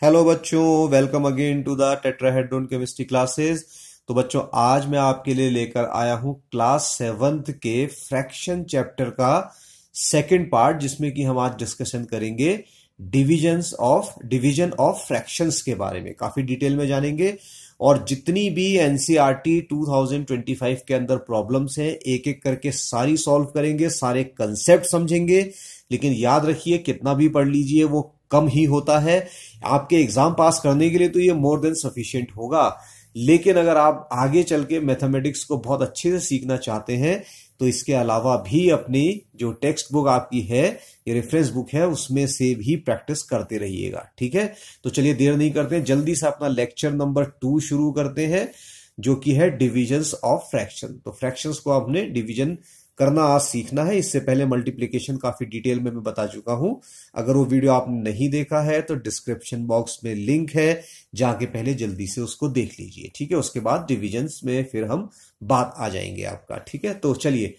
Hello बच्चों, welcome again to the tetrahedron chemistry classes. तो बच्चों, आज मैं आपके लिए लेकर आया हूं क्लास 7th के फ्रैक्शन चैप्टर का सेकंड पार्ट, जिसमें कि हम आज डिस्कशन करेंगे डिवीजन ऑफ फ्रैक्शंस के बारे में। काफी डिटेल में जानेंगे और जितनी भी एनसीईआरटी 2025 के अंदर प्रॉब्लम्स हैं एक एक करके सारी सॉल्व करेंगे, सारे कंसेप्ट समझेंगे। लेकिन याद रखिए, कितना भी पढ़ लीजिए वो कम ही होता है। आपके एग्जाम पास करने के लिए तो ये मोर देन सफिशिएंट होगा, लेकिन अगर आप आगे चल के मैथमेटिक्स को बहुत अच्छे से सीखना चाहते हैं तो इसके अलावा भी अपनी जो टेक्स्ट बुक आपकी है, ये रेफरेंस बुक है, उसमें से भी प्रैक्टिस करते रहिएगा। ठीक है, तो चलिए देर नहीं करते हैं, जल्दी से अपना लेक्चर नंबर 2 शुरू करते हैं, जो कि है डिविजन्स ऑफ फ्रैक्शन। तो फ्रैक्शंस को आपने डिवीजन करना आज सीखना है। इससे पहले मल्टीप्लिकेशन काफी डिटेल में मैं बता चुका हूं। अगर वो वीडियो आपने नहीं देखा है तो डिस्क्रिप्शन बॉक्स में लिंक है, जाके पहले जल्दी से उसको देख लीजिए। ठीक है, उसके बाद डिविजन्स में फिर हम बात आ जाएंगे आपका। ठीक है, तो चलिए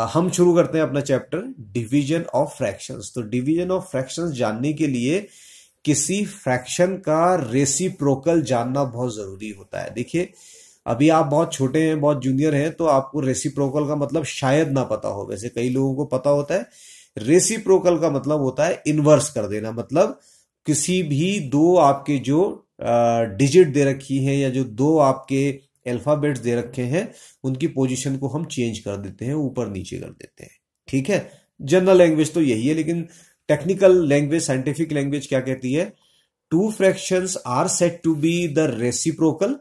हम शुरू करते हैं अपना चैप्टर डिवीजन ऑफ फ्रैक्शंस। तो डिवीजन ऑफ फ्रैक्शंस जानने के लिए किसी फ्रैक्शन का रेसिप्रोकल जानना बहुत जरूरी होता है। देखिए, अभी आप बहुत छोटे हैं, बहुत जूनियर हैं, तो आपको रेसिप्रोकल का मतलब शायद ना पता हो। वैसे कई लोगों को पता होता है। रेसिप्रोकल का मतलब होता है इनवर्स कर देना। मतलब किसी भी दो आपके जो डिजिट दे रखी है या जो दो आपके अल्फाबेट्स दे रखे हैं, उनकी पोजीशन को हम चेंज कर देते हैं, ऊपर नीचे कर देते हैं। ठीक है, जनरल लैंग्वेज तो यही है, लेकिन टेक्निकल लैंग्वेज, साइंटिफिक लैंग्वेज क्या कहती है? Two fractions are said to be the reciprocal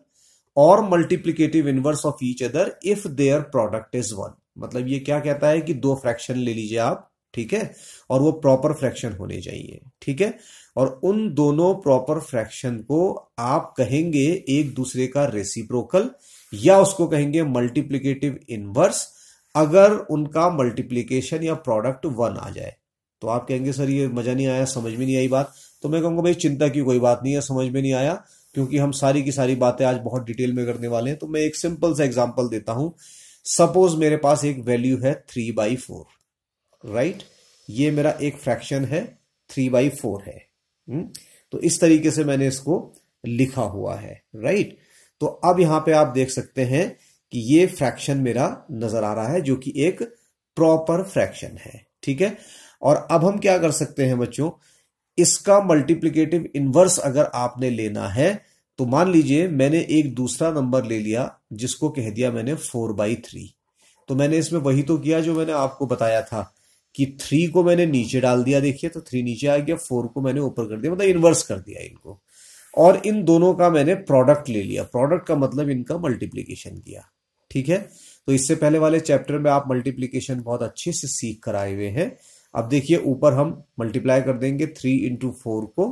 और multiplicative inverse of each other if their product is 1। मतलब ये क्या कहता है कि दो फ्रैक्शन ले लीजिए आप, ठीक है, और वो प्रॉपर फ्रैक्शन होने चाहिए। ठीक है, और उन दोनों प्रॉपर फ्रैक्शन को आप कहेंगे एक दूसरे का रेसिप्रोकल, या उसको कहेंगे मल्टीप्लिकेटिव इनवर्स, अगर उनका मल्टीप्लिकेशन या प्रोडक्ट 1 आ जाए। तो आप कहेंगे सर ये मजा नहीं आया, समझ में नहीं आई बात। तो मैं कहूंगा भाई चिंता की कोई बात नहीं है, समझ में नहीं आया, क्योंकि हम सारी की सारी बातें आज बहुत डिटेल में करने वाले हैं। तो मैं एक सिंपल सा एग्जांपल देता हूं। सपोज मेरे पास एक वैल्यू है 3/4, राइट। ये मेरा एक फ्रैक्शन है, 3/4 है। तो इस तरीके से मैंने इसको लिखा हुआ है, राइट। तो अब यहां पे आप देख सकते हैं कि ये फ्रैक्शन मेरा नजर आ रहा है, जो कि एक प्रॉपर फ्रैक्शन है। ठीक है, और अब हम क्या कर सकते हैं बच्चों, इसका मल्टीप्लिकेटिव इनवर्स अगर आपने लेना है तो मान लीजिए मैंने एक दूसरा नंबर ले लिया जिसको कह दिया मैंने 4/3। तो मैंने इसमें वही तो किया जो मैंने आपको बताया था कि 3 को मैंने नीचे डाल दिया। देखिए, तो 3 नीचे आ गया, 4 को मैंने ऊपर कर दिया, मतलब इनवर्स कर दिया इनको, और इन दोनों का मैंने प्रोडक्ट ले लिया। प्रोडक्ट का मतलब इनका मल्टीप्लीकेशन किया। ठीक है, तो इससे पहले वाले चैप्टर में आप मल्टीप्लीकेशन बहुत अच्छे से सीख कर आए हुए हैं। अब देखिए, ऊपर हम मल्टीप्लाई कर देंगे 3 into 4 को,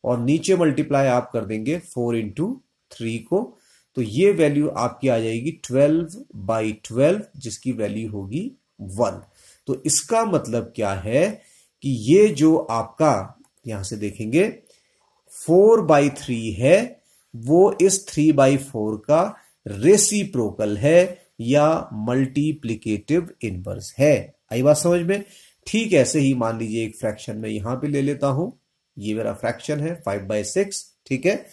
और नीचे मल्टीप्लाई आप कर देंगे 4 into 3 को। तो ये वैल्यू आपकी आ जाएगी 12/12, जिसकी वैल्यू होगी 1। तो इसका मतलब क्या है कि ये जो आपका यहां से देखेंगे 4/3 है, वो इस 3/4 का रेसिप्रोकल है या मल्टीप्लिकेटिव इनवर्स है। आई बात समझ में? ठीक ऐसे ही मान लीजिए एक फ्रैक्शन में यहां पे ले लेता हूं। ये मेरा फ्रैक्शन है 5/6, ठीक है,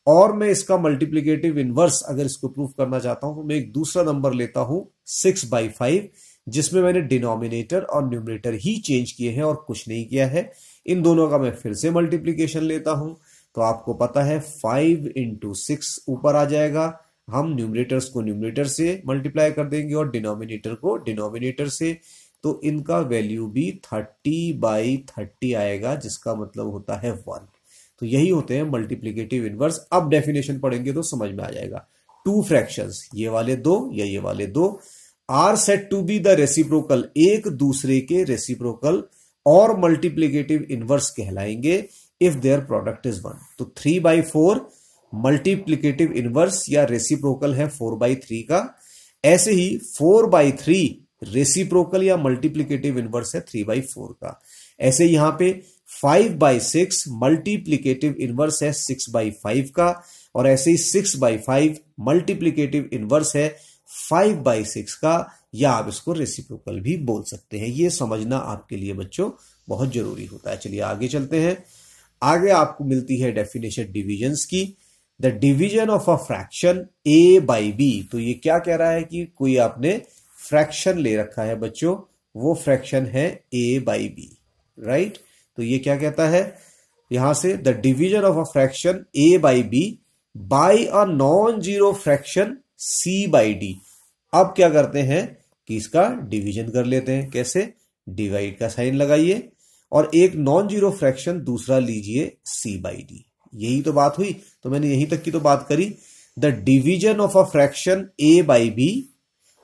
और मैं इसका मल्टीप्लिकेटिव इनवर्स अगर इसको प्रूफ करना चाहता हूं तो मैं एक दूसरा नंबर लेता हूं 6/5, जिसमें मैंने डिनोमिनेटर और न्यूमरेटर ही चेंज किए हैं और कुछ नहीं किया है। इन दोनों का मैं फिर से मल्टीप्लीकेशन लेता हूं, तो आपको पता है 5 into 6 ऊपर आ जाएगा। हम न्यूमरेटर्स को न्यूमरेटर से मल्टीप्लाई कर देंगे और डिनोमिनेटर को डिनोमिनेटर से, तो इनका वैल्यू भी 30/30 आएगा, जिसका मतलब होता है 1। तो यही होते हैं मल्टीप्लिकेटिव इनवर्स। अब डेफिनेशन पढ़ेंगे तो समझ में आ जाएगा। टू फ्रैक्शंस, ये वाले दो या ये वाले दो, are said to be the reciprocal, एक दूसरे के रेसिप्रोकल और मल्टीप्लिकेटिव इनवर्स कहलाएंगे इफ देयर प्रोडक्ट इज 1। तो 3/4 मल्टीप्लिकेटिव इनवर्स या रेसिप्रोकल है 4/3 का। ऐसे ही 4/3 रेसिप्रोकल या मल्टीप्लिकेटिव इनवर्स है 3/4 का। ऐसे यहां पे 5/6 मल्टीप्लिकेटिव इनवर्स है 6/5 का, और ऐसे ही 6/5 मल्टीप्लिकेटिव इनवर्स है 5/6 का, या आप इसको रेसिप्रोकल भी बोल सकते हैं। ये समझना आपके लिए बच्चों बहुत जरूरी होता है। चलिए आगे चलते हैं। आगे आपको मिलती है डेफिनेशन डिविजन्स की। The division of a fraction A by B, तो ये क्या कह रहा है कि कोई आपने फ्रैक्शन ले रखा है बच्चों, वो फ्रैक्शन है ए बाई बी, राइट। तो ये क्या कहता है यहां से, the division of a fraction A by B by a non zero fraction C by D. अब क्या करते हैं कि इसका डिवीजन कर लेते हैं। कैसे? डिवाइड का साइन लगाइए और एक नॉन जीरो फ्रैक्शन दूसरा लीजिए सी बाई डी। यही तो बात हुई, तो मैंने यहीं तक की तो बात करी। The division of a fraction A by B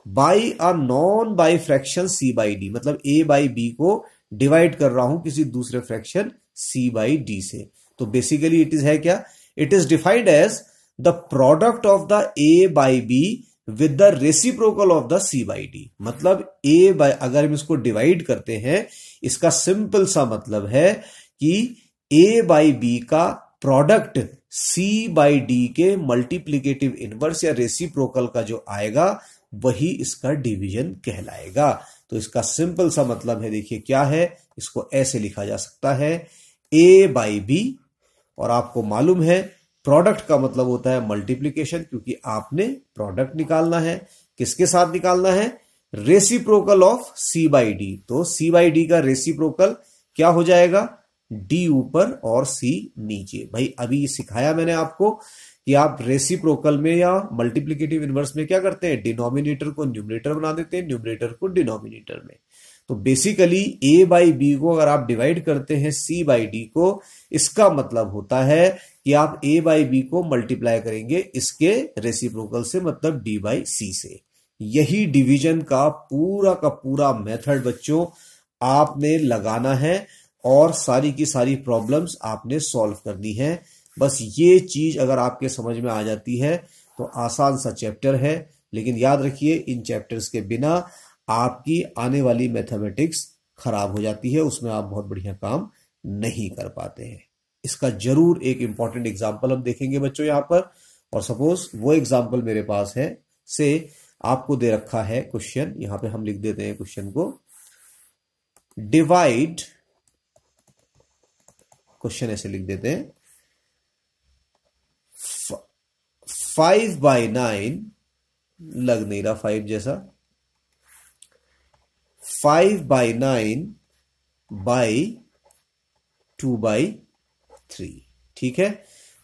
by a non by fraction C by D, मतलब ए बाई बी को डिवाइड कर रहा हूं किसी दूसरे फ्रैक्शन सी बाई डी से। तो बेसिकली इट इज है क्या, it is defined as the product of the A by B with the reciprocal of the C by D. मतलब ए बाई, अगर हम इसको डिवाइड करते हैं, इसका सिंपल सा मतलब है कि ए बाई बी का प्रोडक्ट सी बाई डी के मल्टीप्लीकेटिव इनवर्स या रेसिप्रोकल का जो आएगा वही इसका डिवीजन कहलाएगा। तो इसका सिंपल सा मतलब है, देखिए क्या है, इसको ऐसे लिखा जा सकता है ए बाई बी, और आपको मालूम है प्रोडक्ट का मतलब होता है मल्टीप्लीकेशन, क्योंकि आपने प्रोडक्ट निकालना है। किसके साथ निकालना है? Reciprocal of C by D. तो सी बाई डी का रेसिप्रोकल क्या हो जाएगा? डी ऊपर और सी नीचे। भाई अभी सिखाया मैंने आपको कि आप रेसिप्रोकल में या मल्टीप्लिकेटिव इनवर्स में क्या करते हैं, डिनोमिनेटर को न्यूमरेटर बना देते हैं, न्यूमरेटर को डिनोमिनेटर में। तो बेसिकली ए बाई बी को अगर आप डिवाइड करते हैं सी बाई डी को, इसका मतलब होता है कि आप ए बाई बी को मल्टीप्लाई करेंगे इसके रेसिप्रोकल से, मतलब डी बाई सी से। यही डिवीजन का पूरा मेथड बच्चों आपने लगाना है और सारी की सारी प्रॉब्लम्स आपने सॉल्व करनी है। बस ये चीज अगर आपके समझ में आ जाती है तो आसान सा चैप्टर है, लेकिन याद रखिए इन चैप्टर्स के बिना आपकी आने वाली मैथमेटिक्स खराब हो जाती है, उसमें आप बहुत बढ़िया काम नहीं कर पाते हैं। इसका जरूर एक इंपॉर्टेंट एग्जाम्पल हम देखेंगे बच्चों यहां पर। और सपोज वो एग्जाम्पल मेरे पास है, से आपको दे रखा है क्वेश्चन, यहां पे हम लिख देते हैं क्वेश्चन को, डिवाइड, क्वेश्चन ऐसे लिख देते हैं, 5/9, लग नहीं रहा 5 जैसा, 5/9 बाई 2/3। ठीक है,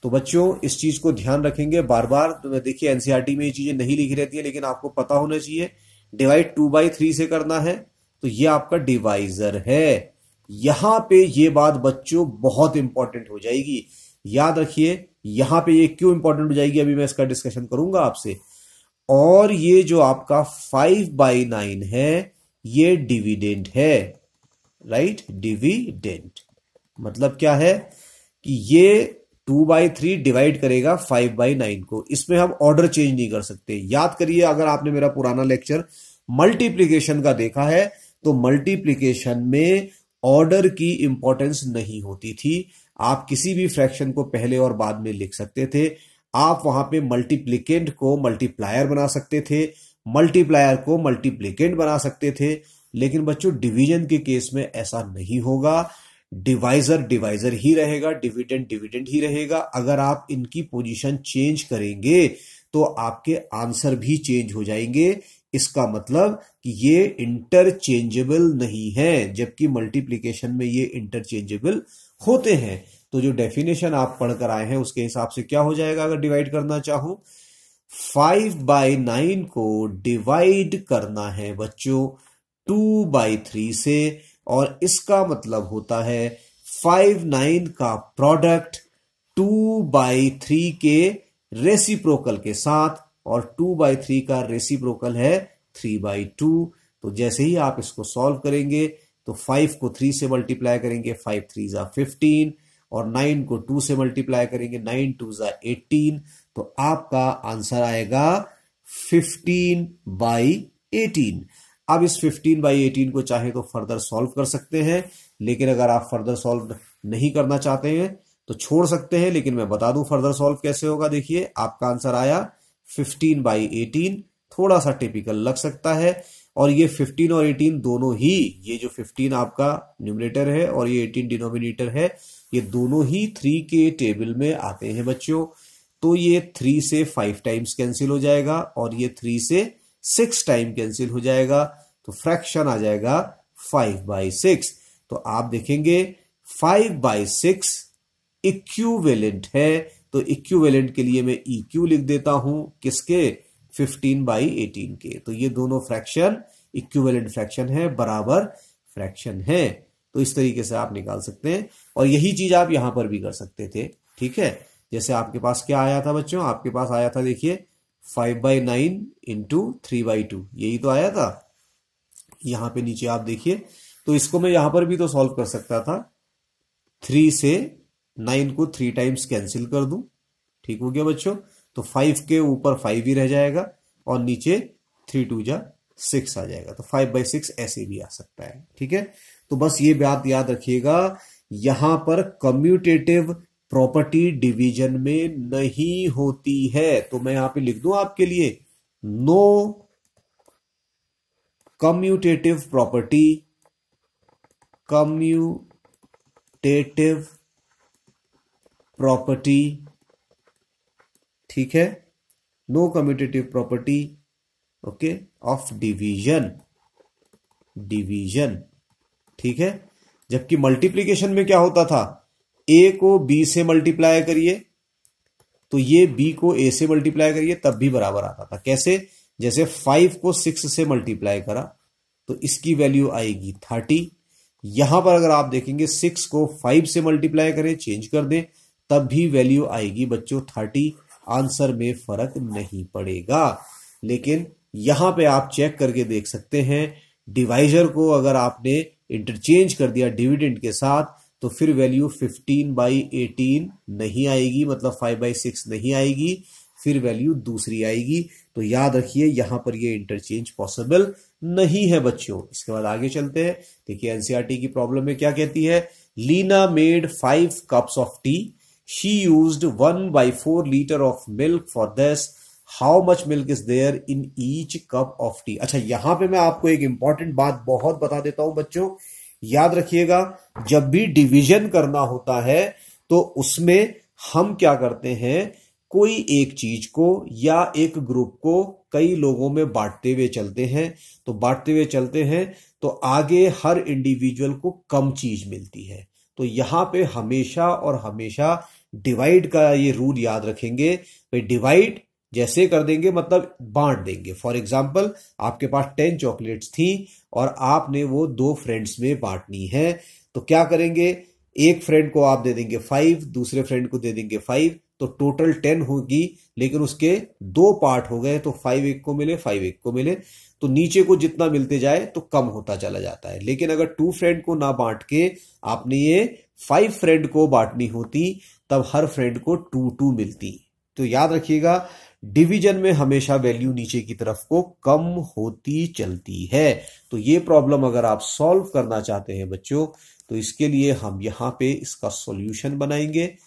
तो बच्चों इस चीज को ध्यान रखेंगे बार बार। तो देखिए एनसीईआरटी में ये चीजें नहीं लिखी रहती है, लेकिन आपको पता होना चाहिए डिवाइड 2/3 से करना है, तो ये आपका डिवाइजर है। यहां पे ये बात बच्चों बहुत इंपॉर्टेंट हो जाएगी, याद रखिए। यहां पे ये क्यों इंपॉर्टेंट हो जाएगी अभी मैं इसका डिस्कशन करूंगा आपसे। और ये जो आपका 5/9 है ये डिविडेंड है, राइट, डिविडेंड मतलब क्या है कि ये 2/3 डिवाइड करेगा 5/9 को। इसमें हम ऑर्डर चेंज नहीं कर सकते। याद करिए, अगर आपने मेरा पुराना लेक्चर मल्टीप्लीकेशन का देखा है तो मल्टीप्लीकेशन में ऑर्डर की इंपॉर्टेंस नहीं होती थी। आप किसी भी फ्रैक्शन को पहले और बाद में लिख सकते थे। आप वहां पे मल्टीप्लिकेंट को मल्टीप्लायर बना सकते थे, मल्टीप्लायर को मल्टीप्लिकेंट बना सकते थे। लेकिन बच्चों डिवीजन के केस में ऐसा नहीं होगा। डिवाइजर डिवाइजर ही रहेगा, डिविडेंड डिविडेंड ही रहेगा। अगर आप इनकी पोजीशन चेंज करेंगे तो आपके आंसर भी चेंज हो जाएंगे। इसका मतलब कि ये इंटरचेंजेबल नहीं है, जबकि मल्टीप्लिकेशन में ये इंटरचेंजेबल होते हैं। तो जो डेफिनेशन आप पढ़कर आए हैं उसके हिसाब से क्या हो जाएगा, अगर डिवाइड करना चाहूं, 5/9 को डिवाइड करना है बच्चों 2/3 से, और इसका मतलब होता है 5/9 का प्रोडक्ट 2/3 के रेसिप्रोकल के साथ, और 2/3 का रेसिप्रोकल है 3/2। तो जैसे ही आप इसको सॉल्व करेंगे तो 5 को 3 से मल्टीप्लाई करेंगे, 5 3 जा 15, और 9 को 2 से मल्टीप्लाई करेंगे, 9 2 जा 18। तो आपका आंसर आएगा 15/18। अब इस 15/18 को चाहे तो फर्दर सॉल्व कर सकते हैं, लेकिन अगर आप फर्दर सॉल्व नहीं करना चाहते हैं तो छोड़ सकते हैं। लेकिन मैं बता दूं फर्दर सॉल्व कैसे होगा। देखिए आपका आंसर आया 15/18, थोड़ा सा टिपिकल लग सकता है, और ये 15 और 18 दोनों ही, ये जो 15 आपका न्यूमरेटर है और ये 18 डिनोमिनेटर है, ये दोनों ही 3 के टेबल में आते हैं बच्चों। तो ये 3 से 5 टाइम्स कैंसिल हो जाएगा और ये 3 से 6 टाइम कैंसिल हो जाएगा, तो फ्रैक्शन आ जाएगा 5/6। तो आप देखेंगे 5/6 इक्विवेलेंट है, तो इक्विवेलेंट के लिए मैं EQ लिख देता हूं, किसके, 15/18 के। तो ये दोनों फ्रैक्शन इक्विवेलेंट फ्रैक्शन है, बराबर फ्रैक्शन है। तो इस तरीके से आप निकाल सकते हैं और यही चीज आप यहां पर भी कर सकते थे। ठीक है, जैसे आपके पास क्या आया था बच्चों, आपके पास आया था, देखिए 5/9 इंटू 3/2, यही तो आया था। यहां पे नीचे आप देखिए, तो इसको मैं यहां पर भी तो सॉल्व कर सकता था। 3 से 9 को 3 टाइम्स कैंसिल कर दूं, ठीक हो गया बच्चों। तो 5 के ऊपर 5 ही रह जाएगा और नीचे 3 2 जा 6 आ जाएगा। तो 5/6 ऐसे भी आ सकता है। ठीक है, तो बस ये बात याद रखिएगा, यहां पर कम्यूटेटिव प्रॉपर्टी डिवीजन में नहीं होती है। तो मैं यहां पे लिख दूं आपके लिए, no commutative property, commutative property, ठीक है, no commutative property, okay, of division, division, ठीक है। जबकि मल्टीप्लीकेशन में क्या होता था, ए को बी से मल्टीप्लाई करिए तो ये बी को ए से मल्टीप्लाई करिए तब भी बराबर आता था। कैसे, जैसे 5 को 6 से मल्टीप्लाई करा तो इसकी वैल्यू आएगी 30। यहां पर अगर आप देखेंगे 6 को 5 से मल्टीप्लाई करें, चेंज कर दें, तब भी वैल्यू आएगी बच्चों 30। आंसर में फर्क नहीं पड़ेगा। लेकिन यहां पे आप चेक करके देख सकते हैं, डिवाइजर को अगर आपने इंटरचेंज कर दिया डिविडेंड के साथ तो फिर वैल्यू 15/18 नहीं आएगी, मतलब 5/6 नहीं आएगी, फिर वैल्यू दूसरी आएगी। तो याद रखिए यहां पर ये इंटरचेंज पॉसिबल नहीं है बच्चों। इसके बाद आगे चलते हैं। देखिए एनसीईआरटी की प्रॉब्लम में क्या कहती है, Leena made 5 cups of tea, she used 1/4 litre of milk for this, how much milk is there in each cup of tea. अच्छा, यहां पे मैं आपको एक इंपॉर्टेंट बात बहुत बता देता हूं बच्चों, याद रखिएगा, जब भी डिवीजन करना होता है तो उसमें हम क्या करते हैं, कोई एक चीज को या एक ग्रुप को कई लोगों में बांटते हुए चलते हैं। तो बांटते हुए चलते हैं तो आगे हर इंडिविजुअल को कम चीज मिलती है। तो यहां पे हमेशा और हमेशा डिवाइड का ये रूल याद रखेंगे। भाई डिवाइड जैसे कर देंगे मतलब बांट देंगे। फॉर एग्जाम्पल आपके पास 10 चॉकलेट्स थी और आपने वो 2 फ्रेंड्स में बांटनी है, तो क्या करेंगे, एक फ्रेंड को आप दे देंगे 5, दूसरे फ्रेंड को दे देंगे 5, तो टोटल 10 होगी, लेकिन उसके 2 पार्ट हो गए, तो 5 एक को मिले, 5 एक को मिले, तो नीचे को जितना मिलते जाए तो कम होता चला जाता है। लेकिन अगर 2 फ्रेंड को ना बांट के आपने ये 5 फ्रेंड को बांटनी होती, तब हर फ्रेंड को 2 मिलती। तो याद रखिएगा डिवीजन में हमेशा वैल्यू नीचे की तरफ को कम होती चलती है। तो ये प्रॉब्लम अगर आप सॉल्व करना चाहते हैं बच्चों, तो इसके लिए हम यहां पे इसका सॉल्यूशन बनाएंगे।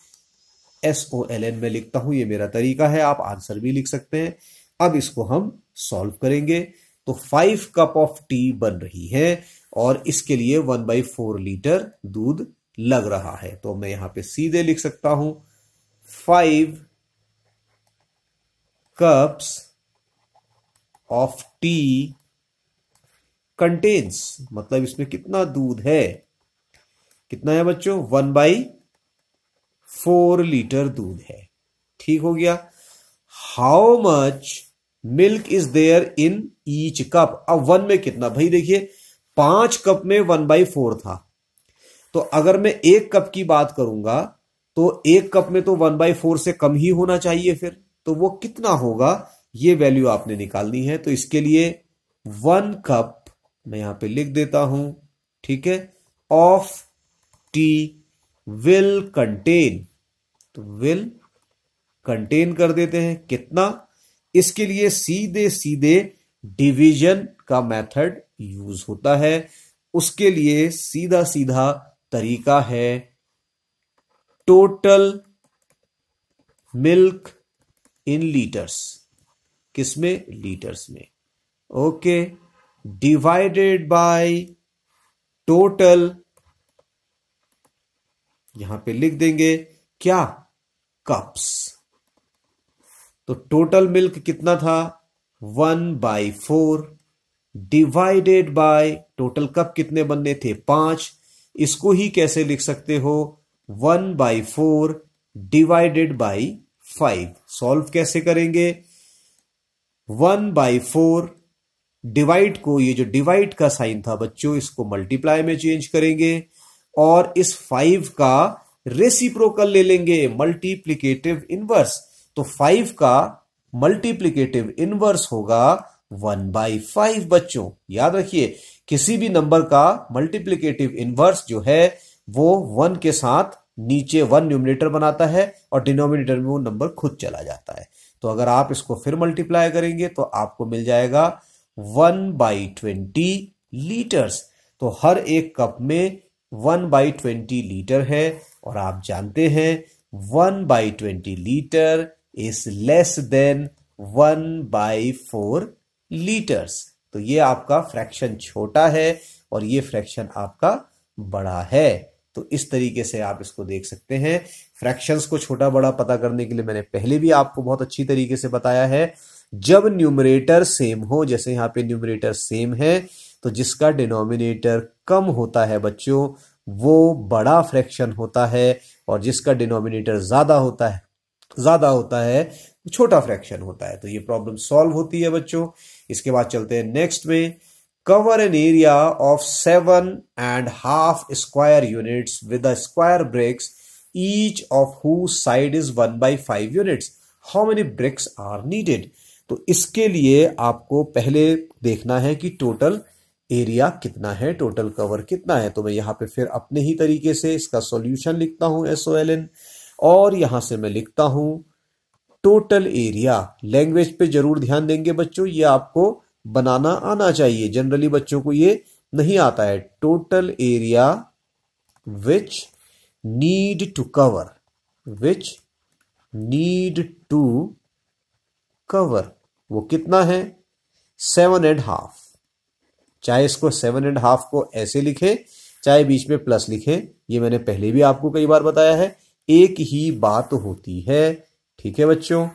SOLN में लिखता हूं, ये मेरा तरीका है, आप आंसर भी लिख सकते हैं। अब इसको हम सॉल्व करेंगे। तो 5 कप ऑफ टी बन रही है और इसके लिए 1/4 लीटर दूध लग रहा है। तो मैं यहां पे सीधे लिख सकता हूं 5 cups of tea contains, मतलब इसमें कितना दूध है, कितना है बच्चों, 1/4 लीटर दूध है। ठीक हो गया। How much milk is there in each cup, अब 1 में कितना, भाई देखिए 5 कप में 1/4 था, तो अगर मैं 1 कप की बात करूंगा तो 1 कप में तो 1/4 से कम ही होना चाहिए, फिर तो वो कितना होगा, ये वैल्यू आपने निकालनी है। तो इसके लिए 1 कप मैं यहां पे लिख देता हूं, ठीक है, ऑफ टी विल कंटेन, तो विल कंटेन कर देते हैं कितना, इसके लिए सीधे सीधे डिवीजन का मेथड यूज होता है। उसके लिए सीधा सीधा तरीका है टोटल मिल्क इन लीटर्स, किसमें, लीटर्स में। ओके, डिवाइडेड बाय टोटल, यहां पे लिख देंगे क्या, कप्स। तो टोटल मिल्क कितना था, 1/4 डिवाइडेड बाय टोटल कप कितने बनने थे, 5। इसको ही कैसे लिख सकते हो, 1/4 डिवाइडेड बाय 5। सॉल्व कैसे करेंगे, 1/4 डिवाइड को, ये जो डिवाइड का साइन था बच्चों, इसको मल्टीप्लाई में चेंज करेंगे और इस 5 का रेसिप्रोकल ले लेंगे, मल्टीप्लिकेटिव इनवर्स। तो 5 का मल्टीप्लिकेटिव इनवर्स होगा 1/5 बच्चों। याद रखिए, किसी भी नंबर का मल्टीप्लिकेटिव इनवर्स जो है वो 1 के साथ नीचे 1 न्यूमरेटर बनाता है और डिनोमिनेटर में वो नंबर खुद चला जाता है। तो अगर आप इसको फिर मल्टीप्लाई करेंगे तो आपको मिल जाएगा 1/20 लीटर्स। तो हर एक कप में 1/20 लीटर है और आप जानते हैं 1/20 litre is less than 1/4 litres. तो ये आपका फ्रैक्शन छोटा है और ये फ्रैक्शन आपका बड़ा है। तो इस तरीके से आप इसको देख सकते हैं। फ्रैक्शंस को छोटा बड़ा पता करने के लिए मैंने पहले भी आपको बहुत अच्छी तरीके से बताया है, जब न्यूमरेटर सेम हो, जैसे यहां पे न्यूमरेटर सेम है, तो जिसका डिनोमिनेटर कम होता है बच्चों वो बड़ा फ्रैक्शन होता है और जिसका डिनोमिनेटर ज्यादा होता है छोटा फ्रैक्शन होता है। तो ये प्रॉब्लम सॉल्व होती है बच्चों। इसके बाद चलते हैं नेक्स्ट में। Cover an area of 7.5 square units with square bricks each of whose side is 1/5 units, how many bricks are needed. तो इसके लिए आपको पहले देखना है कि टोटल एरिया कितना है, टोटल कवर कितना है। तो मैं यहां पे फिर अपने ही तरीके से इसका सॉल्यूशन लिखता हूं SOLN और यहां से मैं लिखता हूं टोटल एरिया। लैंग्वेज पे जरूर ध्यान देंगे बच्चों, ये आपको बनाना आना चाहिए, जनरली बच्चों को ये नहीं आता है। Total area which need to cover, वो कितना है 7.5। चाहे इसको 7.5 को ऐसे लिखे चाहे बीच में प्लस लिखे, ये मैंने पहले भी आपको कई बार बताया है, एक ही बात होती है। ठीक है बच्चों,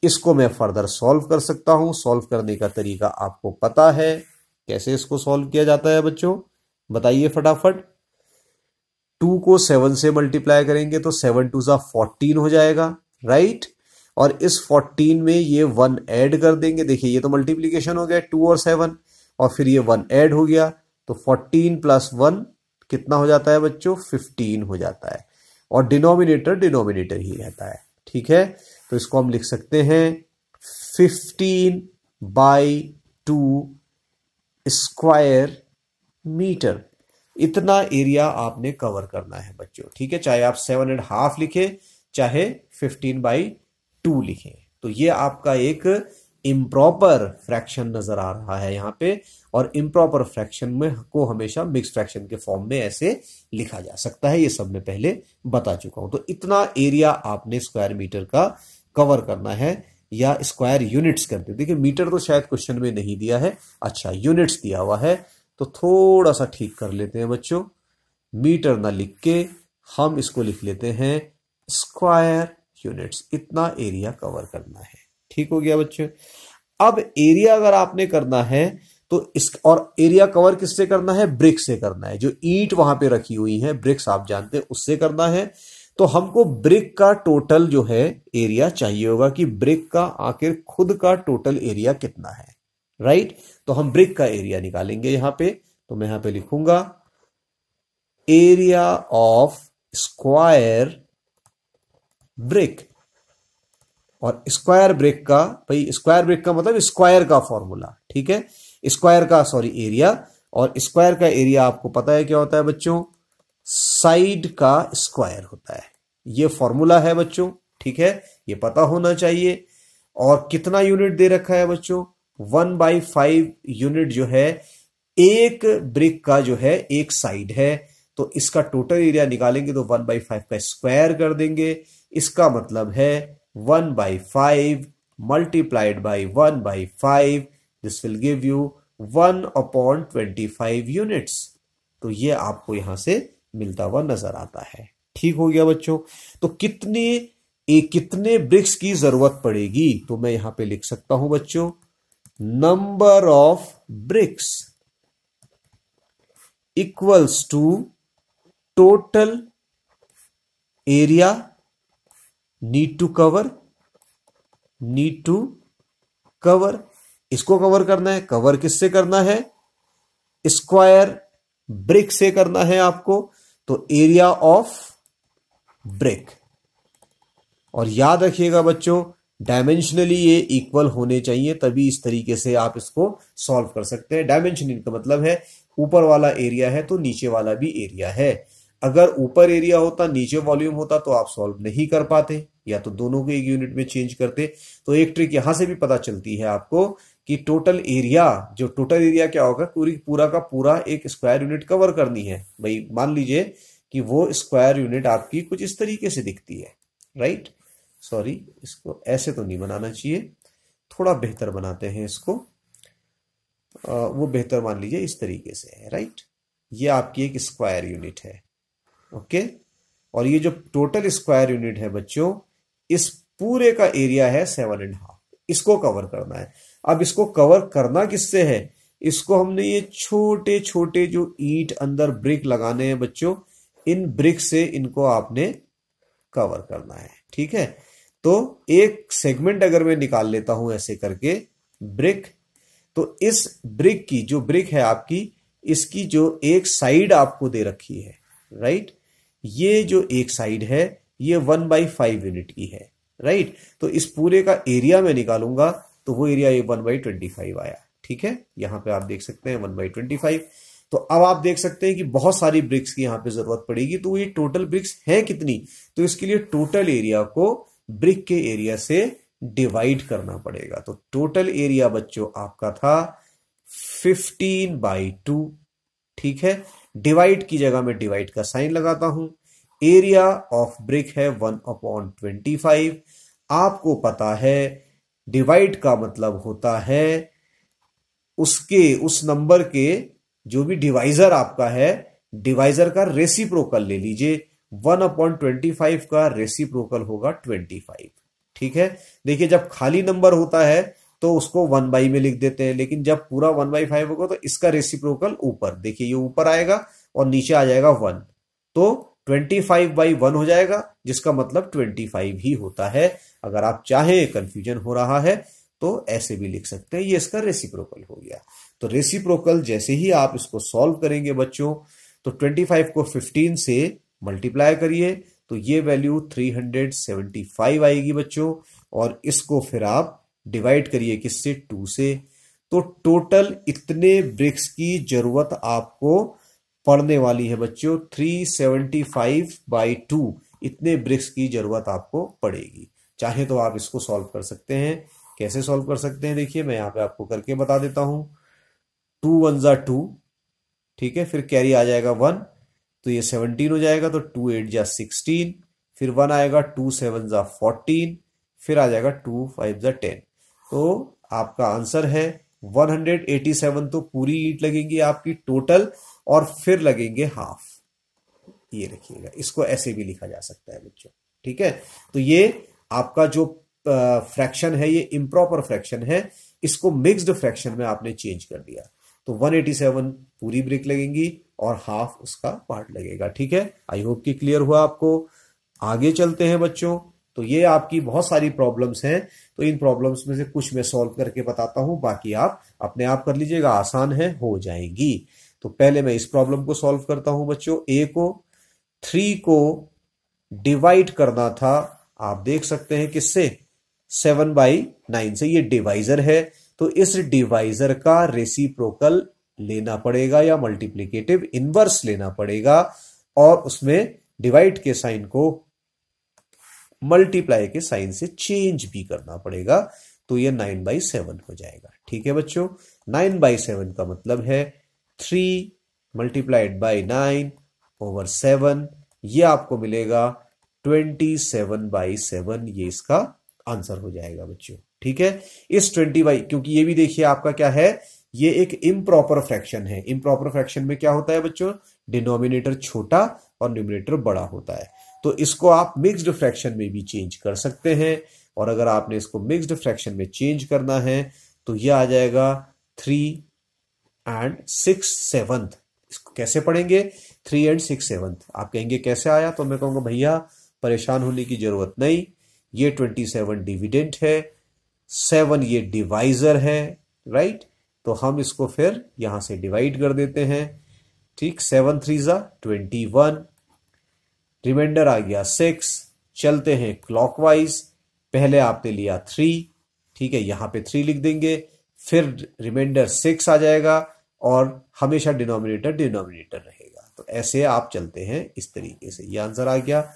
इसको मैं फर्दर सॉल्व कर सकता हूं। सॉल्व करने का तरीका आपको पता है, कैसे इसको सॉल्व किया जाता है बच्चों, बताइए फटाफट। 2 को 7 से मल्टीप्लाई करेंगे तो 7 2 जा 14 हो जाएगा, राइट। और इस 14 में ये 1 ऐड कर देंगे। देखिए ये तो मल्टीप्लीकेशन हो गया 2 और 7, और फिर ये 1 ऐड हो गया तो 14 + 1 कितना हो जाता है बच्चों, 15 हो जाता है। और डिनोमिनेटर ही रहता है। ठीक है, तो इसको हम लिख सकते हैं 15/2 स्क्वायर मीटर। इतना एरिया आपने कवर करना है बच्चों। ठीक है, चाहे आप 7.5 लिखे चाहे 15/2 लिखें। तो ये आपका एक इम्प्रॉपर फ्रैक्शन नजर आ रहा है यहां पे, और इम्प्रॉपर फ्रैक्शन में को हमेशा मिक्स फ्रैक्शन के फॉर्म में ऐसे लिखा जा सकता है। ये सब मैं पहले बता चुका हूं। तो इतना एरिया आपने स्क्वायर मीटर का कवर करना है, या स्क्वायर यूनिट्स करते। देखिए मीटर तो शायद क्वेश्चन में नहीं दिया है, अच्छा यूनिट्स दिया हुआ है, तो थोड़ा सा ठीक कर लेते हैं बच्चों। मीटर ना लिख के हम इसको लिख लेते हैं स्क्वायर यूनिट्स। इतना एरिया कवर करना है। ठीक हो गया बच्चों। अब एरिया अगर आपने करना है तो और एरिया कवर किससे करना है, ब्रिक से करना है। जो ईंट वहां पे रखी हुई है, ब्रिक्स आप जानते हैं, उससे करना है। तो हमको ब्रिक का टोटल जो है एरिया चाहिए होगा कि ब्रिक का आखिर खुद का टोटल एरिया कितना है, राइट। तो हम ब्रिक का एरिया निकालेंगे यहां पे। तो मैं यहां पे लिखूंगा एरिया ऑफ स्क्वायर ब्रिक। और स्क्वायर ब्रिक का, भाई स्क्वायर ब्रिक का मतलब स्क्वायर का फॉर्मूला, ठीक है, स्क्वायर का एरिया। और स्क्वायर का एरिया आपको पता है क्या होता है बच्चों, साइड का स्क्वायर होता है। ये फॉर्मूला है बच्चों, ठीक है, ये पता होना चाहिए। और कितना यूनिट दे रखा है बच्चों, 1/5 यूनिट जो है एक ब्रिक का जो है एक साइड है। तो इसका टोटल एरिया निकालेंगे तो 1/5 का स्क्वायर कर देंगे। इसका मतलब है 1/5 multiplied by 1/5, this will give you 1/25 units. तो ये आपको यहां से मिलता हुआ नजर आता है। ठीक हो गया बच्चों। तो कितने ब्रिक्स की जरूरत पड़ेगी, तो मैं यहां पे लिख सकता हूं बच्चों, number of bricks equals to total area need to cover. इसको कवर करना है, कवर किससे करना है, स्क्वायर ब्रिक से करना है आपको, तो एरिया ऑफ ब्रिक। और याद रखिएगा बच्चों, डायमेंशनली ये इक्वल होने चाहिए, तभी इस तरीके से आप इसको सॉल्व कर सकते हैं। डायमेंशनली का मतलब है ऊपर वाला एरिया है तो नीचे वाला भी एरिया है। अगर ऊपर एरिया होता नीचे वॉल्यूम होता तो आप सॉल्व नहीं कर पाते, या तो दोनों को एक यूनिट में चेंज करते। तो एक ट्रिक यहां से भी पता चलती है आपको कि टोटल एरिया क्या होगा, पूरा का पूरा एक स्क्वायर यूनिट कवर करनी है। भाई मान लीजिए कि वो स्क्वायर यूनिट आपकी कुछ इस तरीके से दिखती है, राइट। सॉरी, इसको ऐसे तो नहीं बनाना चाहिए, थोड़ा बेहतर बनाते हैं इसको। वो बेहतर मान लीजिए इस तरीके से है, राइट। ये आपकी एक स्क्वायर यूनिट है, ओके। और ये जो टोटल स्क्वायर यूनिट है बच्चों, इस पूरे का एरिया है 7.5। इसको कवर करना है। अब इसको कवर करना किससे है, इसको हमने ये छोटे छोटे जो ईंट अंदर ब्रिक लगाने हैं बच्चों, इन ब्रिक से इनको आपने कवर करना है। ठीक है, तो एक सेगमेंट अगर मैं निकाल लेता हूं ऐसे करके ब्रिक, तो इस ब्रिक की जो ब्रिक है आपकी, इसकी जो एक साइड आपको दे रखी है, राइट, ये जो एक साइड है ये 1/5 यूनिट की है, राइट। तो इस पूरे का एरिया में निकालूंगा तो वो एरिया ये 1/25 आया। ठीक है, यहां पे आप देख सकते हैं 1/25। तो अब आप देख सकते हैं कि बहुत सारी ब्रिक्स की यहां पे जरूरत पड़ेगी। तो ये टोटल ब्रिक्स है कितनी, तो इसके लिए टोटल एरिया को ब्रिक के एरिया से डिवाइड करना पड़ेगा। तो टोटल एरिया बच्चों आपका था 15/2। ठीक है, डिवाइड की जगह में डिवाइड का साइन लगाता हूं। एरिया ऑफ ब्रिक है 1/25। आपको पता है डिवाइड का मतलब होता है उस नंबर के जो भी डिवाइजर आपका है, डिवाइजर का रेसिप्रोकल ले लीजिए। 1/25 का रेसिप्रोकल होगा 25। ठीक है, देखिए जब खाली नंबर होता है तो उसको 1/, में लिख देते हैं, लेकिन जब पूरा 1/5 होगा तो इसका रेसिप्रोकल ऊपर, देखिए ये ऊपर आएगा और नीचे आ जाएगा 1, तो 25/1 हो जाएगा, जिसका मतलब 25 ही होता है। अगर आप चाहें, कंफ्यूजन हो रहा है तो ऐसे भी लिख सकते हैं, ये इसका रेसिप्रोकल हो गया। तो रेसिप्रोकल जैसे ही आप इसको सॉल्व करेंगे बच्चों, तो 25 को 15 से मल्टीप्लाई करिए तो ये वैल्यू 375 आएगी बच्चों। और इसको फिर आप डिवाइड करिए किससे, 2 से। तो टोटल इतने ब्रिक्स की जरूरत आपको पड़ने वाली है बच्चों, 375/2 इतने ब्रिक्स की जरूरत आपको पड़ेगी। चाहे तो आप इसको सॉल्व कर सकते हैं। कैसे सॉल्व कर सकते हैं, देखिए मैं यहां पे आपको करके बता देता हूं। 2 1 2, ठीक है, फिर कैरी आ जाएगा 1, तो ये 17 हो जाएगा। तो 2 8 16, फिर 1 आएगा, 2 7 14, फिर आ जाएगा 2 5 10। तो आपका आंसर है 187। तो पूरी ईंट लगेंगी आपकी टोटल, और फिर लगेंगे हाफ। ये रखिएगा, इसको ऐसे भी लिखा जा सकता है बच्चों। ठीक है, तो ये आपका जो फ्रैक्शन है ये इम्प्रॉपर फ्रैक्शन है, इसको मिक्स्ड फ्रैक्शन में आपने चेंज कर दिया। तो 187 पूरी ब्रिक लगेंगी और हाफ उसका पार्ट लगेगा। ठीक है, आई होप कि क्लियर हुआ आपको। आगे चलते हैं बच्चों। तो ये आपकी बहुत सारी प्रॉब्लम्स हैं, तो इन प्रॉब्लम्स में से कुछ मैं सॉल्व करके बताता हूं, बाकी आप अपने आप कर लीजिएगा, आसान है, हो जाएंगी। तो पहले मैं इस प्रॉब्लम को सॉल्व करता हूं बच्चों। ए को 3 को डिवाइड करना था, आप देख सकते हैं किससे, 7/9 से। ये डिवाइजर है, तो इस डिवाइजर का रेसिप्रोकल लेना पड़ेगा या मल्टीप्लिकेटिव इनवर्स लेना पड़ेगा, और उसमें डिवाइड के साइन को मल्टीप्लाई के साइन से चेंज भी करना पड़ेगा। तो ये 9/7 हो जाएगा। ठीक है बच्चों, 9/7 का मतलब है 3 × 9/7, ये आपको मिलेगा 27/7। ये इसका आंसर हो जाएगा बच्चों। ठीक है, इस 20 क्योंकि ये भी देखिए आपका क्या है ये एक इम्प्रॉपर फ्रैक्शन है। इम्प्रॉपर फ्रैक्शन में क्या होता है बच्चों, डिनोमिनेटर छोटा और न्यूमरेटर बड़ा होता है। तो इसको आप मिक्स्ड फ्रैक्शन में भी चेंज कर सकते हैं, और अगर आपने इसको मिक्स्ड फ्रैक्शन में चेंज करना है तो ये आ जाएगा 3/6/7। इसको कैसे पढ़ेंगे, 3/6/7। आप कहेंगे कैसे आया, तो मैं कहूंगा भैया परेशान होने की जरूरत नहीं, ये 27 डिविडेंट है, 7 ये डिवाइजर है, राइट। तो हम इसको फिर यहां से डिवाइड कर देते हैं, ठीक। 7 3 21, रिमाइंडर आ गया 6। चलते हैं क्लॉकवाइज, पहले आपने लिया 3, ठीक है, यहां पे 3 लिख देंगे, फिर रिमाइंडर 6 आ जाएगा, और हमेशा डिनोमिनेटर डिनोमिनेटर रहेगा। तो ऐसे आप चलते हैं इस तरीके से, ये आंसर आ गया।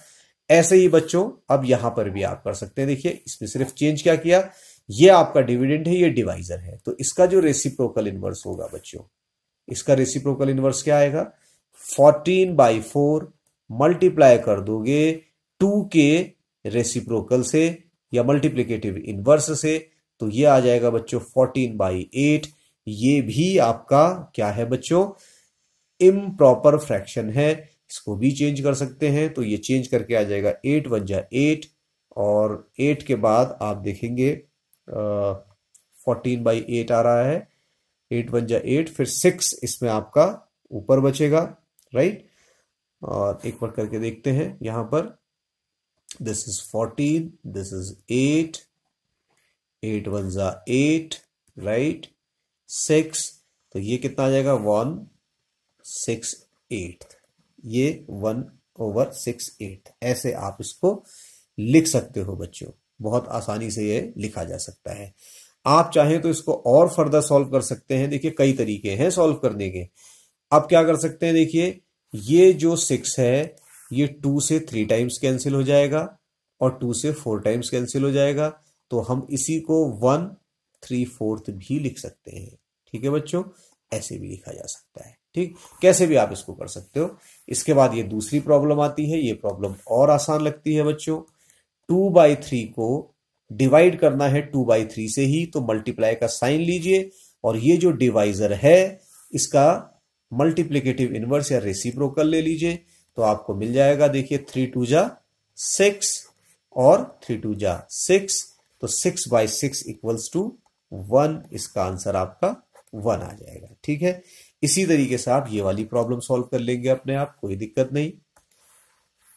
ऐसे ही बच्चों अब यहां पर भी आप कर सकते हैं। देखिए इसमें सिर्फ चेंज क्या किया, ये आपका डिविडेंड है, ये डिवाइजर है, तो इसका जो रेसिप्रोकल इनवर्स होगा बच्चों, इसका रेसिप्रोकल इनवर्स क्या आएगा, 14/4 मल्टीप्लाई कर दोगे 2 के रेसिप्रोकल से या मल्टीप्लिकेटिव इनवर्स से, तो ये आ जाएगा बच्चों 14/8। ये भी आपका क्या है बच्चों, इम्प्रॉपर फ्रैक्शन है। इसको भी चेंज कर सकते हैं, तो ये चेंज करके आ जाएगा 8 1 8, और 8 के बाद आप देखेंगे 14/8 आ रहा है, 8 1 8, फिर 6 इसमें आपका ऊपर बचेगा, राइट। और एक बार करके देखते हैं यहां पर, this is 14, this is 8, 8 1 8, right, 6, तो ये कितना आ जाएगा 1/6/8, ये 1/6/8। ऐसे आप इसको लिख सकते हो बच्चों, बहुत आसानी से ये लिखा जा सकता है। आप चाहें तो इसको और फर्दर सॉल्व कर सकते हैं। देखिए कई तरीके हैं सॉल्व करने के। अब क्या कर सकते हैं, देखिए ये जो 6 है ये 2 से 3 टाइम्स कैंसिल हो जाएगा और 2 से 4 टाइम्स कैंसिल हो जाएगा, तो हम इसी को 1/3/4 भी लिख सकते हैं, ठीक है बच्चों, ऐसे भी लिखा जा सकता है, ठीक। कैसे भी आप इसको कर सकते हो। इसके बाद ये दूसरी प्रॉब्लम आती है, ये प्रॉब्लम और आसान लगती है बच्चों। 2/3 को डिवाइड करना है 2/3 से ही, तो मल्टीप्लाई का साइन लीजिए, और ये जो डिवाइजर है इसका मल्टीप्लिकेटिव इनवर्स या रेसिप्रोकल ले लीजिए, तो आपको मिल जाएगा। देखिए 3 2 6 और 3 2 6, तो 6/6 इक्वल्स टू 1, इसका आंसर आपका 1 आ जाएगा, ठीक है। इसी तरीके से आप ये वाली प्रॉब्लम सॉल्व कर लेंगे अपने आप, कोई दिक्कत नहीं।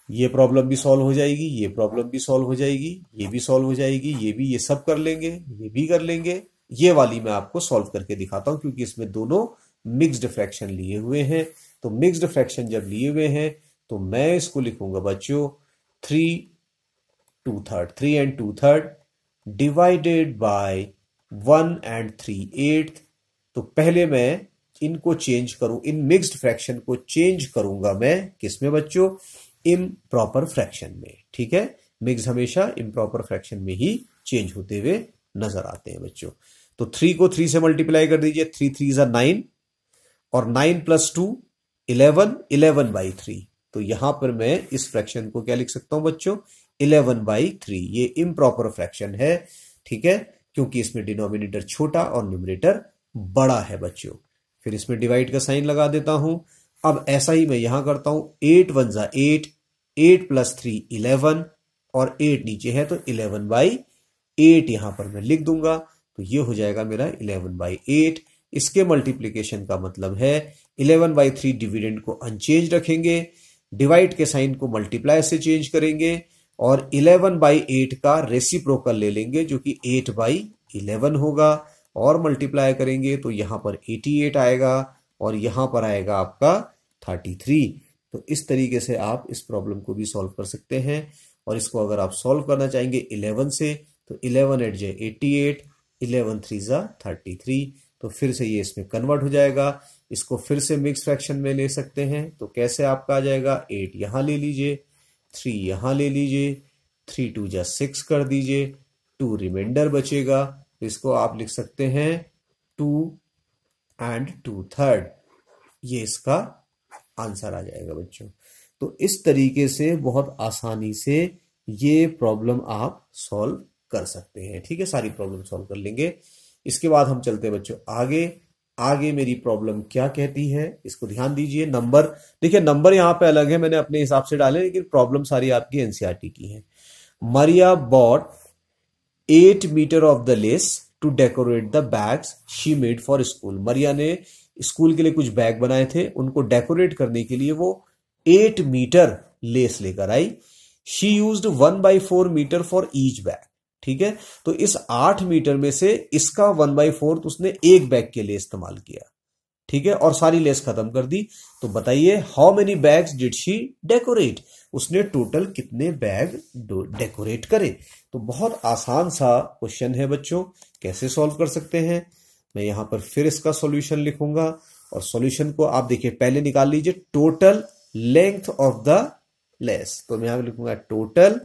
ये प्रॉब्लम भी सॉल्व हो जाएगी, ये प्रॉब्लम भी सॉल्व हो जाएगी, ये भी सॉल्व हो जाएगी, ये भी, ये सब कर लेंगे, ये भी कर लेंगे। ये वाली मैं आपको सॉल्व करके दिखाता हूं, क्योंकि इसमें दोनों मिक्स्ड फ्रैक्शन लिए हुए हैं। तो मिक्स्ड फ्रैक्शन जब लिए हुए हैं तो मैं इसको लिखूंगा बच्चों 3 डिवाइडेड बाय 1 3/8। तो पहले मैं इनको चेंज करूं, इन मिक्स्ड फ्रैक्शन को चेंज करूंगा मैं किसमें बच्चों, इम्प्रॉपर फ्रैक्शन में, ठीक है। मिक्स हमेशा इम्प्रॉपर फ्रैक्शन में ही चेंज होते हुए नजर आते हैं बच्चों। तो 3 को 3 से मल्टीप्लाई कर दीजिए, 3 3 9, और 9 + 2 11, 11/3। तो यहां पर मैं इस फ्रैक्शन को क्या लिख सकता हूं बच्चों, 11/3। ये इम्प्रॉपर फ्रैक्शन है, ठीक है, क्योंकि इसमें डिनोमिनेटर छोटा और न्यूमरेटर बड़ा है बच्चों। फिर इसमें डिवाइड का साइन लगा देता हूं। अब ऐसा ही मैं यहां करता हूं, 8 1 8, 8 + 3 11, और 8 नीचे है तो 11/8 यहां पर मैं लिख दूंगा, तो ये हो जाएगा मेरा 11/8। इसके मल्टीप्लीकेशन का मतलब है 11/3 डिविडेंड को अनचेंज रखेंगे, डिवाइड के साइन को मल्टीप्लाई से चेंज करेंगे, और 11/8 का रेसिप्रोकल ले लेंगे जो कि 8/11 होगा, और मल्टीप्लाई करेंगे तो यहां पर 88 आएगा, और यहां पर आएगा आपका 33। तो इस तरीके से आप इस प्रॉब्लम को भी सॉल्व कर सकते हैं। और इसको अगर आप सॉल्व करना चाहेंगे 11 से, तो 11 8 88, 11 3 33, तो फिर से ये इसमें कन्वर्ट हो जाएगा। इसको फिर से मिक्स फ्रैक्शन में ले सकते हैं, तो कैसे आपका आ जाएगा, 8 यहां ले लीजिए, 3 यहां ले लीजिए, 3 2 6 कर दीजिए, 2 रिमाइंडर बचेगा, तो इसको आप लिख सकते हैं 2 2/3। ये इसका आंसर आ जाएगा बच्चों। तो इस तरीके से बहुत आसानी से ये प्रॉब्लम आप सॉल्व कर सकते हैं, ठीक है। सारी प्रॉब्लम सॉल्व कर लेंगे। इसके बाद हम चलते हैं बच्चों आगे। आगे मेरी प्रॉब्लम क्या कहती है, इसको ध्यान दीजिए। नंबर देखिए, नंबर यहां पे अलग है, मैंने अपने हिसाब से डाले, लेकिन प्रॉब्लम सारी आपकी एनसीईआरटी की है। Maria bought 8 metre of the lace to decorate the bags she made for school. Maria ने स्कूल के लिए कुछ बैग बनाए थे, उनको डेकोरेट करने के लिए वो 8 मीटर लेस लेकर आई। She used 1/4 metre for each bag. ठीक है, तो इस 8 मीटर में से इसका 1/4 उसने एक बैग के लिए इस्तेमाल किया। ठीक है, और सारी लेस खत्म कर दी। तो बताइए how many bags did she decorate, उसने टोटल कितने बैग डेकोरेट करे। तो बहुत आसान सा क्वेश्चन है बच्चों, कैसे सॉल्व कर सकते हैं। मैं यहां पर फिर इसका सॉल्यूशन लिखूंगा, और सॉल्यूशन को आप देखिए पहले निकाल लीजिए total length of the less. तो मैं यहां पर लिखूंगा total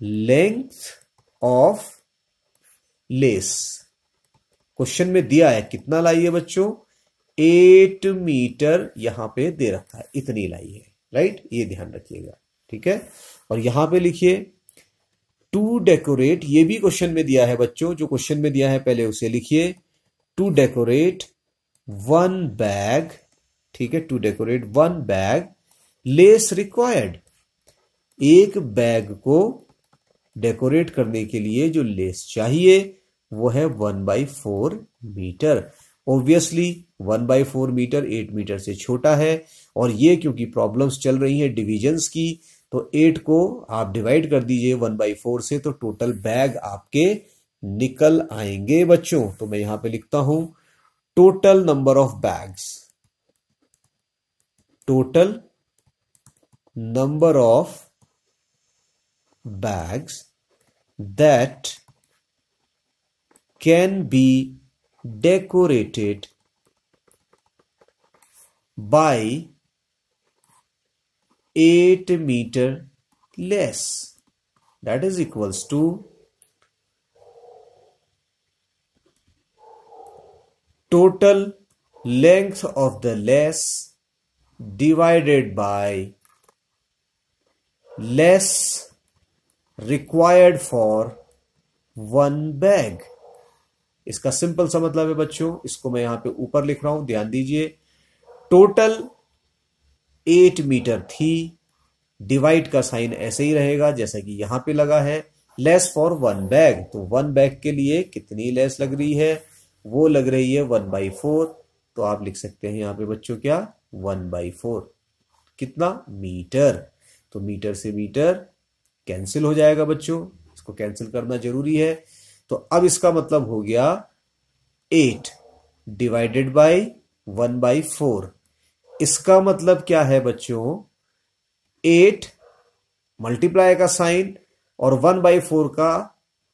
length of less. Question में दिया है कितना लाई है बच्चों, 8 मीटर यहां पे दे रखा है, इतनी लाई है, राइट, ये ध्यान रखिएगा। ठीक है, और यहां पे लिखिए टू डेकोरेट, ये भी क्वेश्चन में दिया है बच्चों, जो क्वेश्चन में दिया है पहले उसे लिखिए। टू डेकोरेट 1 बैग, ठीक है, to decorate 1 bag less required, एक बैग को डेकोरेट करने के लिए जो लेस चाहिए वो है 1/4 मीटर। ऑब्वियसली 1/4 मीटर 8 मीटर से छोटा है, और ये क्योंकि प्रॉब्लम्स चल रही हैं डिविजन्स की, तो 8 को आप डिवाइड कर दीजिए 1/4 से, तो टोटल बैग आपके निकल आएंगे बच्चों। तो मैं यहां पे लिखता हूं total number of bags, total number of bags that can be decorated by 8 meter less, that is equals to total length of the less divided by less required for 1 bag. इसका सिंपल सा मतलब है बच्चों, इसको मैं यहां पे ऊपर लिख रहा हूं, ध्यान दीजिए। टोटल 8 मीटर थी, डिवाइड का साइन ऐसे ही रहेगा जैसा कि यहां पे लगा है, लेस फॉर 1 बैग, तो 1 बैग के लिए कितनी लेस लग रही है, वो लग रही है 1/4। तो आप लिख सकते हैं यहां पे बच्चों क्या, 1/4 कितना, मीटर। तो मीटर से मीटर कैंसिल हो जाएगा बच्चों, इसको कैंसिल करना जरूरी है। तो अब इसका मतलब हो गया 8 डिवाइडेड बाय 1/4। इसका मतलब क्या है बच्चों, 8 मल्टीप्लाई का साइन और 1/4 का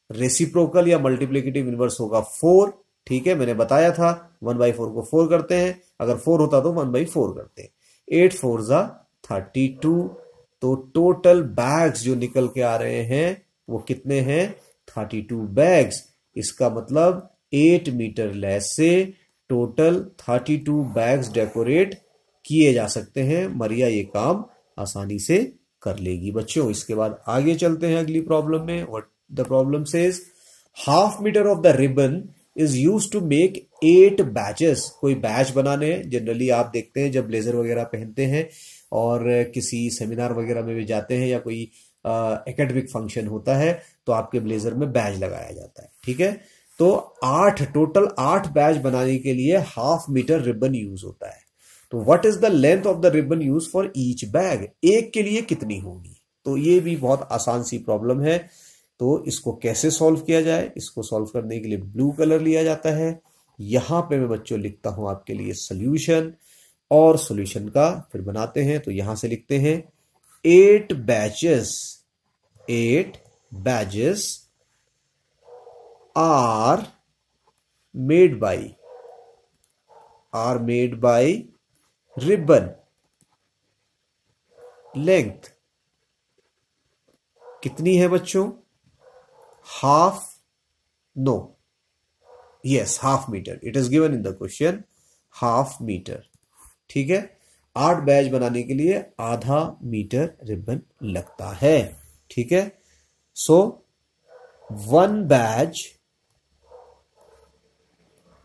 रेसिप्रोकल या मल्टीप्लिकेटिव इनवर्स होगा 4। ठीक है, मैंने बताया था 1/4 को 4 करते हैं, अगर 4 होता तो 1/4 करते हैं। 8 4 जा 32। तो टोटल बैग्स जो निकल के आ रहे हैं वो कितने हैं, 32 बैग्स। इसका मतलब 8 मीटर लेस से टोटल 32 बैग्स डेकोरेट किए जा सकते हैं। मरिया ये काम आसानी से कर लेगी बच्चों। इसके बाद आगे चलते हैं अगली प्रॉब्लम में। What the problem says, half metre of the ribbon is use to make 8 batches. कोई बैच बनाने, जनरली आप देखते हैं जब ब्लेजर वगैरह पहनते हैं और किसी सेमिनार वगैरह में भी जाते हैं या कोई एकेडमिक फंक्शन होता है तो आपके ब्लेजर में बैज लगाया जाता है। ठीक है, तो टोटल 8 बैज बनाने के लिए हाफ मीटर रिबन यूज होता है। तो what is the length of the ribbon use for each bag, एक के लिए कितनी होगी। तो ये भी बहुत आसान सी प्रॉब्लम है। तो इसको कैसे सॉल्व किया जाए, इसको सॉल्व करने के लिए ब्लू कलर लिया जाता है। यहां पे मैं बच्चों लिखता हूं आपके लिए सॉल्यूशन, और सॉल्यूशन का फिर बनाते हैं। तो यहां से लिखते हैं 8 batches are made by ribbon length कितनी है बच्चों, half metre. It is given in the question half metre. ठीक है, 8 बैच बनाने के लिए आधा मीटर रिबन लगता है। ठीक है, सो 1 batch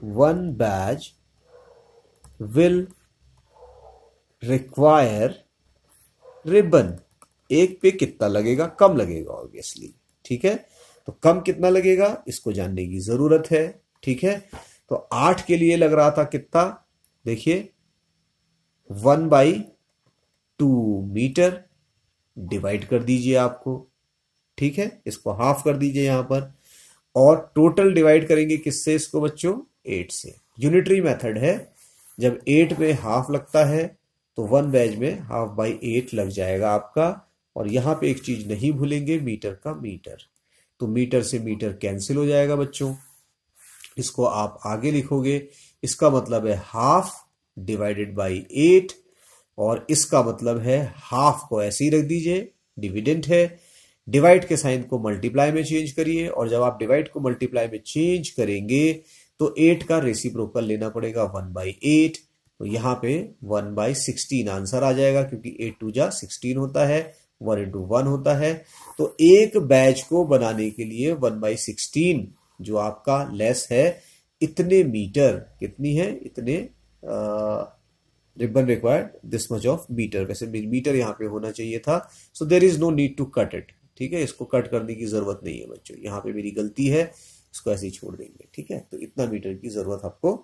1 batch will require ribbon. एक पे कितना लगेगा? कम लगेगा ऑब्वियसली। ठीक है, तो कम कितना लगेगा इसको जानने की जरूरत है। ठीक है, तो 8 के लिए लग रहा था कितना, देखिए 1/2 मीटर, डिवाइड कर दीजिए आपको। ठीक है, इसको हाफ कर दीजिए यहां पर, और टोटल डिवाइड करेंगे किससे इसको बच्चों? 8 से। यूनिटरी मेथड है, जब 8 में हाफ लगता है तो 1 बैच में ½ लग जाएगा आपका। और यहां पे एक चीज नहीं भूलेंगे, मीटर का मीटर, तो मीटर से मीटर कैंसिल हो जाएगा बच्चों। इसको आप आगे लिखोगे, इसका मतलब है हाफ डिवाइडेड बाई 8, और इसका मतलब है हाफ को ऐसे ही रख दीजिए, डिविडेंड है। डिवाइड के साइन को मल्टीप्लाई में चेंज करिए, और जब आप डिवाइड को मल्टीप्लाई में चेंज करेंगे तो 8 का रेसिप्रोकल लेना पड़ेगा 1/8, तो यहाँ पे 1/16 आंसर आ जाएगा, क्योंकि 8 2 जा 16 होता है, 1 into 1 होता है। तो एक बैच को बनाने के लिए 1/16 जो आपका लेस है, इतने मीटर, कितनी है, इतने ribbon required this much of metre. वैसे मीटर यहाँ पे होना चाहिए था, so there is no need to cut it. ठीक है, इसको कट करने की जरूरत नहीं है बच्चों, यहाँ पे मेरी गलती है, इसको ऐसे ही छोड़ देंगे। ठीक है, तो इतना मीटर की जरूरत आपको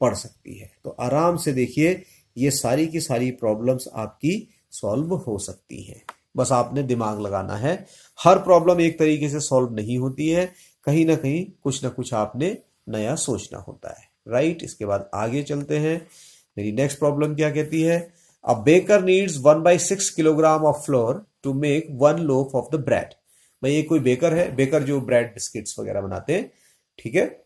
पड़ सकती है। तो आराम से देखिए, ये सारी की सारी प्रॉब्लम्स आपकी सॉल्व हो सकती हैं, बस आपने दिमाग लगाना है। हर प्रॉब्लम एक तरीके से सॉल्व नहीं होती है, कहीं ना कहीं कुछ ना कुछ आपने नया सोचना होता है, राइट। इसके बाद आगे चलते हैं। मेरी नेक्स्ट प्रॉब्लम क्या कहती है? A baker needs 1/6 kilogram of flour to make 1 loaf of the bread. भाई ये कोई बेकर है, बेकर जो ब्रेड बिस्किट्स वगैरह बनाते हैं, ठीक है,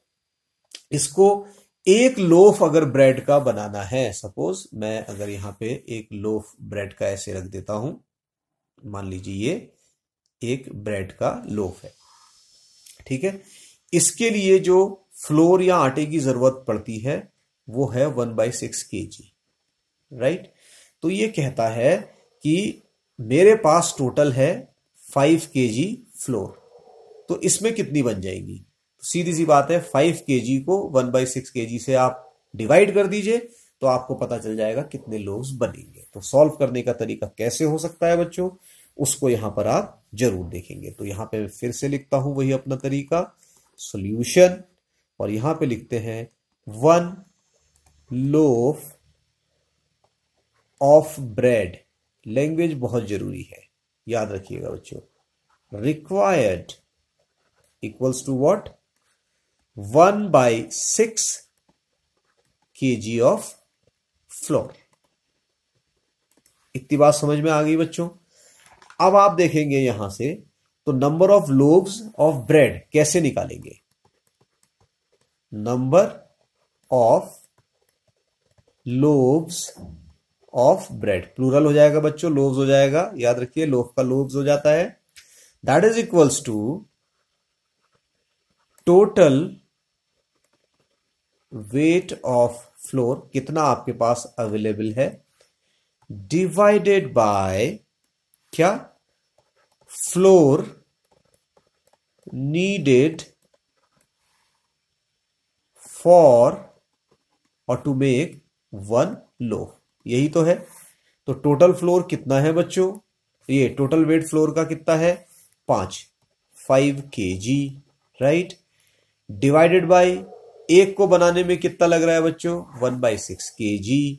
इसको एक लोफ अगर ब्रेड का बनाना है, सपोज मैं अगर यहां पे एक लोफ ब्रेड का ऐसे रख देता हूं, मान लीजिए ये एक ब्रेड का लोफ है। ठीक है, इसके लिए जो फ्लोर या आटे की जरूरत पड़ती है वो है 1/6 kg, राइट। तो ये कहता है कि मेरे पास टोटल है 5 kg फ्लोर, तो इसमें कितनी बन जाएगी? तो सीधी सी बात है, 5 kg को 1/6 kg से आप डिवाइड कर दीजिए, तो आपको पता चल जाएगा कितने लोव्स बनेंगे। तो सॉल्व करने का तरीका कैसे हो सकता है बच्चों, उसको यहां पर आप जरूर देखेंगे। तो यहां पे फिर से लिखता हूं वही अपना तरीका, सॉल्यूशन, और यहां पे लिखते हैं 1 लोफ ऑफ ब्रेड। लैंग्वेज बहुत जरूरी है, याद रखिएगा बच्चों। Required equals to what? 1/6 kg of flour. इतनी बात समझ में आ गई बच्चों। अब आप देखेंगे यहां से, तो number of loaves of bread कैसे निकालेंगे? Number of loaves of bread, plural हो जाएगा बच्चों, लोव्स हो जाएगा, याद रखिए, लोफ का लोव्स हो जाता है। That is equals to total weight of flour, कितना आपके पास अवेलेबल है, डिवाइडेड बाय क्या? फ्लोर नीडेड फॉर और टू मेक 1 लोफ, यही तो है। तो टोटल फ्लोर कितना है बच्चों? ये टोटल वेट फ्लोर का कितना है? 5 kg, राइट। डिवाइडेड बाय एक को बनाने में कितना लग रहा है बच्चों? 1/6 kg,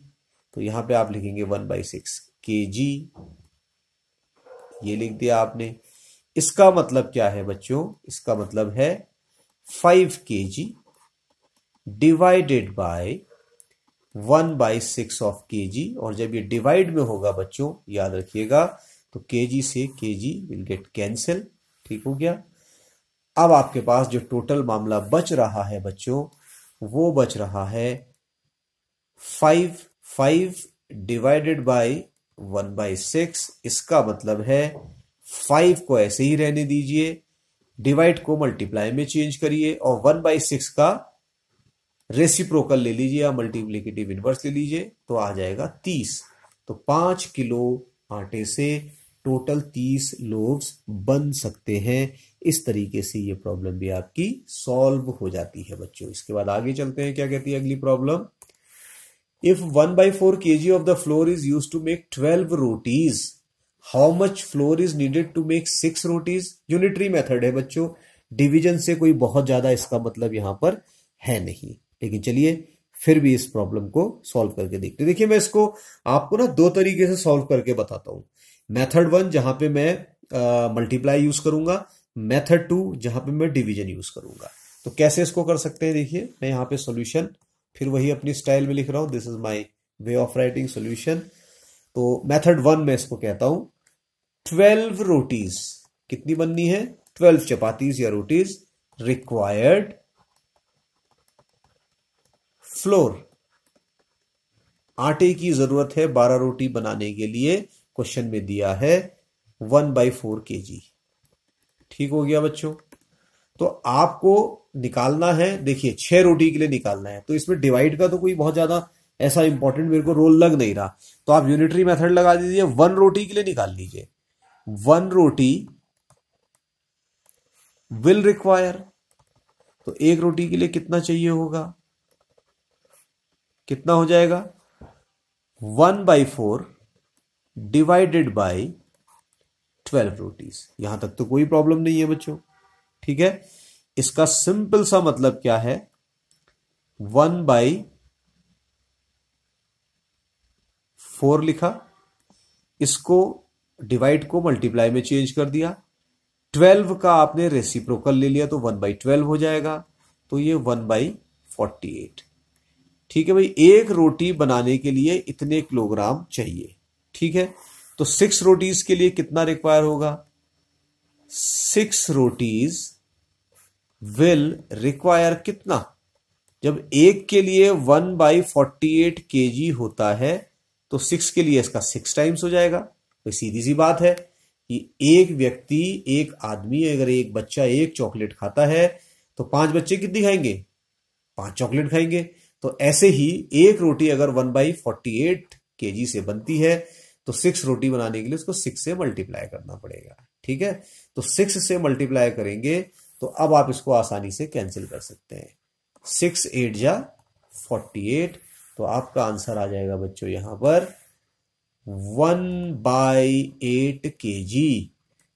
तो यहां पे आप लिखेंगे 1/6 kg, ये लिख दिया आपने। इसका मतलब क्या है बच्चों? इसका मतलब है 5 kg divided by 1/6 of kg, और जब ये डिवाइड में होगा बच्चों, याद रखिएगा, तो kg से kg विल गेट कैंसिल। ठीक हो गया। अब आपके पास जो टोटल मामला बच रहा है बच्चों, वो बच रहा है 5 डिवाइडेड बाय 1/6। इसका मतलब है 5 को ऐसे ही रहने दीजिए, डिवाइड को मल्टीप्लाई में चेंज करिए, और 1/6 का रेसिप्रोकल ले लीजिए या मल्टीप्लिकेटिव इनवर्स ले लीजिए, तो आ जाएगा 30। तो 5 किलो आटे से टोटल 30 लोब्स बन सकते हैं। इस तरीके से ये प्रॉब्लम भी आपकी सॉल्व हो जाती है बच्चों। इसके बाद आगे चलते हैं, क्या कहती है अगली problem. If 1/4 kg of the flour is use to make 12 rotis, how much flour is needed to make 6 rotis. Unitary method है बच्चों, डिवीजन से कोई बहुत ज्यादा इसका मतलब यहां पर है नहीं, लेकिन चलिए फिर भी इस प्रॉब्लम को सॉल्व करके देखते हैं। देखिए मैं इसको आपको ना दो तरीके से सॉल्व करके बताता हूं। मेथड 1 जहां पे मैं मल्टीप्लाई यूज करूंगा, मेथड 2 जहां पे मैं डिवीजन यूज करूंगा। तो कैसे इसको कर सकते हैं, देखिए मैं यहां पे सॉल्यूशन फिर वही अपनी स्टाइल में लिख रहा हूं, this is my way of writing solution. तो मेथड 1 में इसको कहता हूं 12 रोटीज, कितनी बननी है, 12 चपातीज या रोटीज रिक्वायर्ड फ्लोर, आटे की जरूरत है 12 रोटी बनाने के लिए। क्वेश्चन में दिया है 1/4 kg। ठीक हो गया बच्चों। तो आपको निकालना है, देखिए 6 रोटी के लिए निकालना है, तो इसमें डिवाइड का तो कोई बहुत ज्यादा ऐसा इंपॉर्टेंट मेरे को रोल लग नहीं रहा, तो आप यूनिटरी मेथड लगा दीजिए। 1 रोटी के लिए निकाल लीजिए, 1 रोटी विल रिक्वायर, तो 1 रोटी के लिए कितना चाहिए होगा, कितना हो जाएगा 1/4 डिवाइडेड बाय 12 रोटीज। यहां तक तो कोई प्रॉब्लम नहीं है बच्चों, ठीक है। इसका सिंपल सा मतलब क्या है, 1/4 लिखा, इसको डिवाइड को मल्टीप्लाई में चेंज कर दिया, 12 का आपने रेसिप्रोकल ले लिया तो 1/12 हो जाएगा, तो ये 1/48। ठीक है भाई, एक रोटी बनाने के लिए इतने किलोग्राम चाहिए, ठीक है। तो 6 रोटीज के लिए कितना रिक्वायर होगा, 6 रोटीज विल रिक्वायर कितना, जब एक के लिए 1/48 kg होता है तो 6 के लिए इसका 6 टाइम्स हो जाएगा। तो सीधी सी बात है कि एक व्यक्ति, एक आदमी, अगर एक बच्चा एक चॉकलेट खाता है तो 5 बच्चे कितनी खाएंगे, 5 चॉकलेट खाएंगे। तो ऐसे ही एक रोटी अगर 1/48 kg से बनती है तो 6 रोटी बनाने के लिए उसको 6 से मल्टीप्लाई करना पड़ेगा, ठीक है। तो 6 से मल्टीप्लाई करेंगे तो अब आप इसको आसानी से कैंसिल कर सकते हैं, 6 8 जा 48, तो आपका आंसर आ जाएगा बच्चों यहां पर 1/8 kg।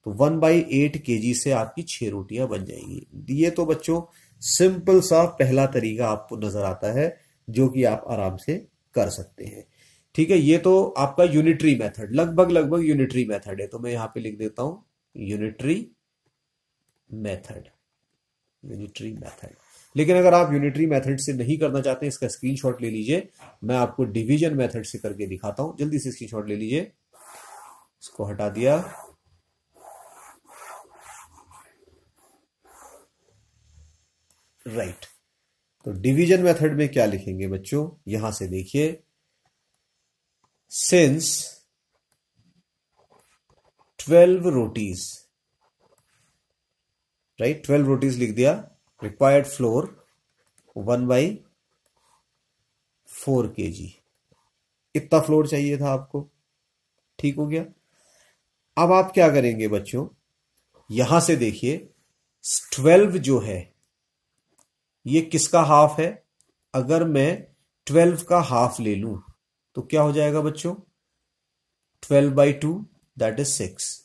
तो 1/8 kg से आपकी 6 रोटियां बन जाएंगी। ये तो बच्चों सिंपल सा पहला तरीका आपको नजर आता है जो कि आप आराम से कर सकते हैं, ठीक है। ये तो आपका यूनिटरी मेथड, लगभग यूनिटरी मेथड है, तो मैं यहां पे लिख देता हूं यूनिटरी मेथड, यूनिटरी मेथड। लेकिन अगर आप यूनिटरी मेथड से नहीं करना चाहते, इसका स्क्रीनशॉट ले लीजिए, मैं आपको डिवीजन मेथड से करके दिखाता हूं। जल्दी से स्क्रीनशॉट ले लीजिए, इसको हटा दिया। राइट, तो डिवीजन मेथड में क्या लिखेंगे बच्चों, यहां से देखिए, सिंस 12 रोटीज, राइट 12 रोटीज लिख दिया, रिक्वायर्ड फ्लोर 1/4 kg, इतना फ्लोर चाहिए था आपको, ठीक हो गया। अब आप क्या करेंगे बच्चों, यहां से देखिए 12 जो है ये किसका हाफ है, अगर मैं 12 का हाफ ले लूं तो क्या हो जाएगा बच्चों, 12/2 दैट इज 6।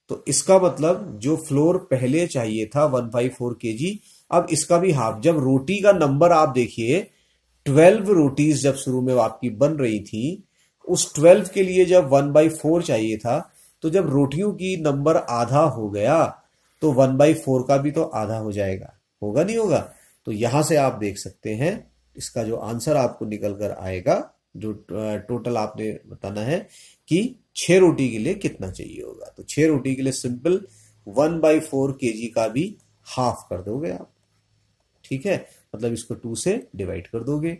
तो इसका मतलब जो फ्लोर पहले चाहिए था 1/4 kg, अब इसका भी हाफ। जब रोटी का नंबर आप देखिए, 12 रोटीज जब शुरू में आपकी बन रही थी, उस 12 के लिए जब 1/4 चाहिए था, तो जब रोटियों की नंबर आधा हो गया तो 1/4 का भी तो आधा हो जाएगा, होगा नहीं होगा। तो यहां से आप देख सकते हैं इसका जो आंसर आपको निकल कर आएगा, जो टोटल आपने बताना है कि 6 रोटी के लिए कितना चाहिए होगा। तो 6 रोटी के लिए सिंपल 1/4 kg का भी हाफ कर दोगे आप, ठीक है। मतलब इसको 2 से डिवाइड कर दोगे,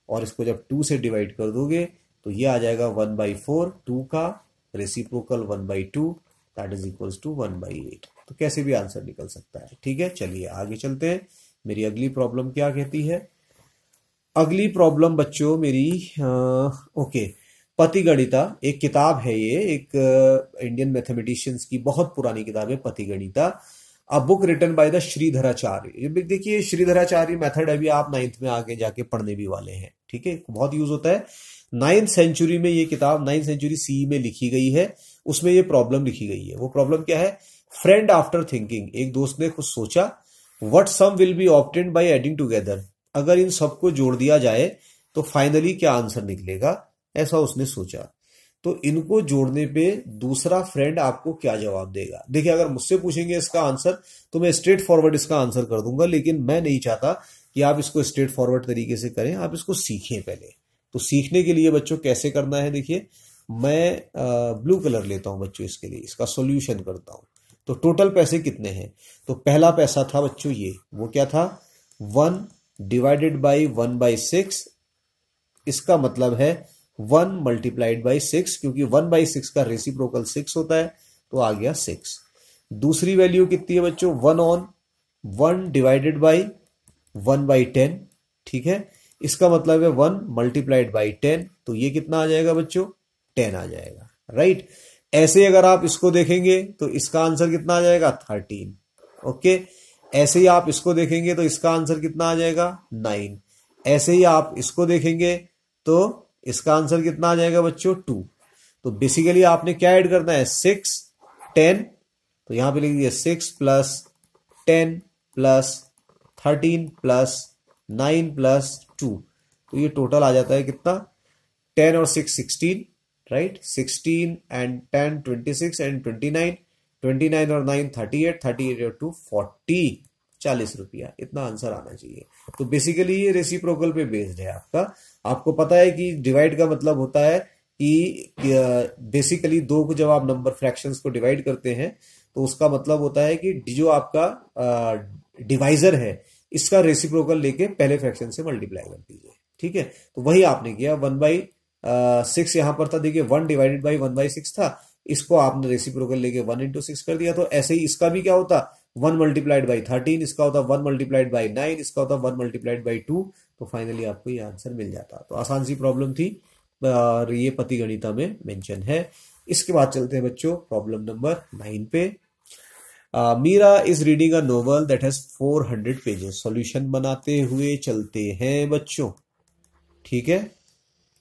और इसको जब 2 से डिवाइड कर दोगे तो ये आ जाएगा 1/4, 2 का reciprocal 1/2 that is equals to 1/8। तो कैसे भी आंसर निकल सकता है, ठीक है। चलिए आगे चलते हैं। मेरी अगली प्रॉब्लम क्या कहती है, अगली प्रॉब्लम बच्चों मेरी ओके, पतिगणिता एक किताब है, ये एक इंडियन मैथमेटिशियंस की बहुत पुरानी किताब है Patiganita, a book written by the Sridharacharya. ये देखिए श्रीधराचार्य मेथड अभी आप 9th में आगे जाके पढ़ने भी वाले हैं, ठीक है, बहुत यूज होता है। 9th सेंचुरी में ये किताब 9th सेंचुरी सी में लिखी गई है, उसमें ये प्रॉब्लम लिखी गई है। वो प्रॉब्लम क्या है? फ्रेंड आफ्टर थिंकिंग, एक दोस्त ने कुछ सोचा, what sum will be obtained by adding together, अगर इन सबको जोड़ दिया जाए तो फाइनली क्या आंसर निकलेगा, ऐसा उसने सोचा। तो इनको जोड़ने पे दूसरा फ्रेंड आपको क्या जवाब देगा? देखिए अगर मुझसे पूछेंगे इसका आंसर तो मैं स्ट्रेट फॉरवर्ड इसका आंसर कर दूंगा, लेकिन मैं नहीं चाहता कि आप इसको स्ट्रेट फॉरवर्ड तरीके से करें, आप इसको सीखें पहले। तो सीखने के लिए बच्चों कैसे करना है, देखिए मैं ब्लू कलर लेता हूं बच्चों, इसके लिए इसका सॉल्यूशन करता हूं। तो टोटल पैसे कितने हैं? तो पहला पैसा था बच्चों ये, वो क्या था? 1 डिवाइडेड बाई 1/6, इसका मतलब है 1 मल्टीप्लाइड बाई 6, क्योंकि 1/6 का रेसिप्रोकल 6 होता है, तो आ गया 6। दूसरी वैल्यू कितनी है बच्चों? 1 डिवाइडेड बाई 1/10, ठीक है, इसका मतलब है 1 मल्टीप्लाइड बाई 10, तो ये कितना आ जाएगा बच्चों? 10 आ जाएगा, राइट। ऐसे अगर आप इसको देखेंगे तो इसका आंसर कितना आ जाएगा? 13, ओके। ऐसे ही आप इसको देखेंगे तो इसका आंसर कितना आ जाएगा? 9। ऐसे ही आप इसको देखेंगे तो इसका आंसर कितना आ जाएगा बच्चों? 2। तो बेसिकली आपने क्या ऐड करना है? 6, 10, तो यहां पे लिख दीजिए 6 प्लस 10 प्लस 13 प्लस 9 प्लस 2, तो ये टोटल आ जाता है कितना? 10 और 6 16, राइट। 16 एंड 10 26 एंड 29, 29 और 9 38, 38 और 2 40, 40 रुपया, इतना आंसर आना चाहिए। तो बेसिकली ये रेसिप्रोकल पे बेस्ड है आपका। आपको पता है कि डिवाइड का मतलब होता है कि बेसिकली दो को जब आप नंबर फ्रैक्शंस को डिवाइड करते हैं तो उसका मतलब होता है कि जो आपका डिवाइजर है इसका रेसिप्रोकल लेके पहले फ्रैक्शन से मल्टीप्लाई कर दीजिए, ठीक है। तो वही आपने किया। 1/6 यहां पर था, देखिए 1 डिवाइडेड बाई 1/6 था, इसको आपने रेसिप्रोकल लेके 1 into 6 कर दिया। तो ऐसे ही इसका भी क्या होता? 1 मल्टीप्लाइड बाई 13, इसका होता 1 मल्टीप्लाइड बाई 9, इसका होता 1 मल्टीप्लाइड बाई 2, तो फाइनली आपको ये आंसर मिल जाता। तो आसान सी प्रॉब्लम थी और ये पतिगणिता में मेंशन है। इसके बाद चलते हैं बच्चों प्रॉब्लम नंबर 9 पे। Meera is reading a novel that has 400 pages. Solution बनाते हुए चलते हैं बच्चों, ठीक है।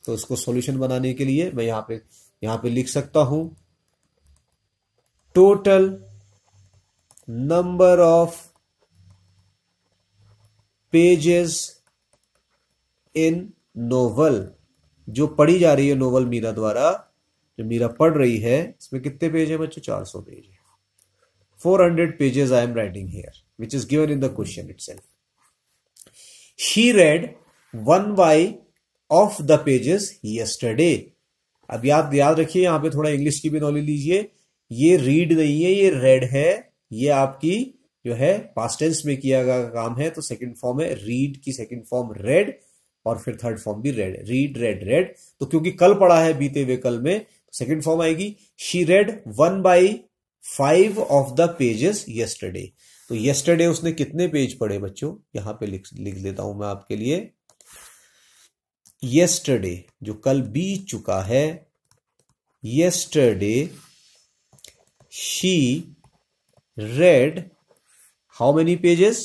तो इसको सॉल्यूशन बनाने के लिए मैं यहां पे लिख सकता हूं total number of pages in novel, जो पढ़ी जा रही है नोवेल मीरा द्वारा, जो मीरा पढ़ रही है, इसमें कितने पेज है बच्चों? 400 पेज है। 400 pages I am writing here, which is given in the question itself. She read 1/, of the pages yesterday. अब याद रखिए, यहां पे थोड़ा इंग्लिश की भी नॉलेज लीजिए। ये रीड नहीं है, ये रेड है। ये आपकी जो है पास्ट टेंस में किया गया काम है, तो सेकंड फॉर्म है। रीड की सेकंड फॉर्म रेड, और फिर थर्ड फॉर्म भी रेड। Read, red, red. तो क्योंकि कल पढ़ा है बीते हुए कल में, तो सेकंड फॉर्म आएगी she red 1/5 of the pages yesterday। तो yesterday उसने कितने पेज पढ़े बच्चों? यहां पे लिख देता हूं मैं आपके लिए। yesterday जो कल बीत चुका है, yesterday she read how many pages?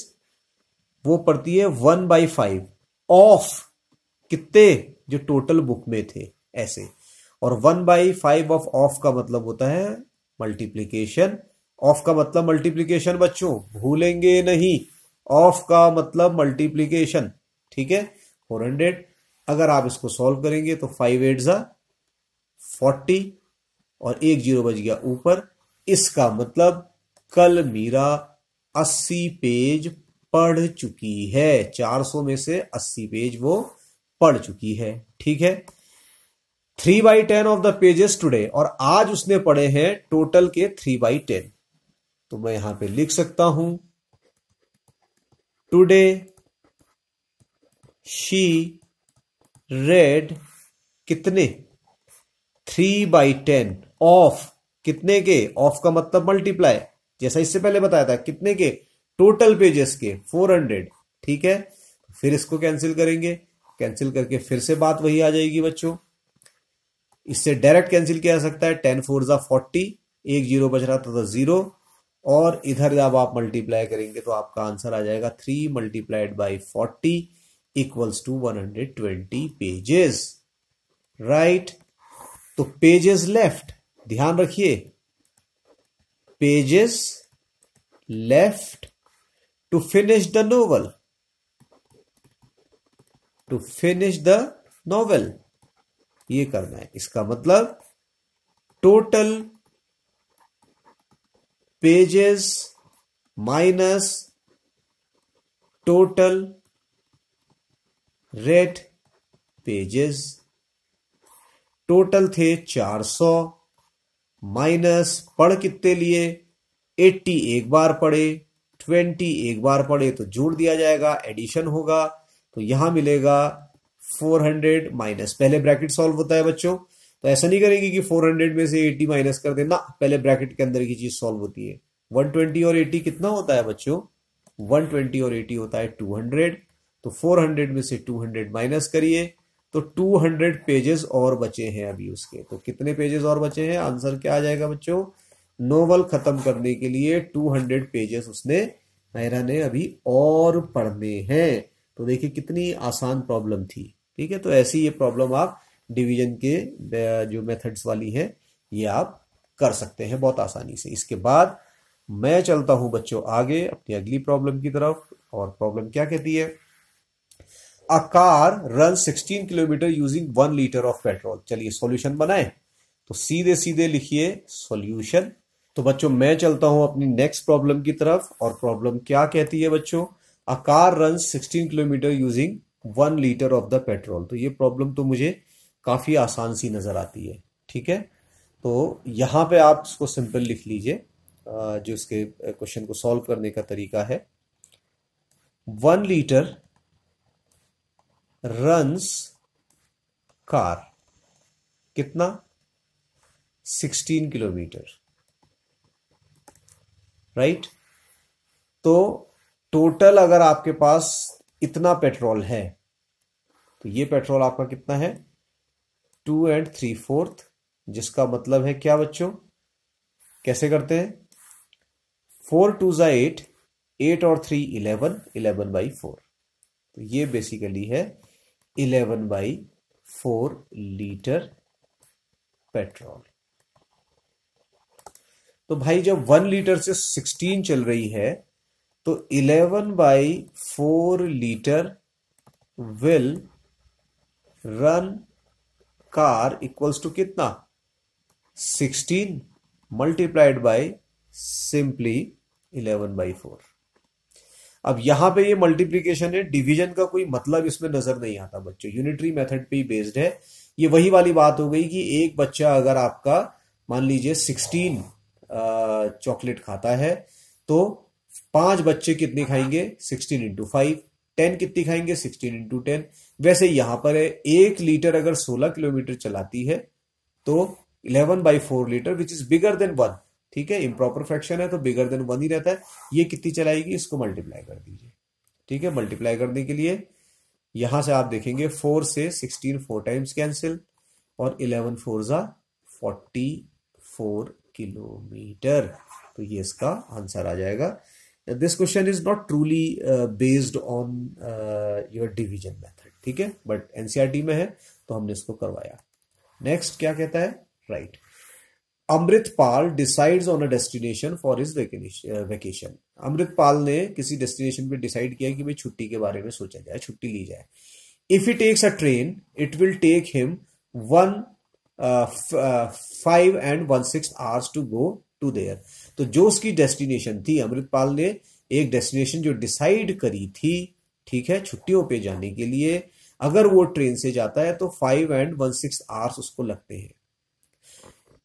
वो पढ़ती है 1/5 ऑफ कितने? जो टोटल बुक में थे, ऐसे। और 1/5 ऑफ का मतलब होता है मल्टीप्लीकेशन। ऑफ का मतलब मल्टीप्लीकेशन बच्चों, भूलेंगे नहीं। ऑफ का मतलब मल्टीप्लीकेशन, ठीक है। 400। अगर आप इसको सॉल्व करेंगे तो 5 8 जा 40 और 1 0 बच गया ऊपर। इसका मतलब कल मीरा 80 पेज पढ़ चुकी है। 400 में से 80 पेज वो पढ़ चुकी है, ठीक है। 3/10 ऑफ द पेजेस टुडे, और आज उसने पढ़े हैं टोटल के 3/10। तो मैं यहां पे लिख सकता हूं टुडे शी रेड कितने? 3/10 ऑफ कितने के? ऑफ का मतलब मल्टीप्लाई, जैसा इससे पहले बताया था, कितने के? टोटल पेजेस के 400, ठीक है। फिर इसको कैंसिल करेंगे, कैंसिल करके फिर से बात वही आ जाएगी बच्चों। इससे डायरेक्ट कैंसिल किया जा सकता है, 10 4 जा 40, एक जीरो बच रहा था तो जीरो, और इधर जब आप मल्टीप्लाई करेंगे तो आपका आंसर आ जाएगा 3 multiplied by 40 equals to 120 pages, right. तो पेजेस लेफ्ट, ध्यान रखिए, pages left to finish the novel, to finish the novel, ये करना है। इसका मतलब total pages minus total read pages. Total थे 400 माइनस पढ़ कितने लिए, 80 एक बार पढ़े, 20 एक बार पढ़े तो जोड़ दिया जाएगा, एडिशन होगा, तो यहां मिलेगा 400 माइनस, पहले ब्रैकेट सॉल्व होता है बच्चों, तो ऐसा नहीं करेंगे कि 400 में से 80 माइनस कर देना, पहले ब्रैकेट के अंदर की चीज सॉल्व होती है। 120 और 80 कितना होता है बच्चों, 120 और 80 होता है 200, तो 400 में से 200 माइनस करिए तो 200 पेजेस और बचे हैं अभी उसके। तो कितने पेजेस और बचे हैं, आंसर क्या आ जाएगा बच्चों, नोवेल खत्म करने के लिए 200 पेजेस उसने, नायरा ने अभी और पढ़ने हैं। तो देखिए कितनी आसान प्रॉब्लम थी, ठीक है। तो ऐसी ये प्रॉब्लम आप डिवीजन के जो मेथड्स वाली है ये आप कर सकते हैं बहुत आसानी से। इसके बाद मैं चलता हूं बच्चों आगे अपनी अगली प्रॉब्लम की तरफ, और प्रॉब्लम क्या कहती है, a car run 16 kilometre using 1 litre of petrol. चलिए सॉल्यूशन बनाएं, तो सीधे सीधे लिखिए सॉल्यूशन। तो बच्चों मैं चलता हूं अपनी नेक्स्ट प्रॉब्लम की तरफ, और प्रॉब्लम क्या कहती है बच्चों, a car run 16 kilometre using 1 litre of the petrol. तो ये प्रॉब्लम तो मुझे काफी आसान सी नजर आती है, ठीक है। तो यहां पे आप इसको सिंपल लिख लीजिए, जो इसके क्वेश्चन को सॉल्व करने का तरीका है। 1 लीटर रन्स कार, कितना, 16 किलोमीटर, राइट। तो टोटल अगर आपके पास इतना पेट्रोल है तो ये पेट्रोल आपका कितना है, 2 3/4, जिसका मतलब है क्या बच्चों, कैसे करते हैं, 4 2 जा 8, 8 और 3 11, 11/4। तो ये बेसिकली है 11/4 लीटर पेट्रोल। तो भाई जब 1 लीटर से 16 चल रही है तो 11/4 litre will run car equals to कितना, 16 मल्टीप्लाइड बाय सिंपली 11/4। अब यहां पे ये मल्टीप्लीकेशन है, डिवीजन का कोई मतलब इसमें नजर नहीं आता बच्चों, यूनिटरी मेथड पे ही बेस्ड है। ये वही वाली बात हो गई कि एक बच्चा अगर आपका मान लीजिए 16 चॉकलेट खाता है तो 5 बच्चे कितने खाएंगे, 16 इंटू 5, 10 कितनी खाएंगे, 16 इंटू 10। वैसे यहां पर है 1 लीटर अगर 16 किलोमीटर चलाती है तो 11/4 litre which is bigger than 1, ठीक है, इम्प्रॉपर फ्रैक्शन है तो बिगर देन 1 ही रहता है। ये कितनी चलाएगी, इसको मल्टीप्लाई कर दीजिए, ठीक है। मल्टीप्लाई करने के लिए यहां से आप देखेंगे 4 से 16 4 टाइम्स कैंसिल, और 11 4 जा 44 किलोमीटर। तो ये इसका आंसर आ जाएगा। This question is not truly based on your division method, ठीक है, बट एनसीईआरटी में है तो हमने इसको करवाया। नेक्स्ट क्या कहता है, right, Amritpal decides on a destination for his vacation. Amritpal ने किसी डेस्टिनेशन पे डिसाइड किया कि भाई छुट्टी के बारे में सोचा जाए, छुट्टी ली जाए। If he takes a train it will take him 5 and 1/6 hours to go to there. तो जो उसकी डेस्टिनेशन थी, अमृतपाल ने एक डेस्टिनेशन जो डिसाइड करी थी, ठीक है, छुट्टियों पे जाने के लिए, अगर वो ट्रेन से जाता है तो 5 and 1/6 आवर्स उसको लगते हैं।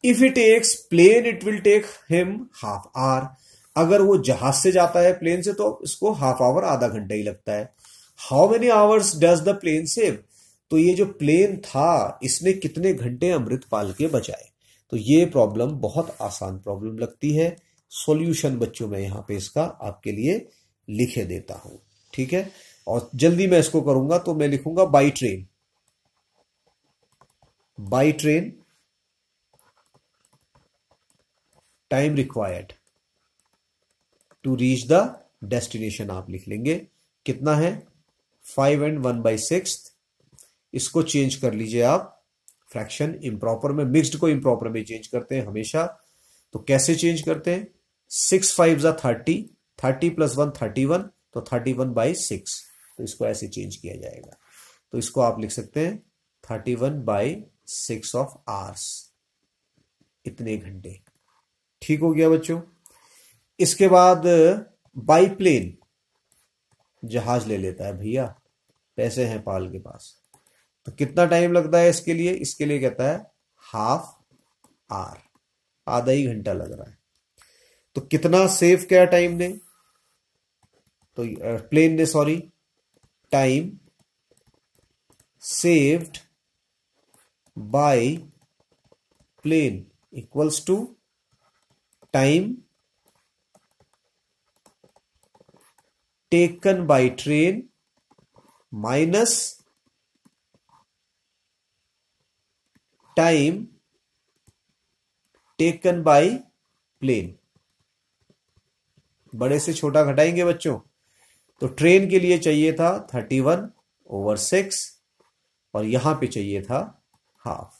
If it takes plane it will take him half hour. अगर वो जहाज से जाता है प्लेन से तो इसको हाफ आवर, आधा घंटा ही लगता है। How many hours does the plane save. तो ये जो प्लेन था इसने कितने घंटे अमृतपाल के बचाए। तो ये प्रॉब्लम बहुत आसान प्रॉब्लम लगती है। सॉल्यूशन बच्चों मैं यहां पे इसका आपके लिए लिखे देता हूं, ठीक है। और जल्दी मैं इसको करूंगा तो मैं लिखूंगा by train, by train time required to reach the destination आप लिख लेंगे कितना है 5 and 1/6। इसको चेंज कर लीजिए आप फ्रैक्शन इम्प्रॉपर में, मिक्स्ड को इम्प्रॉपर में चेंज करते हैं हमेशा। तो कैसे चेंज करते हैं 6 5 30, 30 + 1 31, तो 31/6। तो इसको ऐसे चेंज किया जाएगा। तो इसको आप लिख सकते हैं 31/6 ऑफ आवर्स, इतने घंटे। ठीक हो गया बच्चों। इसके बाद बाई प्लेन, जहाज ले लेता है भैया, पैसे हैं पाल के पास, तो कितना टाइम लगता है इसके लिए? इसके लिए कहता है हाफ आवर, आधा ही घंटा लग रहा है। तो कितना सेव किया टाइम ने? तो प्लेन ने, sorry, time saved by plane equals to time taken by train minus time taken by plane। बड़े से छोटा घटाएंगे बच्चों। तो ट्रेन के लिए चाहिए था 31/6 और यहां पे चाहिए था हाफ।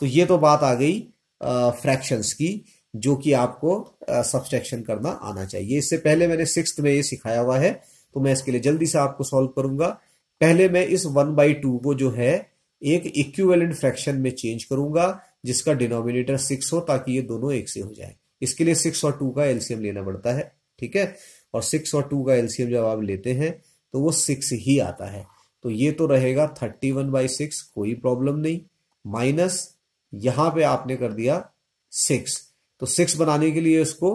तो ये तो बात आ गई फ्रैक्शंस की, जो कि आपको सब्सट्रैक्शन करना आना चाहिए। इससे पहले मैंने 6th में ये सिखाया हुआ है, तो मैं इसके लिए जल्दी से आपको सॉल्व करूंगा। पहले मैं इस 1/2 को जो है एक इक्विवेलेंट फ्रैक्शन में चेंज करूंगा, जिसका डिनोमिनेटर 6 हो, ताकि ये दोनों एक से हो जाए। इसके लिए 6 और 2 का एलसीएम लेना पड़ता है, ठीक है। और 6 और 2 का एलसीएम जब आप लेते हैं तो वो 6 ही आता है। तो ये तो रहेगा 31/6, कोई प्रॉब्लम नहीं, माइनस यहां पे आपने कर दिया 6। तो 6 बनाने के लिए इसको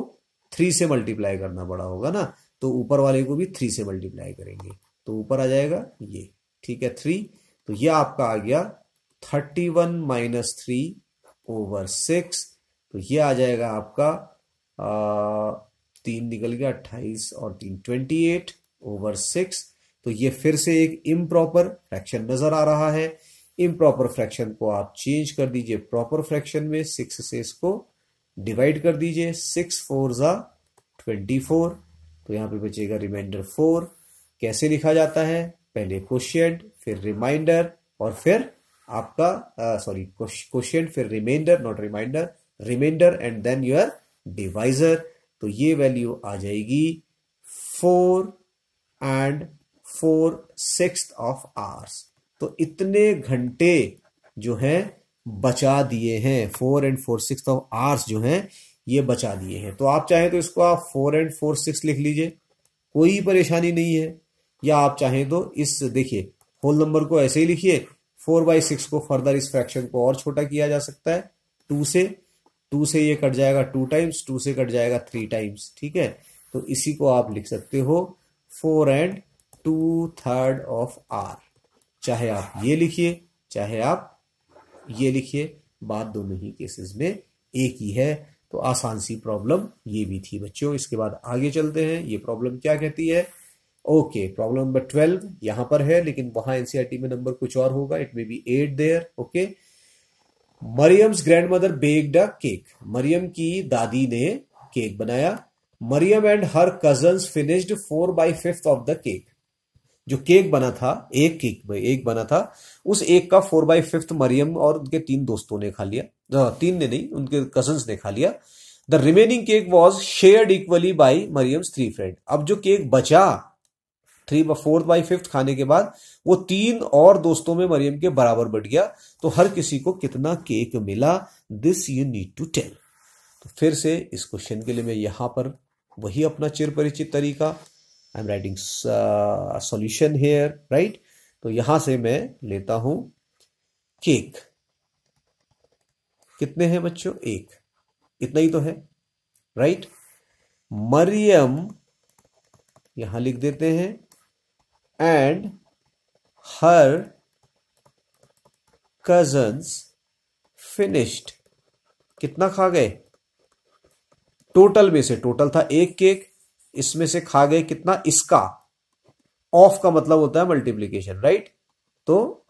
3 से मल्टीप्लाई करना पड़ा होगा ना, तो ऊपर वाले को भी 3 से मल्टीप्लाई करेंगे, तो ऊपर आ जाएगा ये, ठीक है, 3। तो ये आपका आ गया 31 - 3/6। तो ये आ जाएगा आपका 3 निकल गया, 28 और 3 28/6। तो ये फिर से एक इम्प्रॉपर फ्रैक्शन नजर आ रहा है। इम्प्रॉपर फ्रैक्शन को आप चेंज कर दीजिए प्रॉपर फ्रैक्शन में, 6 से इसको डिवाइड कर दीजिए, 6 4 24। तो यहां पे बचेगा रिमाइंडर 4। कैसे लिखा जाता है? पहले कोशिएंट, फिर रिमाइंडर, और फिर आपका सॉरी कोशिएंट, फिर reminder, not reminder, reminder and then your divisor. तो ये वैल्यू आ जाएगी 4 and 4/6 ऑफ आवर्स। तो इतने घंटे जो हैं बचा दिए हैं, 4 and 4/6 ऑफ आवर्स जो हैं ये बचा दिए हैं। तो आप चाहें तो इसको आप 4 and 4/6 लिख लीजिए, कोई परेशानी नहीं है। या आप चाहें तो इस, देखिए, होल नंबर को ऐसे ही लिखिए, 4/6 को फर्दर इस फ्रैक्शन को और छोटा किया जा सकता है 2 से। 2 से ये कट जाएगा 2 टाइम्स, 2 से कट जाएगा 3 टाइम्स, ठीक है। तो इसी को आप लिख सकते हो 4 and 2/3 ऑफ आवर। चाहे आप ये लिखिए, चाहे आप ये लिखिए, बात दोनों ही केसेस में एक ही है। तो आसान सी प्रॉब्लम ये भी थी बच्चों। इसके बाद आगे चलते हैं, ये प्रॉब्लम क्या कहती है। ओके, प्रॉब्लम नंबर 12 यहां पर है, लेकिन वहां एनसीईआरटी में नंबर कुछ और होगा, it may be 8 there. Okay, Mariam's grandmother baked a cake. Mariam की दादी ने केक बनाया। Mariam and her cousins finished 4/5 of the cake. जो केक बना था, एक बना था, उस एक का 4/5 मरियम और उनके 3 दोस्तों ने खा लिया। 3 ने नहीं, उनके कजन्स ने खा लिया। The remaining cake was shared equally by Mariam's 3 friend. अब जो केक बचा 4/5 खाने के बाद, वो 3 और दोस्तों में मरियम के बराबर बढ़ गया। तो हर किसी को कितना केक मिला, this you need to tell. तो फिर से इस क्वेश्चन के लिए मैं यहां पर वही अपना चिर परिचित तरीका, I am writing solution here, right. तो यहां से मैं लेता हूं केक। कितने हैं बच्चों? 1, इतना ही तो है, राइट। मरियम यहां लिख देते हैं, एंड हर कजन्स फिनिश्ड। कितना खा गए? टोटल में से, टोटल था 1 केक, इसमें से खा गए कितना? इसका ऑफ का मतलब होता है मल्टीप्लीकेशन, राइट। तो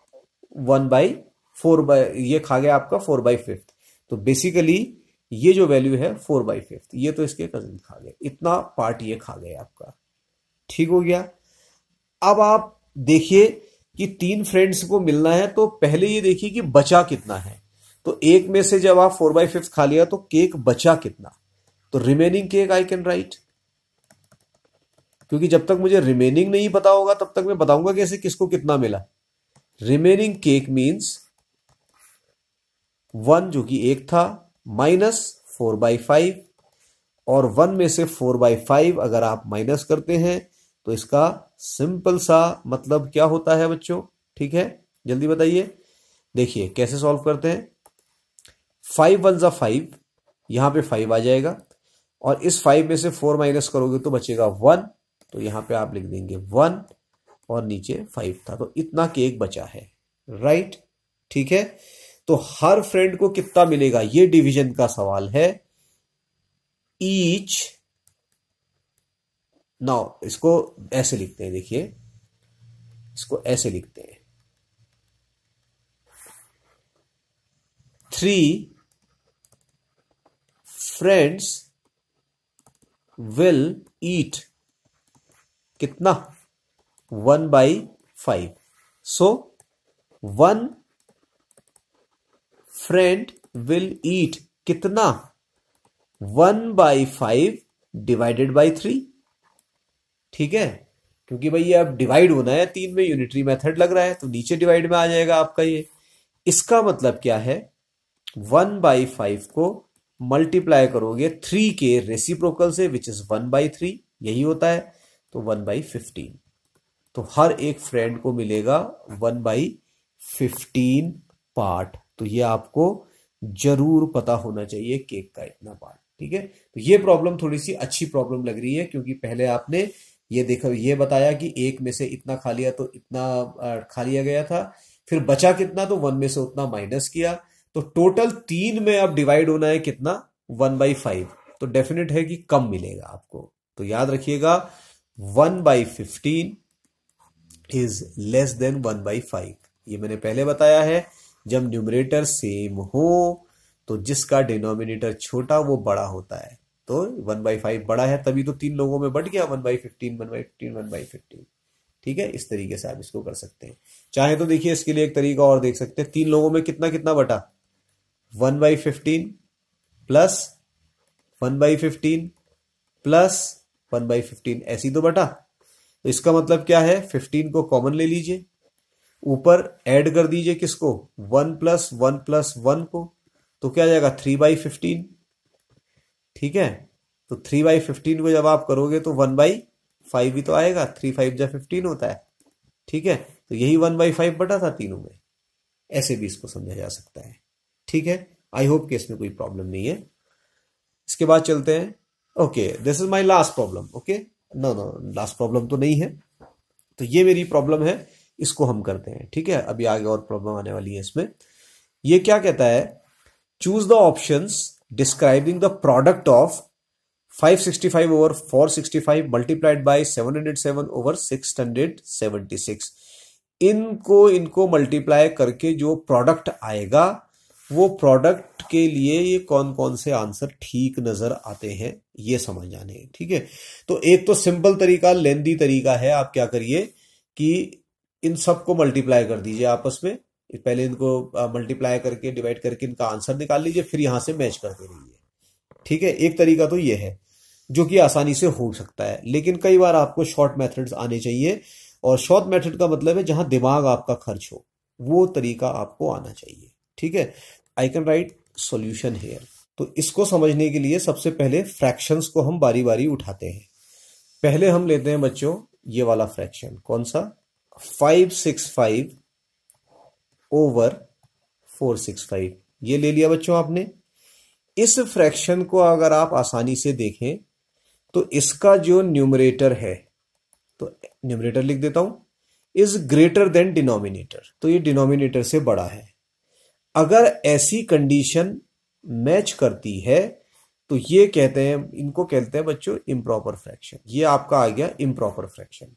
1/4 ये खा गया आपका 4/5। तो बेसिकली ये जो वैल्यू है 4/5, ये तो इसके कजिन खा गए, इतना पार्ट ये खा गए आपका। ठीक हो गया। अब आप देखिए कि 3 फ्रेंड्स को मिलना है, तो पहले ये देखिए कि बचा कितना है। तो एक में से जब आप 4/5 खा लिया तो केक बचा कितना, तो remaining cake I can write, क्योंकि जब तक मुझे रिमेनिंग नहीं पता होगा तब तक मैं बताऊंगा कैसे किसको कितना मिला। रिमेनिंग केक मीन्स 1 जो कि 1 था माइनस 4/5, और 1 में से 4/5 अगर आप माइनस करते हैं तो इसका सिंपल सा मतलब क्या होता है बच्चों? ठीक है, जल्दी बताइए। देखिए कैसे सॉल्व करते हैं। 5 1 जा 5, यहां पे 5 आ जाएगा, और इस 5 में से 4 माइनस करोगे तो बचेगा 1, तो यहां पे आप लिख देंगे 1 और नीचे 5 था, तो इतना केक बचा है। राइट, ठीक है। तो हर फ्रेंड को कितना मिलेगा, ये डिवीजन का सवाल है। ईच, नाउ इसको ऐसे लिखते हैं, देखिए इसको ऐसे लिखते हैं, 3 फ्रेंड्स विल ईट कितना, 1/5। सो 1 फ्रेंड विल ईट कितना, 1/5 डिवाइडेड बाई 3। ठीक है, क्योंकि भाई ये अब डिवाइड होना है 3 में, यूनिटरी मेथड लग रहा है, तो नीचे डिवाइड में आ जाएगा आपका ये। इसका मतलब क्या है, 1/5 को मल्टीप्लाई करोगे 3 के रेसिप्रोकल से, विच इज 1/3, यही होता है, तो 1/15। तो हर एक फ्रेंड को मिलेगा 1/15 पार्ट। तो ये आपको जरूर पता होना चाहिए केक का इतना पार्ट। ठीक है, तो ये प्रॉब्लम थोड़ी सी अच्छी प्रॉब्लम लग रही है, क्योंकि पहले आपने ये देखा, ये बताया कि एक में से इतना खा लिया तो इतना खा लिया गया था, फिर बचा कितना तो 1 में से उतना माइनस किया, तो टोटल 3 में अब डिवाइड होना है कितना, 1/5, तो डेफिनेट है कि कम मिलेगा आपको। तो याद रखिएगा 1/15 इज लेस देन 1/5। ये मैंने पहले बताया है, जब न्यूमरेटर सेम हो तो जिसका डिनोमिनेटर छोटा वो बड़ा होता है, तो 1/5 बड़ा है, तभी तो 3 लोगों में बढ़ गया 1/15 1/15 1/15। ठीक है, इस तरीके से आप इसको कर सकते हैं। चाहे तो देखिए इसके लिए एक तरीका और देख सकते हैं, 3 लोगों में कितना कितना बटा, 1/15 प्लस 1/15 प्लस 1/15, ऐसी तो बटा। तो इसका मतलब क्या है, 15 को कॉमन ले लीजिए, ऊपर ऐड कर दीजिए किसको, 1 + 1 + 1 को, तो क्या आ जाएगा 3/15। ठीक है, तो 3/15 को जब आप करोगे तो 1/5 ही तो आएगा, 3 5 जा 15 होता है। ठीक है, तो यही 1/5 बटा था तीनों में, ऐसे भी इसको समझा जा सकता है। ठीक है, आई होप कि इसमें कोई प्रॉब्लम नहीं है। इसके बाद चलते हैं, okay this is my last problem. Okay, no no last problem तो नहीं है, तो ये मेरी प्रॉब्लम है, इसको हम करते हैं। ठीक है, अभी आगे और प्रॉब्लम आने वाली है इसमें। ये क्या कहता है, choose the options describing the product of 565/465 multiplied by 707/676। इनको मल्टीप्लाई करके जो प्रोडक्ट आएगा, वो प्रोडक्ट के लिए ये कौन कौन से आंसर ठीक नजर आते हैं, ये समझ जाने हैं। ठीक है, तो एक तो सिंपल तरीका, लेंदी तरीका है, आप क्या करिए कि इन सबको मल्टीप्लाई कर दीजिए आपस में, पहले इनको मल्टीप्लाई करके डिवाइड करके इनका आंसर निकाल लीजिए, फिर यहां से मैच करते रहिए। ठीक है, एक तरीका तो ये है जो कि आसानी से हो सकता है, लेकिन कई बार आपको शॉर्ट मेथड्स आने चाहिए, और शॉर्ट मेथड का मतलब है जहां दिमाग आपका खर्च हो, वो तरीका आपको आना चाहिए। ठीक है, I can write solution here. तो इसको समझने के लिए सबसे पहले फ्रैक्शंस को हम बारी बारी उठाते हैं। पहले हम लेते हैं बच्चों ये वाला फ्रैक्शन, कौन सा, 565/465, ये ले लिया बच्चों आपने। इस फ्रैक्शन को अगर आप आसानी से देखें तो इसका जो न्यूमरेटर है, तो न्यूमरेटर लिख देता हूं, इज ग्रेटर देन डिनोमिनेटर, तो ये डिनोमिनेटर से बड़ा है। अगर ऐसी कंडीशन मैच करती है तो ये कहते हैं, इनको कहते हैं बच्चों इम्प्रॉपर फ्रैक्शन। ये आपका आ गया इम्प्रॉपर फ्रैक्शन।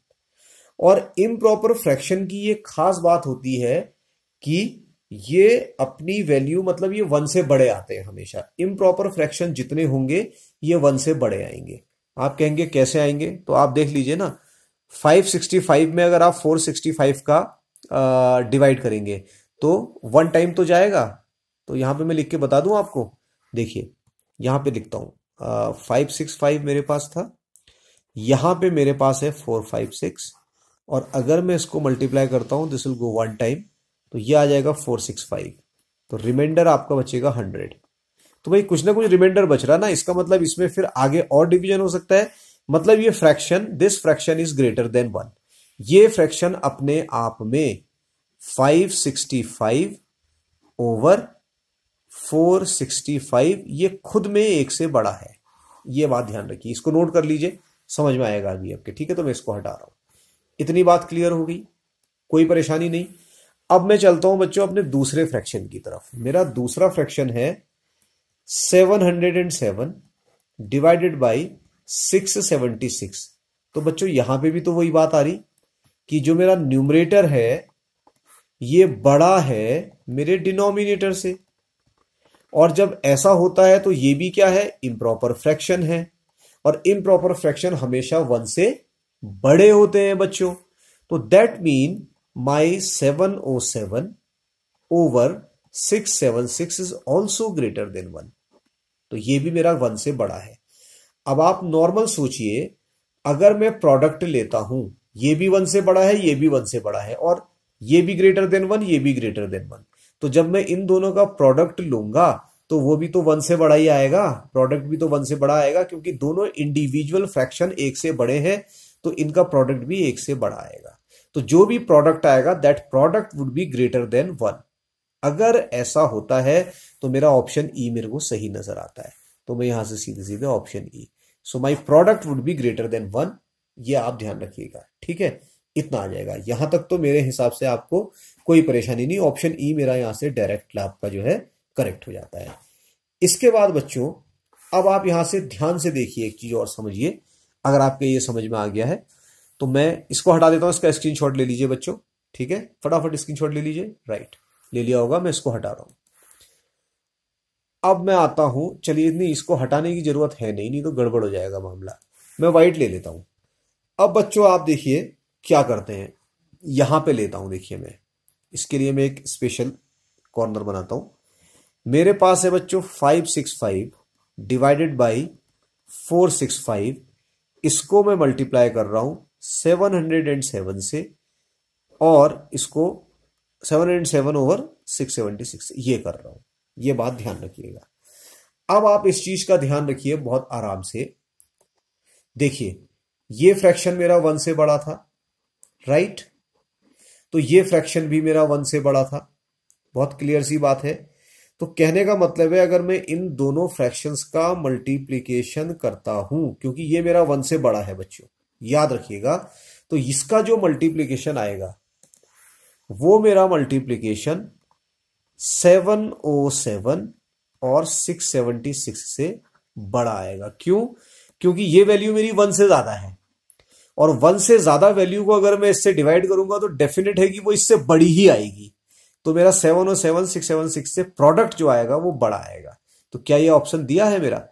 और इम्प्रॉपर फ्रैक्शन की ये खास बात होती है कि ये अपनी वैल्यू मतलब ये 1 से बड़े आते हैं हमेशा। इम्प्रॉपर फ्रैक्शन जितने होंगे ये 1 से बड़े आएंगे। आप कहेंगे कैसे आएंगे, तो आप देख लीजिए ना, 565 में अगर आप 465 का डिवाइड करेंगे तो 1 टाइम तो जाएगा। तो यहां पे मैं लिख के बता दूं आपको, देखिए यहां पे लिखता हूं, 565 मेरे पास था, यहां पे मेरे पास है 456, और अगर मैं इसको मल्टीप्लाई करता हूं दिस विल गो 1 टाइम, तो ये आ जाएगा 465। तो रिमाइंडर आपका बचेगा 100। तो भाई कुछ ना कुछ रिमाइंडर बच रहा ना, इसका मतलब इसमें फिर आगे और डिवीजन हो सकता है। मतलब ये fraction, this fraction is greater than 1। ये फ्रैक्शन अपने आप में 565 ओवर 465 ये खुद में 1 से बड़ा है। ये बात ध्यान रखिए, इसको नोट कर लीजिए, समझ में आएगा अभी आपके। ठीक है, तो मैं इसको हटा रहा हूं। इतनी बात क्लियर हो गई, कोई परेशानी नहीं। अब मैं चलता हूं बच्चों अपने दूसरे फ्रैक्शन की तरफ। मेरा दूसरा फ्रैक्शन है 707 डिवाइडेड बाई 676। तो बच्चों यहां पे भी तो वही बात आ रही कि जो मेरा न्यूमरेटर है ये बड़ा है मेरे डिनोमिनेटर से, और जब ऐसा होता है तो ये भी क्या है, इम्प्रॉपर फ्रैक्शन है, और इम्प्रॉपर फ्रैक्शन हमेशा 1 से बड़े होते हैं बच्चों। तो that mean my 707 over 676 is also greater than 1। तो ये भी मेरा 1 से बड़ा है। अब आप नॉर्मल सोचिए, अगर मैं प्रोडक्ट लेता हूं, ये भी 1 से बड़ा है, ये भी 1 से बड़ा है, और ये भी ग्रेटर देन 1, ये भी ग्रेटर देन 1। तो जब मैं इन दोनों का प्रोडक्ट लूंगा तो वो भी तो 1 से बड़ा ही आएगा, प्रोडक्ट भी तो 1 से बड़ा आएगा, क्योंकि दोनों इंडिविजुअल फ्रैक्शन 1 से बड़े हैं, तो इनका प्रोडक्ट भी 1 से बड़ा आएगा। तो जो भी प्रोडक्ट आएगा that product would be greater than 1। अगर ऐसा होता है तो मेरा ऑप्शन ई मेरे को सही नजर आता है। तो मैं यहां से सीधे सीधे option E, so my product would be greater than 1। ये आप ध्यान रखिएगा, ठीक है, इतना आ जाएगा। यहां तक तो मेरे हिसाब से आपको कोई परेशानी नहीं, ऑप्शन ई मेरा यहां से डायरेक्ट आपका जो है करेक्ट हो जाता है। इसके बाद बच्चों अब आप यहां से ध्यान से देखिए, एक चीज और समझिए। अगर आपके ये समझ में आ गया है तो मैं इसको हटा देता हूं, इसका स्क्रीनशॉट ले लीजिए बच्चों, ठीक है, फटाफट स्क्रीनशॉट ले लीजिए। राइट, ले लिया होगा, मैं इसको हटा रहा हूं। अब मैं आता हूं, चलिए नहीं इसको हटाने की जरूरत है नहीं, नहीं तो गड़बड़ हो जाएगा मामला। मैं व्हाइट ले लेता हूं। अब बच्चों आप देखिए क्या करते हैं, यहां पे लेता हूं, देखिए मैं इसके लिए मैं एक स्पेशल कॉर्नर बनाता हूं। मेरे पास है बच्चों 565 डिवाइडेड बाई 465, इसको मैं मल्टीप्लाई कर रहा हूं 707 से, और इसको 707 ओवर 676 ये कर रहा हूं। ये बात ध्यान रखिएगा। अब आप इस चीज का ध्यान रखिए बहुत आराम से। देखिए ये फ्रैक्शन मेरा 1 से बड़ा था, राइट, तो ये फ्रैक्शन भी मेरा 1 से बड़ा था। बहुत क्लियर सी बात है। तो कहने का मतलब है अगर मैं इन दोनों फ्रैक्शंस का मल्टीप्लीकेशन करता हूं, क्योंकि ये मेरा 1 से बड़ा है बच्चों, याद रखिएगा, तो इसका जो मल्टीप्लीकेशन आएगा वो मेरा मल्टीप्लीकेशन 707 और 676 से बड़ा आएगा। क्यों? क्योंकि ये वैल्यू मेरी 1 से ज्यादा है, और 1 से ज्यादा वैल्यू को अगर मैं इससे डिवाइड करूंगा तो डेफिनेट है कि वो इससे बड़ी ही आएगी। तो मेरा 707 676 से प्रोडक्ट जो आएगा वो बड़ा आएगा। तो क्या ये ऑप्शन दिया है मेरा?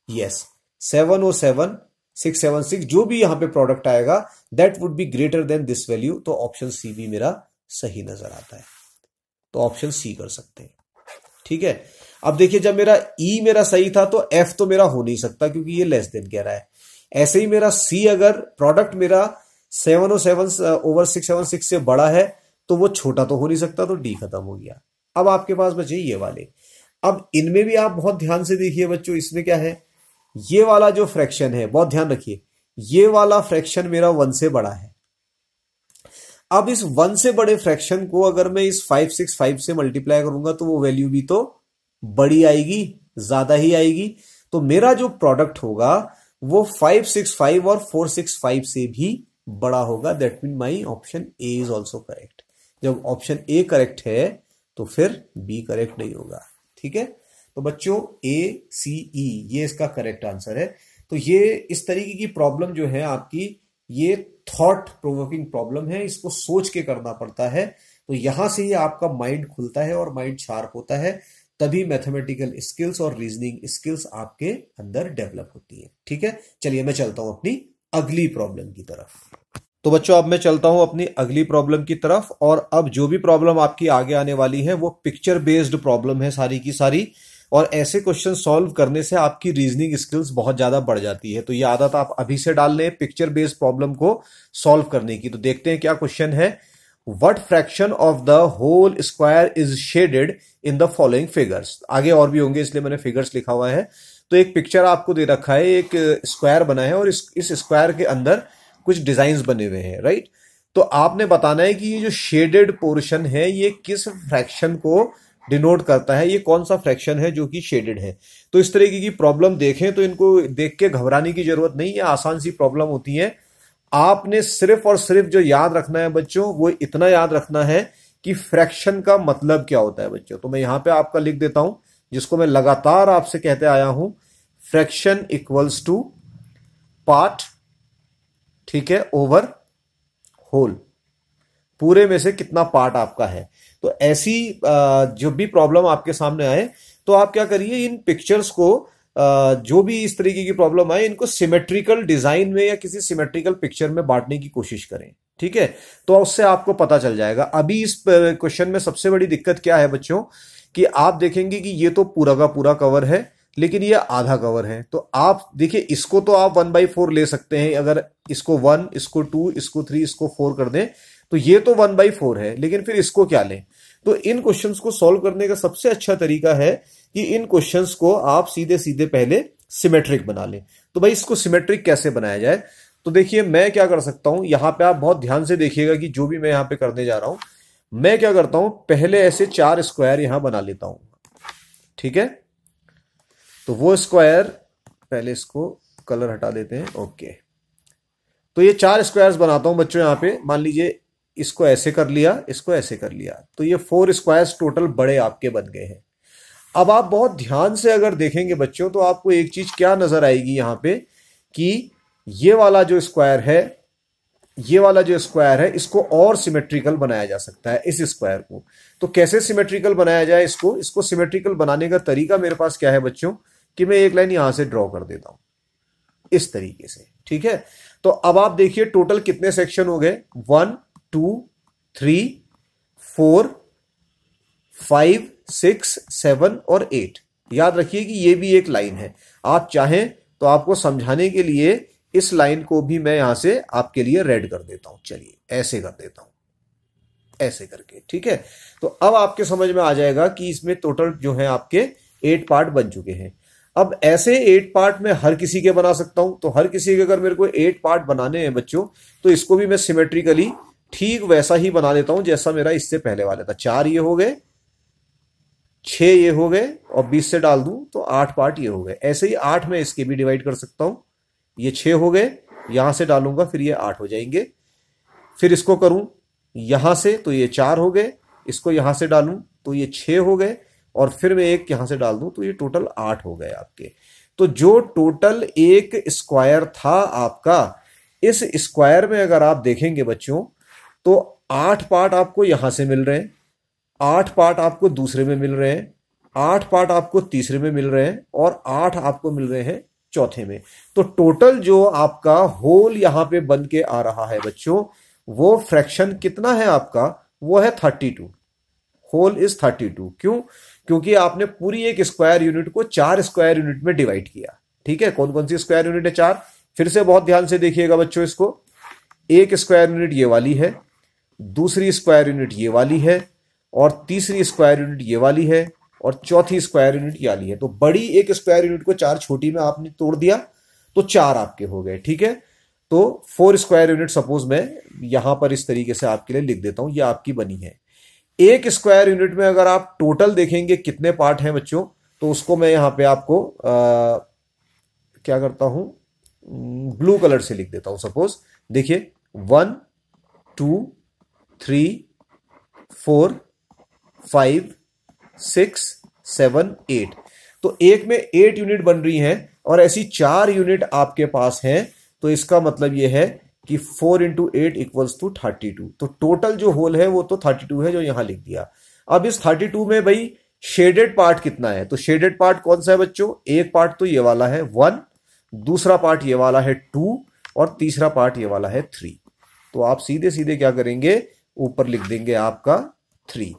यस, 707 676 जो भी यहां पे प्रोडक्ट आएगा that would be greater than this value. तो ऑप्शन सी भी मेरा सही नजर आता है। तो ऑप्शन सी कर सकते हैं, ठीक है। अब देखिए जब मेरा ई मेरा सही था तो एफ तो मेरा हो नहीं सकता क्योंकि ये लेस देन कह रहा है। ऐसे ही मेरा सी, अगर प्रोडक्ट मेरा 707 ओवर 676 से बड़ा है तो वो छोटा तो हो नहीं सकता, तो डी खत्म हो गया। अब आपके पास बचे ये वाले। अब इनमें भी आप बहुत ध्यान से देखिए बच्चों, इसमें क्या है, ये वाला जो फ्रैक्शन है, बहुत ध्यान रखिए, ये वाला फ्रैक्शन मेरा 1 से बड़ा है। अब इस 1 से बड़े फ्रैक्शन को अगर मैं इस 565 से मल्टीप्लाई करूंगा तो वो वैल्यू भी तो बड़ी आएगी, ज्यादा ही आएगी। तो मेरा जो प्रोडक्ट होगा वो 565 और 465 से भी बड़ा होगा। That mean my option A is also correct. जब ऑप्शन ए करेक्ट है तो फिर बी करेक्ट नहीं होगा, ठीक है। तो बच्चों ए सी ई ये इसका करेक्ट आंसर है। तो ये इस तरीके की प्रॉब्लम जो है आपकी, ये थॉट प्रोवोकिंग प्रॉब्लम है, इसको सोच के करना पड़ता है। तो यहां से ही आपका माइंड खुलता है और माइंड शार्प होता है, तभी मैथमेटिकल स्किल्स और रीजनिंग स्किल्स आपके अंदर डेवलप होती है। ठीक है, चलिए मैं चलता हूं अपनी अगली प्रॉब्लम की तरफ। तो बच्चों अब मैं चलता हूं अपनी अगली प्रॉब्लम की तरफ, और अब जो भी प्रॉब्लम आपकी आगे आने वाली है वो पिक्चर बेस्ड प्रॉब्लम है सारी की सारी, और ऐसे क्वेश्चन सॉल्व करने से आपकी रीजनिंग स्किल्स बहुत ज्यादा बढ़ जाती है। तो ये आदत आप अभी से डाल लें पिक्चर बेस्ड प्रॉब्लम को सॉल्व करने की। तो देखते हैं क्या क्वेश्चन है। What fraction of the whole square is shaded in the following figures. आगे और भी होंगे इसलिए मैंने फिगर्स लिखा हुआ है। तो एक पिक्चर आपको दे रखा है, एक स्क्वायर बना है और इस स्क्वायर के अंदर कुछ डिजाइन बने हुए हैं, राइट। तो आपने बताना है कि ये जो शेडेड पोर्शन है ये किस फ्रैक्शन को डिनोट करता है, ये कौन सा फ्रैक्शन है जो कि शेडेड है। तो इस तरीके की प्रॉब्लम देखें तो इनको देख के घबराने की जरूरत नहीं है, आसान सी प्रॉब्लम होती है। आपने सिर्फ और सिर्फ जो याद रखना है बच्चों वो इतना याद रखना है कि फ्रैक्शन का मतलब क्या होता है बच्चों। तो मैं यहां पे आपका लिख देता हूं, जिसको मैं लगातार आपसे कहते आया हूं, फ्रैक्शन इक्वल्स टू पार्ट, ठीक है, ओवर होल। पूरे में से कितना पार्ट आपका है। तो ऐसी जो भी प्रॉब्लम आपके सामने आए तो आप क्या करिए, इन पिक्चर्स को जो भी इस तरीके की प्रॉब्लम आए इनको सिमेट्रिकल डिजाइन में या किसी सिमेट्रिकल पिक्चर में बांटने की कोशिश करें। ठीक है, तो उससे आपको पता चल जाएगा। अभी इस क्वेश्चन में सबसे बड़ी दिक्कत क्या है बच्चों, कि आप देखेंगे कि ये तो पूरा का पूरा कवर है लेकिन ये आधा कवर है। तो आप देखिए, इसको तो आप 1/4 ले सकते हैं, अगर इसको 1, इसको 2, इसको 3, इसको 4 कर दें तो ये तो 1/4 है, लेकिन फिर इसको क्या लें। तो इन क्वेश्चंस को सॉल्व करने का सबसे अच्छा तरीका है कि इन क्वेश्चंस को आप सीधे सीधे पहले सिमेट्रिक बना लें। तो भाई इसको सिमेट्रिक कैसे बनाया जाए, तो देखिए मैं क्या कर सकता हूं, यहां पे आप बहुत ध्यान से देखिएगा कि जो भी मैं यहां पे करने जा रहा हूं, मैं क्या करता हूं, पहले ऐसे 4 स्क्वायर यहां बना लेता हूं। ठीक है, तो वो स्क्वायर, पहले इसको कलर हटा देते हैं, ओके। तो ये 4 स्क्वायर्स बनाता हूं बच्चों। यहां पे मान लीजिए इसको ऐसे कर लिया, इसको ऐसे कर लिया, तो ये 4 स्क्वायर्स टोटल बड़े आपके बन गए हैं। अब आप बहुत ध्यान से अगर देखेंगे बच्चों तो आपको एक चीज क्या नजर आएगी यहां पे, कि ये वाला जो स्क्वायर है, ये वाला जो स्क्वायर है, इसको और सिमेट्रिकल बनाया जा सकता है इस स्क्वायर को। तो कैसे सिमेट्रिकल बनाया जाए इसको सिमेट्रिकल बनाने का तरीका मेरे पास क्या है बच्चों, कि मैं एक लाइन यहां से ड्रॉ कर देता हूं इस तरीके से। ठीक है, तो अब आप देखिए टोटल कितने सेक्शन हो गए, 1 2 3 4 5 6 7 और 8। याद रखिए कि ये भी एक लाइन है। आप चाहें तो आपको समझाने के लिए इस लाइन को भी मैं यहां से आपके लिए रेड कर देता हूं। चलिए ऐसे कर देता हूं, ऐसे करके। ठीक है, तो अब आपके समझ में आ जाएगा कि इसमें टोटल जो है आपके 8 पार्ट बन चुके हैं। अब ऐसे 8 पार्ट में हर किसी के बना सकता हूं। तो हर किसी के अगर मेरे को 8 पार्ट बनाने हैं बच्चों, तो इसको भी मैं सिमेट्रिकली ठीक वैसा ही बना देता हूं जैसा मेरा इससे पहले वाला था। 4 ये हो गए, 6 ये हो गए, और 20 से डाल दूं तो 8 पार्ट ये हो गए। ऐसे ही 8 में इसके भी डिवाइड कर सकता हूं। ये 6 हो गए, यहां से डालूंगा फिर ये 8 हो जाएंगे। फिर इसको करूं यहां से तो ये 4 हो गए, इसको यहां से डालूं तो ये 6 हो गए, और फिर मैं एक यहां से डाल दूं तो ये टोटल 8 हो गए आपके। तो जो टोटल एक स्क्वायर था आपका, इस स्क्वायर में अगर आप देखेंगे बच्चों तो 8 पार्ट आपको यहां से मिल रहे हैं, 8 पार्ट आपको दूसरे में मिल रहे हैं, 8 पार्ट आपको तीसरे में मिल रहे हैं, और 8 आपको मिल रहे हैं चौथे में। तो टोटल जो आपका होल यहां पे बन के आ रहा है बच्चों, वो फ्रैक्शन कितना है आपका, वो है 32। Whole is 32। क्यों? क्योंकि आपने पूरी एक स्क्वायर यूनिट को 4 स्क्वायर यूनिट में डिवाइड किया। ठीक है, कौन कौन सी स्क्वायर यूनिट है, 4। फिर से बहुत ध्यान से देखिएगा बच्चों इसको। एक स्क्वायर यूनिट ये वाली है, दूसरी स्क्वायर यूनिट ये वाली है, और तीसरी स्क्वायर यूनिट ये वाली है, और चौथी स्क्वायर यूनिट ये वाली है। तो बड़ी एक स्क्वायर यूनिट को 4 छोटी में आपने तोड़ दिया तो 4 आपके हो गए। ठीक है, तो 4 स्क्वायर यूनिट सपोज मैं यहां पर इस तरीके से आपके लिए लिख देता हूं, ये आपकी बनी है। एक स्क्वायर यूनिट में अगर आप टोटल देखेंगे कितने पार्ट हैं बच्चों, तो उसको मैं यहां पे आपको क्या करता हूं, ब्लू कलर से लिख देता हूं। सपोज देखिए 1 2 3 4 5 6 7 8। तो एक में 8 यूनिट बन रही हैं, और ऐसी 4 यूनिट आपके पास हैं। तो इसका मतलब यह है कि 4 इंटू 8 इक्वल्स टू 32। तो टोटल जो होल है वो तो 32 है जो यहां लिख दिया। अब इस 32 में भाई शेडेड पार्ट कितना है? तो शेडेड पार्ट कौन सा है बच्चों? एक पार्ट तो ये वाला है 1, दूसरा पार्ट ये वाला है 2 और तीसरा पार्ट ये वाला है 3। तो आप सीधे सीधे क्या करेंगे, ऊपर लिख देंगे आपका 3।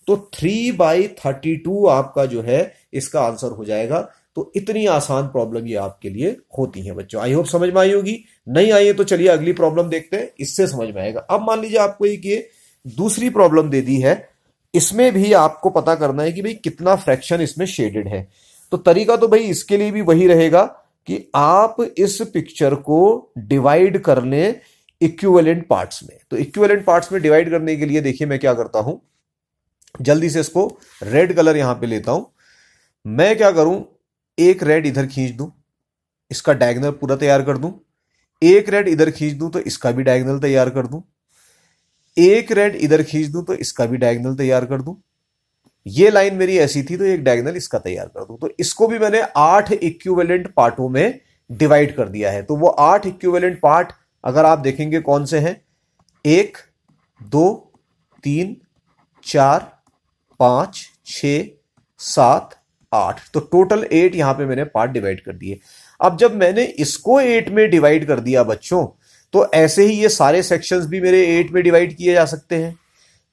तो 3/32 आपका जो है इसका आंसर हो जाएगा। तो इतनी आसान प्रॉब्लम ये आपके लिए होती है बच्चों। आई होप समझ में आई होगी। नहीं आई है तो चलिए अगली प्रॉब्लम देखते हैं, इससे समझ में आएगा। अब मान लीजिए आपको एक ये दूसरी प्रॉब्लम दे दी है, इसमें भी आपको पता करना है कि भाई कितना फ्रैक्शन इसमें शेडेड है। तो तरीका तो भाई इसके लिए भी वही रहेगा कि आप इस पिक्चर को डिवाइड कर लें इक्विवेलेंट पार्ट्स में। तो इक्विवेलेंट पार्ट्स में डिवाइड करने के लिए देखिए मैं क्या करता हूं, जल्दी से इसको रेड कलर यहां पे लेता हूं। मैं क्या करूं, एक रेड इधर खींच दूं, इसका डायगोनल पूरा तैयार कर दूं। एक रेड इधर खींच दूं तो इसका भी डायगोनल तैयार कर दूं। एक रेड इधर खींच दूं तो इसका भी डायगोनल तैयार कर दूं। ये लाइन मेरी ऐसी थी तो एक डायगोनल इसका तैयार कर दूं। तो इसको भी मैंने 8 इक्विवेलेंट पार्टों में डिवाइड कर दिया है। तो वो 8 इक्विवेलेंट पार्ट अगर आप देखेंगे कौन से हैं, 1 2 3 4 5 6 7 8। तो टोटल 8 यहां पे मैंने पार्ट डिवाइड कर दिए। अब जब मैंने इसको 8 में डिवाइड कर दिया बच्चों, तो ऐसे ही ये सारे सेक्शंस भी मेरे 8 में डिवाइड किए जा सकते हैं।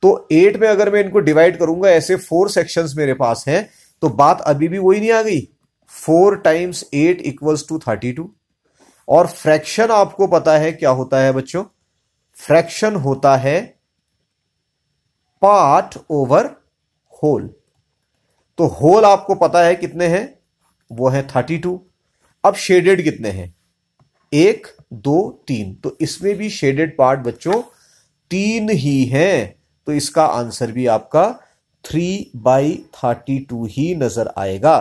तो 8 में अगर मैं इनको डिवाइड करूंगा, ऐसे 4 सेक्शंस मेरे पास हैं, तो बात अभी भी वही नहीं आ गई, 4 टाइम्स 8 इक्वल्स टू 32। और फ्रैक्शन आपको पता है क्या होता है बच्चों, फ्रैक्शन होता है पार्ट ओवर होल। तो होल आपको पता है कितने हैं, वो है 32। अब शेडेड कितने हैं, 1 2 3। तो इसमें भी शेडेड पार्ट बच्चों 3 ही हैं। तो इसका आंसर भी आपका 3/32 ही नजर आएगा।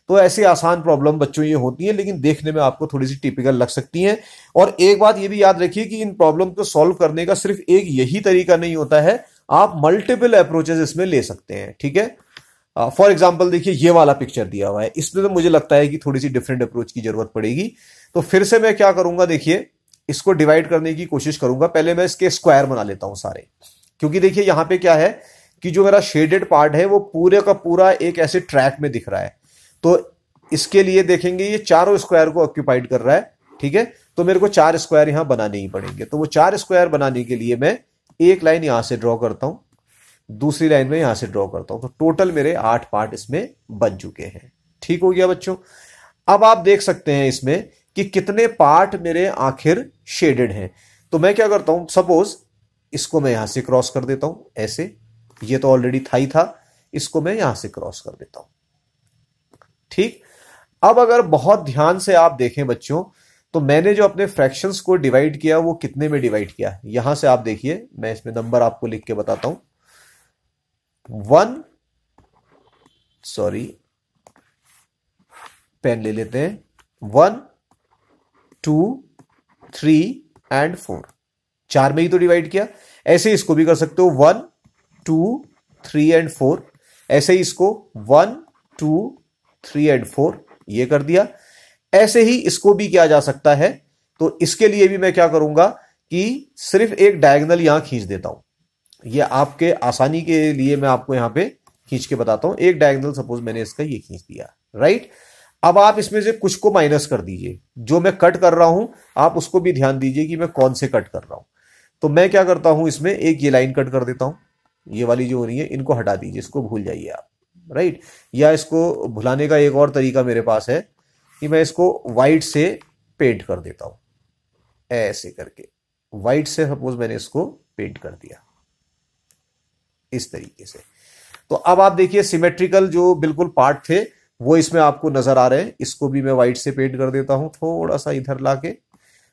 तो ऐसी आसान प्रॉब्लम बच्चों ये होती है, लेकिन देखने में आपको थोड़ी सी टिपिकल लग सकती हैं। और एक बात ये भी याद रखिए कि इन प्रॉब्लम को सॉल्व करने का सिर्फ एक यही तरीका नहीं होता है, आप मल्टीपल अप्रोचेस इसमें ले सकते हैं। ठीक है, फॉर एग्जाम्पल देखिए ये वाला पिक्चर दिया हुआ है, इसमें तो मुझे लगता है कि थोड़ी सी डिफरेंट अप्रोच की जरूरत पड़ेगी। तो फिर से मैं क्या करूंगा, देखिए इसको डिवाइड करने की कोशिश करूंगा। पहले मैं इसके स्क्वायर बना लेता हूं सारे, क्योंकि देखिए यहां पे क्या है कि जो मेरा शेडेड पार्ट है वो पूरे का पूरा एक ऐसे ट्रैक में दिख रहा है। तो इसके लिए देखेंगे ये चारों स्क्वायर को ऑक्यूपाइड कर रहा है। ठीक है, तो मेरे को 4 स्क्वायर यहां बनाने ही पड़ेंगे। तो वो 4 स्क्वायर बनाने के लिए मैं एक लाइन यहां से ड्रॉ करता हूं, दूसरी लाइन में यहां से ड्रॉ करता हूं। तो टोटल मेरे 8 पार्ट इसमें बन चुके हैं। ठीक हो गया बच्चों। अब आप देख सकते हैं इसमें कि कितने पार्ट मेरे आखिर शेडेड हैं। तो मैं क्या करता हूं, सपोज इसको मैं यहां से क्रॉस कर देता हूं ऐसे, ये तो ऑलरेडी था ही था, इसको मैं यहां से क्रॉस कर देता हूं। ठीक, अब अगर बहुत ध्यान से आप देखें बच्चों, तो मैंने जो अपने फ्रैक्शंस को डिवाइड किया वो कितने में डिवाइड किया, यहां से आप देखिए, मैं इसमें नंबर आपको लिख के बताता हूं। 1, सॉरी पेन ले लेते हैं, 1 2 3 एंड 4, 4 में ही तो डिवाइड किया। ऐसे इसको भी कर सकते हो 1 2 3 एंड 4। ऐसे ही इसको 1 2 3 एंड 4 ये कर दिया। ऐसे ही इसको भी किया जा सकता है। तो इसके लिए भी मैं क्या करूंगा कि सिर्फ एक डायगोनल यहां खींच देता हूं। ये आपके आसानी के लिए मैं आपको यहां पे खींच के बताता हूं। एक डायगोनल सपोज मैंने इसका ये खींच दिया, राइट। अब आप इसमें से कुछ को माइनस कर दीजिए, जो मैं कट कर रहा हूं आप उसको भी ध्यान दीजिए कि मैं कौन से कट कर रहा हूं। तो मैं क्या करता हूं, इसमें एक ये लाइन कट कर देता हूं, ये वाली जो हो रही है इनको हटा दीजिए, इसको भूल जाइए आप, राइट। या इसको भुलाने का एक और तरीका मेरे पास है कि मैं इसको व्हाइट से पेंट कर देता हूं, ऐसे करके व्हाइट से सपोज मैंने इसको पेंट कर दिया इस तरीके से। तो अब आप देखिए सिमेट्रिकल जो बिल्कुल पार्ट थे वो इसमें आपको नजर आ रहे हैं। इसको भी मैं व्हाइट से पेंट कर देता हूं, थोड़ा सा इधर लाके,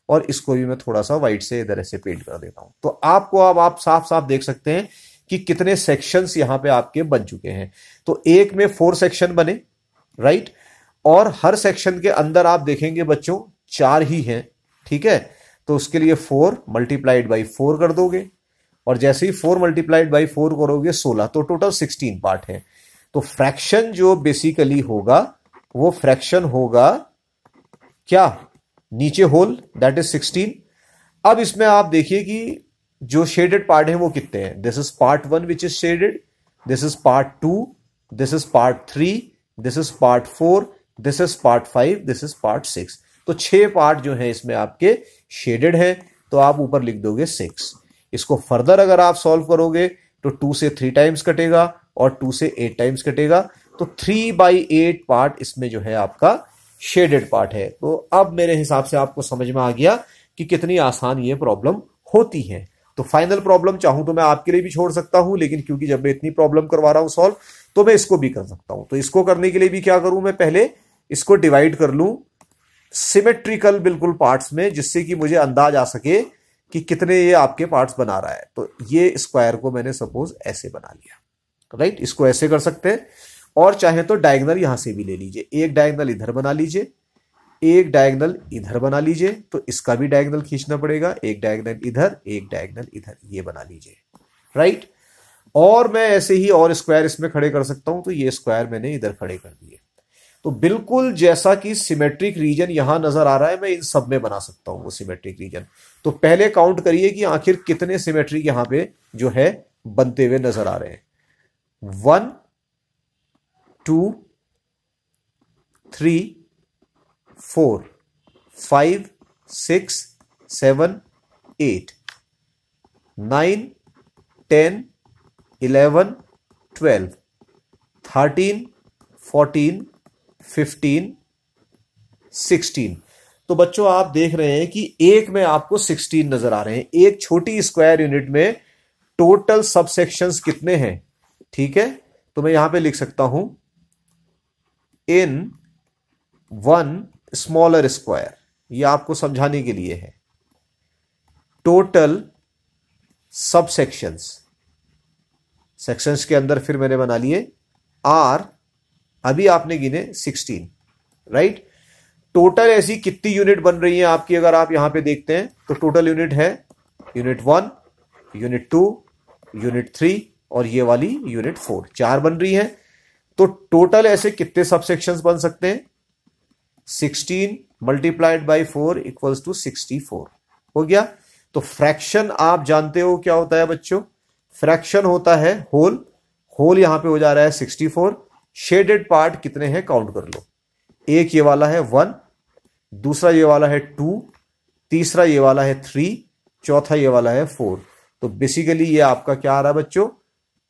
और इसको भी मैं थोड़ा सा व्हाइट से इधर ऐसे पेंट कर देता हूं। तो आपको अब आप साफ साफ देख सकते हैं कि कितने सेक्शंस यहां पे आपके बन चुके हैं। तो एक में 4 सेक्शन बने, राइट, और हर सेक्शन के अंदर आप देखेंगे बच्चों 4 ही हैं। ठीक है, तो उसके लिए 4 मल्टीप्लाइड बाई 4 कर दोगे, और जैसे ही 4 मल्टीप्लाइड बाई 4 करोगे 16, तो टोटल 16 पार्ट है। तो फ्रैक्शन जो बेसिकली होगा वो फ्रैक्शन होगा क्या, नीचे होल दैट इज 16, अब इसमें आप देखिए कि जो शेडेड पार्ट है वो कितने हैं। This is part 1 which is shaded, this is part 2, this is part 3, this is part 4, this is part 5, this is part 6। तो 6 पार्ट जो है इसमें आपके शेडेड हैं, तो आप ऊपर लिख दोगे 6। इसको फर्दर अगर आप सॉल्व करोगे तो 2 से 3 टाइम्स कटेगा और 2 से 8 टाइम्स कटेगा, तो 3/8 पार्ट इसमें जो है आपका शेडेड पार्ट है। तो अब मेरे हिसाब से आपको समझ में आ गया कि कितनी आसान ये प्रॉब्लम होती है। तो फाइनल प्रॉब्लम चाहूं तो मैं आपके लिए भी छोड़ सकता हूं, लेकिन क्योंकि जब मैं इतनी प्रॉब्लम करवा रहा हूं सॉल्व, तो मैं इसको भी कर सकता हूं। तो इसको करने के लिए भी क्या करूं, मैं पहले इसको डिवाइड कर लूं सिमेट्रिकल बिल्कुल पार्ट्स में, जिससे कि मुझे अंदाज आ सके कि कितने ये आपके पार्ट्स बना रहा है। तो ये स्क्वायर को मैंने सपोज ऐसे बना लिया, राइट। इसको ऐसे कर सकते हैं, और चाहे तो डायगोनल यहां से भी ले लीजिए। एक डायगोनल इधर बना लीजिए, एक डायगोनल इधर बना लीजिए, तो इसका भी डायगोनल खींचना पड़ेगा। एक डायगोनल इधर, एक डायगोनल इधर, ये बना लीजिए, राइट। और मैं ऐसे ही और स्क्वायर इसमें खड़े कर सकता हूं, तो ये स्क्वायर मैंने इधर खड़े कर दिए। तो बिल्कुल जैसा कि सिमेट्रिक रीजन यहां नजर आ रहा है, मैं इन सब में बना सकता हूं वो सिमेट्रिक रीजन। तो पहले काउंट करिए कि आखिर कितने सिमेट्रिक यहां पे जो है बनते हुए नजर आ रहे हैं। 1 2 3 4 5 6 7 8 9 10 11 12 13 14 15 16। तो बच्चों आप देख रहे हैं कि एक में आपको 16 नजर आ रहे हैं। एक छोटी स्क्वायर यूनिट में टोटल सबसेक्शंस कितने हैं, ठीक है। तो मैं यहां पे लिख सकता हूं इन 1 स्मॉलर स्क्वायर, ये आपको समझाने के लिए है। टोटल सबसेक्शंस, सेक्शंस के अंदर फिर मैंने बना लिए आर, अभी आपने गिने 16, राइट। टोटल ऐसी कितनी यूनिट बन रही है आपकी, अगर आप यहां पे देखते हैं तो टोटल यूनिट है यूनिट 1, यूनिट 2, यूनिट 3 और ये वाली यूनिट 4, 4 बन रही है। तो टोटल ऐसे कितने सबसेक्शंस बन सकते हैं, 16 मल्टीप्लाइड बाई 4 इक्वल्स टू 64 हो गया। तो फ्रैक्शन आप जानते हो क्या होता है बच्चों, फ्रैक्शन होता है होल। होल यहां पे हो जा रहा है 64। शेडेड पार्ट कितने हैं काउंट कर लो, एक ये वाला है 1, दूसरा ये वाला है 2, तीसरा ये वाला है 3, चौथा ये वाला है 4। तो बेसिकली ये आपका क्या आ रहा है बच्चों,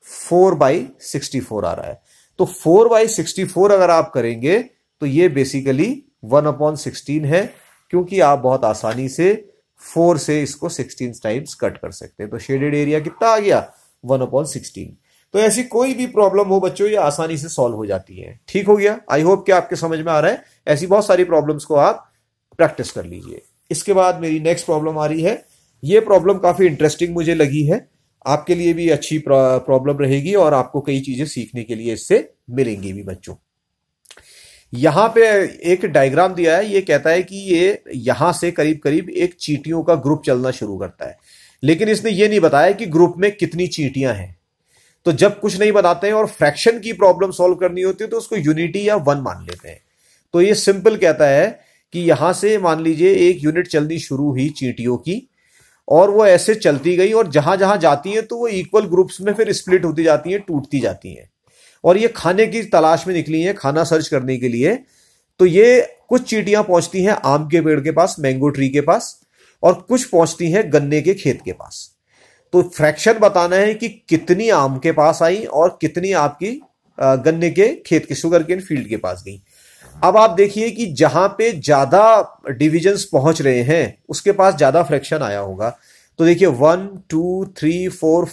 4/64 आ रहा है। तो 4/64 अगर आप करेंगे तो ये बेसिकली 1/16 है, क्योंकि आप बहुत आसानी से 4 से इसको 16 टाइम्स कट कर सकते हैं। तो शेडेड एरिया कितना आ गया, 1/16। तो ऐसी कोई भी प्रॉब्लम हो बच्चों, ये आसानी से सॉल्व हो जाती है। ठीक हो गया, आई होप कि आपके समझ में आ रहा है। ऐसी बहुत सारी प्रॉब्लम्स को आप प्रैक्टिस कर लीजिए। इसके बाद मेरी नेक्स्ट प्रॉब्लम आ रही है। ये प्रॉब्लम काफी इंटरेस्टिंग मुझे लगी है, आपके लिए भी अच्छी प्रॉब्लम रहेगी और आपको कई चीजें सीखने के लिए इससे मिलेंगी भी बच्चों। यहां पे एक डायग्राम दिया है, ये कहता है कि ये यहां से करीब करीब एक चींटियों का ग्रुप चलना शुरू करता है, लेकिन इसने ये नहीं बताया कि ग्रुप में कितनी चींटियां हैं। तो जब कुछ नहीं बताते हैं और फ्रैक्शन की प्रॉब्लम सॉल्व करनी होती है तो उसको यूनिटी या 1 मान लेते हैं। तो ये सिंपल कहता है कि यहां से मान लीजिए एक यूनिट चलनी शुरू हुई चींटियों की, और वो ऐसे चलती गई और जहां जहां जाती है तो वो इक्वल ग्रुप्स में फिर स्प्लिट होती जाती है, टूटती जाती हैं। और ये खाने की तलाश में निकली हैं, खाना सर्च करने के लिए। तो ये कुछ चींटियां पहुंचती हैं आम के पेड़ के पास, मैंगो ट्री के पास, और कुछ पहुंचती हैं गन्ने के खेत के पास। तो फ्रैक्शन बताना है कि कितनी आम के पास आई और कितनी आपकी गन्ने के खेत के शुगर केन फील्ड के पास गई। अब आप देखिए कि जहां पे ज्यादा डिविजन्स पहुंच रहे हैं उसके पास ज्यादा फ्रैक्शन आया होगा। तो देखिए 1 2 3 4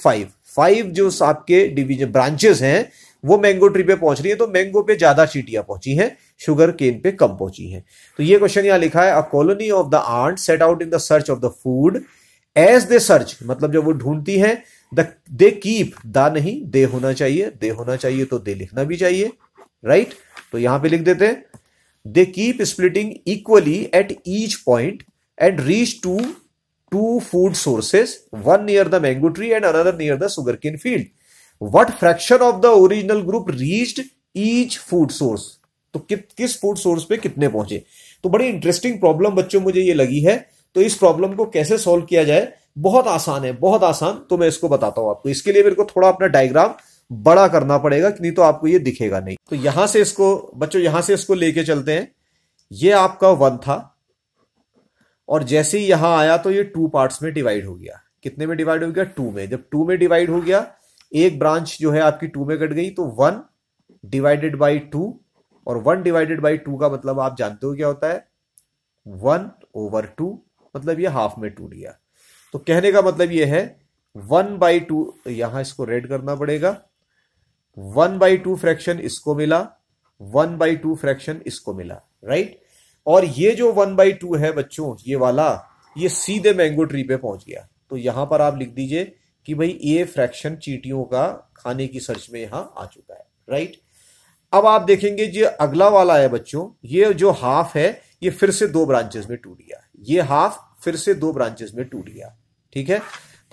5 जो आपके डिवीजन ब्रांचेस हैं वो मैंगो ट्री पे पहुंच रही है, तो मैंगो पे ज्यादा चींटियां पहुंची हैं, शुगर केन पे कम पहुंची हैं। तो ये क्वेश्चन यहां लिखा है, a colony of the ant set out in the search of the food as they search, मतलब जब वो ढूंढती हैं, दे कीप, दा नहीं दे होना चाहिए, दे होना चाहिए तो दे लिखना भी चाहिए, राइट। तो यहां पे लिख देते हैं, they keep splitting equally at each point and reach to 2 food sources, one near the mango tree and another near the sugarcane field. What fraction of the original group reached each food source? तो किस food source पे कितने पहुंचे। तो बड़ी interesting problem बच्चों मुझे ये लगी है। तो इस प्रॉब्लम को कैसे सॉल्व किया जाए, बहुत आसान है, बहुत आसान। तो मैं इसको बताता हूं आपको। इसके लिए मेरे को थोड़ा अपना डायग्राम बड़ा करना पड़ेगा, नहीं तो आपको ये दिखेगा नहीं। तो यहां से इसको बच्चों, यहां से इसको लेके चलते हैं। ये आपका 1 था, और जैसे ही यहां आया तो ये 2 पार्ट्स में डिवाइड हो गया। कितने में डिवाइड हो गया? 2 में। जब 2 में डिवाइड हो गया, एक ब्रांच जो है आपकी 2 में कट गई, तो 1 डिवाइडेड बाई 2, और 1 डिवाइडेड बाई 2 का मतलब आप जानते हो क्या होता है? 1/2, मतलब ये हाफ में टूट गया। तो कहने का मतलब ये है 1/2, यहां इसको रेड करना पड़ेगा। 1/2 फ्रैक्शन इसको मिला, 1/2 फ्रैक्शन इसको मिला, राइट। और ये जो 1/2 है बच्चों, ये वाला, ये सीधे मैंगो ट्री पे पहुंच गया। तो यहां पर आप लिख दीजिए कि भाई ये फ्रैक्शन चींटियों का खाने की सर्च में यहां आ चुका है, राइट। अब आप देखेंगे जो अगला वाला है बच्चों, ये जो हाफ है, ये फिर से 2 ब्रांचेस में टूट गया। ये हाफ फिर से 2 ब्रांचेस में टूट गया, ठीक है।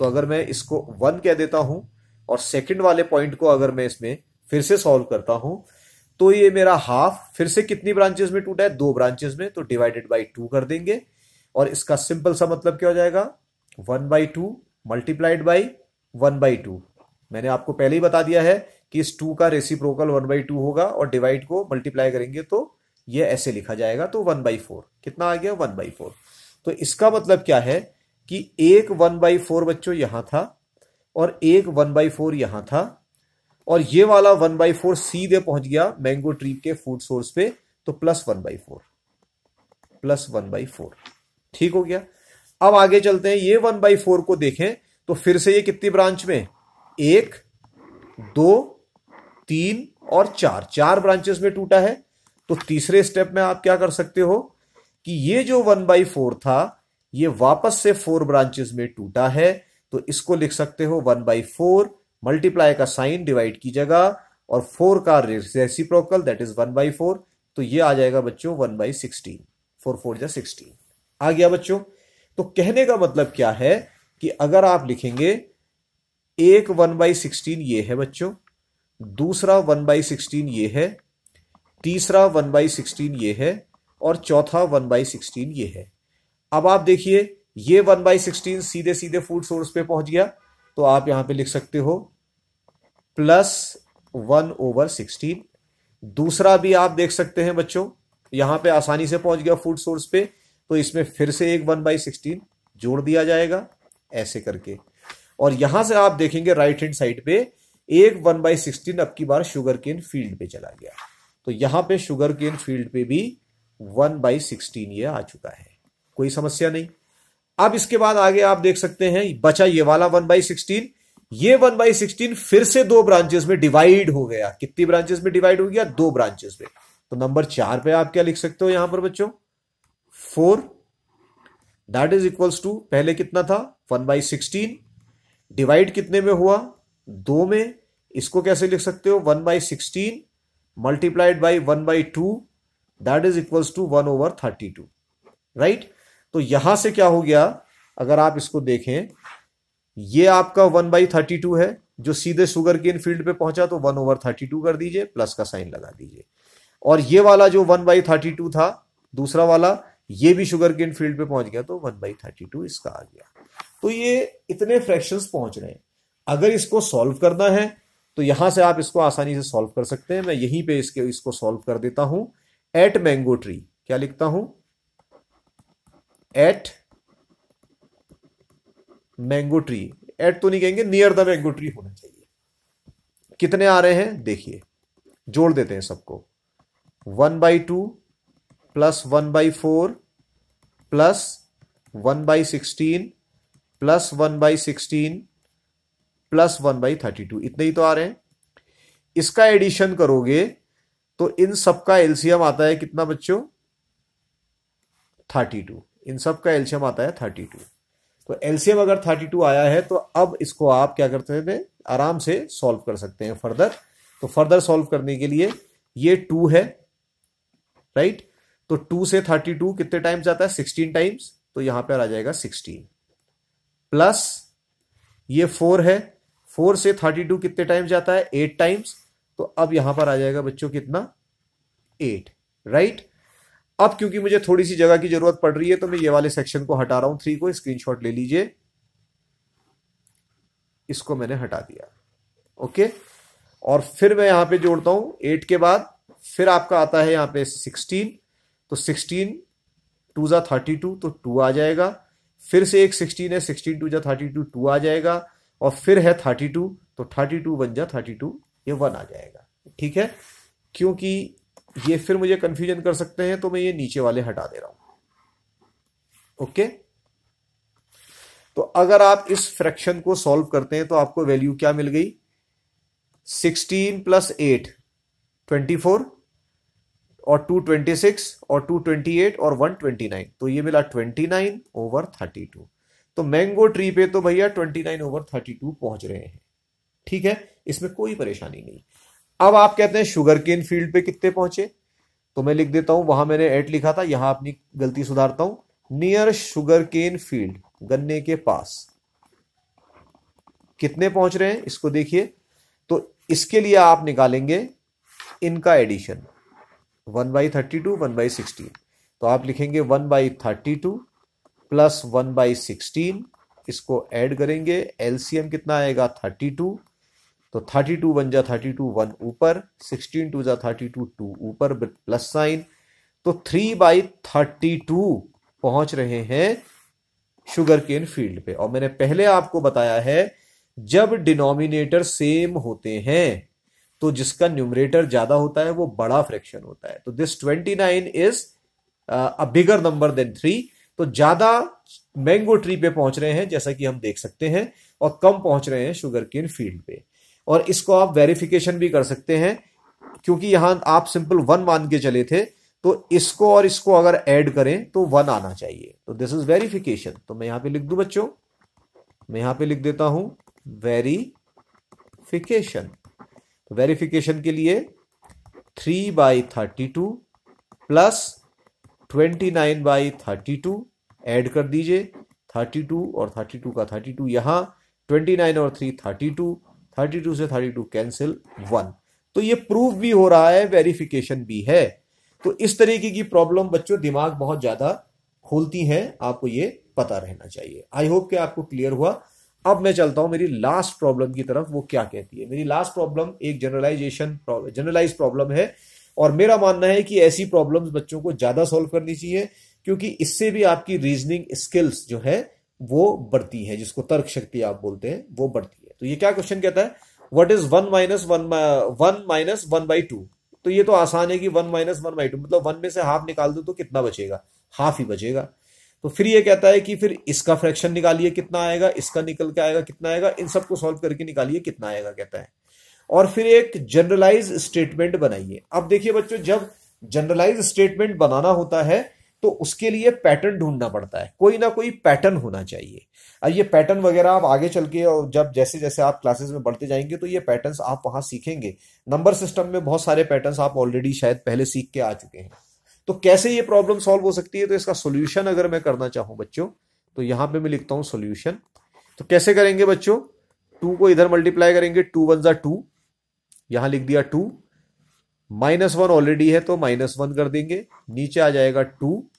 तो अगर मैं इसको 1 कह देता हूं, और सेकंड वाले पॉइंट को अगर मैं इसमें फिर से सॉल्व करता हूं, तो ये मेरा हाफ फिर से कितनी ब्रांचेस में टूटा है? 2 ब्रांचेस में। तो डिवाइडेड बाई 2 कर देंगे, और इसका सिंपल सा मतलब क्या हो जाएगा? 1/2 मल्टीप्लाइड बाई 1/2। मैंने आपको पहले ही बता दिया है कि इस 2 का रेसिप्रोकल 1/2 होगा, और डिवाइड को मल्टीप्लाई करेंगे तो ये ऐसे लिखा जाएगा। तो 1/4 कितना आ गया? 1/4। तो इसका मतलब क्या है कि एक 1/4 बच्चों यहां था, और एक 1/4 यहां था, और ये वाला 1/4 सीधे पहुंच गया मैंगो ट्री के फूड सोर्स पे। तो +1/4, +1/4, ठीक हो गया। अब आगे चलते हैं। ये 1/4 को देखें तो फिर से ये कितनी ब्रांच में? 1, 2, 3 और 4 ब्रांचेस में टूटा है। तो तीसरे स्टेप में आप क्या कर सकते हो कि ये जो 1/4 था, ये वापस से 4 ब्रांचेस में टूटा है। तो इसको लिख सकते हो 1/4, मल्टीप्लाई का साइन डिवाइड की जगह, और 4 का रेसिप्रोकल दैट इज 1/4। तो ये आ जाएगा बच्चों 1/16, 4 4 जा 16 आ गया बच्चों। तो कहने का मतलब क्या है कि अगर आप लिखेंगे एक 1/16 ये है बच्चों, दूसरा 1/16 ये है, तीसरा 1/16 ये है, और चौथा 1/16 ये है। अब आप देखिए ये 1/16 सीधे सीधे फूड सोर्स पे पहुंच गया। तो आप यहां पे लिख सकते हो +1/16। दूसरा भी आप देख सकते हैं बच्चों, यहां पे आसानी से पहुंच गया फूड सोर्स पे। तो इसमें फिर से एक 1/16 जोड़ दिया जाएगा ऐसे करके। और यहां से आप देखेंगे राइट हैंड साइड पे एक 1/16 अब की बार शुगर केन फील्ड पे चला गया। तो यहां पे शुगर केन फील्ड पे भी 1/16 ये आ चुका है, कोई समस्या नहीं। अब इसके बाद आगे आप देख सकते हैं बचा ये वाला 1/16। ये 1/16 फिर से 2 ब्रांचेस में डिवाइड हो गया। कितनी ब्रांचेस में डिवाइड हो गया? 2 ब्रांचेस में। तो नंबर 4 पे आप क्या लिख सकते हो यहां पर बच्चों? 4, दैट इज इक्वल्स टू, पहले कितना था? 1/16 डिवाइड कितने में हुआ? 2 में। इसको कैसे लिख सकते हो? 1/16 multiplied by 1/2 that is equals to 1/32, right. तो यहां से क्या हो गया, अगर आप इसको देखें, ये आपका 1/32 है जो सीधे शुगर केन फील्ड पे पहुंचा। तो 1/32 कर दीजिए, प्लस का साइन लगा दीजिए। और ये वाला जो 1/32 था दूसरा वाला, ये भी शुगर केन फील्ड पे पहुंच गया। तो 1/32 इसका आ गया। तो ये इतने फ्रैक्शंस पहुंच रहे हैं। अगर इसको सॉल्व करना है तो यहां से आप इसको आसानी से सॉल्व कर सकते हैं। मैं यहीं पे इसको सॉल्व कर देता हूं। एट मैंगो ट्री, क्या लिखता हूं? Eight mango tree. एट तो नहीं कहेंगे, नियर द मैंगो ट्री होना चाहिए। कितने आ रहे हैं देखिए, जोड़ देते हैं सबको। 1/2 प्लस 1/4 प्लस 1/16 प्लस 1/16 प्लस 1/32, इतने ही तो आ रहे हैं। इसका एडिशन करोगे तो इन सबका एलसीएम आता है कितना बच्चों? 32। इन सबका एलसीएम आता है 32। तो एलसीएम अगर 32 आया है तो अब इसको आप क्या करते हैं, आराम से सॉल्व कर सकते हैं फर्दर। तो फर्दर सॉल्व करने के लिए ये 2 है, राइट। तो 2 से 32 कितने टाइम्स जाता है? 16 टाइम्स। तो यहां पर आ जाएगा 16 प्लस ये 4 है। 4 से 32 कितने टाइम्स जाता है? 8 टाइम्स। तो अब यहां पर आ जाएगा बच्चों कितना? 8, राइट। अब क्योंकि मुझे थोड़ी सी जगह की जरूरत पड़ रही है तो मैं ये वाले सेक्शन को हटा रहा हूं, 3 को स्क्रीनशॉट ले लीजिए, इसको मैंने हटा दिया। ओके, और फिर मैं यहां पे जोड़ता हूं 8 के बाद फिर आपका आता है यहां पे 16, तो 16 2 जा 32 तो 2 आ जाएगा, फिर से एक 16 है, 16 2 जा 32 2 आ जाएगा, और फिर है 32 तो 32 1 जा 32 ये 1 आ जाएगा। ठीक है, क्योंकि ये फिर मुझे कंफ्यूजन कर सकते हैं तो मैं ये नीचे वाले हटा दे रहा हूं। ओके, तो अगर आप इस फ्रैक्शन को सॉल्व करते हैं तो आपको वैल्यू क्या मिल गई, 16 प्लस 8 24 और 2 26 और 2 28 और 1 29, तो ये मिला 29 ओवर 32। तो मैंगो ट्री पे तो भैया 29 ओवर 32 पहुंच रहे हैं। ठीक है, इसमें कोई परेशानी नहीं। अब आप कहते हैं शुगर केन फील्ड पे कितने पहुंचे, तो मैं लिख देता हूं, वहां मैंने 8 लिखा था, यहां अपनी गलती सुधारता हूं, नियर शुगर केन फील्ड, गन्ने के पास कितने पहुंच रहे हैं इसको देखिए। तो इसके लिए आप निकालेंगे इनका एडिशन, 1/32 1/16, तो आप लिखेंगे 1/32 प्लस 1/16, इसको ऐड करेंगे, एलसीएम कितना आएगा 32, तो 32 1 जा 32 1 ऊपर, 16 2 जा 32 2 ऊपर प्लस साइन, तो 3/32 पहुंच रहे हैं शुगर केन फील्ड पे। और मैंने पहले आपको बताया है जब डिनोमिनेटर सेम होते हैं तो जिसका न्यूमरेटर ज्यादा होता है वो बड़ा फ्रैक्शन होता है। तो this 29 is a bigger number than 3, तो ज्यादा मैंगो ट्री पे पहुंच रहे हैं जैसा कि हम देख सकते हैं, और कम पहुंच रहे हैं शुगर केन फील्ड पे। और इसको आप वेरिफिकेशन भी कर सकते हैं, क्योंकि यहां आप सिंपल 1 मान के चले थे, तो इसको और इसको अगर ऐड करें तो 1 आना चाहिए, तो दिस इज वेरिफिकेशन। तो मैं यहां पे लिख दूं बच्चों, मैं यहां पे लिख देता हूं वेरिफिकेशन। तो वेरिफिकेशन के लिए 3/32 प्लस 29/32 ऐड कर दीजिए, 32 और 32 का 32 यहां, 29 और 3 32, 32 से 32 कैंसिल 1। तो ये प्रूफ भी हो रहा है, वेरिफिकेशन भी है। तो इस तरीके की प्रॉब्लम बच्चों दिमाग बहुत ज्यादा खोलती हैं, आपको ये पता रहना चाहिए। आई होप कि आपको क्लियर हुआ। अब मैं चलता हूं मेरी लास्ट प्रॉब्लम की तरफ, वो क्या कहती है। मेरी लास्ट प्रॉब्लम एक जनरलाइज प्रॉब्लम है, और मेरा मानना है कि ऐसी प्रॉब्लम्स बच्चों को ज्यादा सॉल्व करनी चाहिए, क्योंकि इससे भी आपकी रीजनिंग स्किल्स जो है वो बढ़ती है, जिसको तर्क शक्ति आप बोलते हैं वो बढ़ती है। तो ये क्या क्वेश्चन कहता है, व्हाट इज 1 माइनस 1/2। तो ये तो आसान है कि 1 माइनस 1/2 मतलब 1 में से हाफ निकाल दो तो कितना बचेगा, हाफ ही बचेगा। तो फिर ये कहता है कि फिर इसका फ्रैक्शन निकालिए कितना आएगा, इसका निकल के आएगा कितना आएगा, इन सबको सॉल्व करके निकालिए कितना आएगा कहता है। और फिर एक जनरलाइज स्टेटमेंट बनाइए। अब देखिए बच्चों, जब जनरलाइज स्टेटमेंट बनाना होता है तो उसके लिए पैटर्न ढूंढना पड़ता है, कोई ना कोई पैटर्न होना चाहिए। और ये पैटर्न वगैरह आप आगे चल के, और जब जैसे जैसे आप क्लासेस में बढ़ते जाएंगे तो ये पैटर्न्स आप वहां सीखेंगे। नंबर सिस्टम में बहुत सारे पैटर्न्स आप ऑलरेडी शायद पहले सीख के आ चुके हैं। तो कैसे ये प्रॉब्लम सॉल्व हो सकती है, तो इसका सोल्यूशन अगर मैं करना चाहूं बच्चों, तो यहां पे मैं लिखता हूं सोल्यूशन। तो कैसे करेंगे बच्चों, 2 को इधर मल्टीप्लाई करेंगे, 2 1 जा 2, यहां लिख दिया 2, -1 ऑलरेडी है तो -1 कर देंगे, नीचे आ जाएगा 2,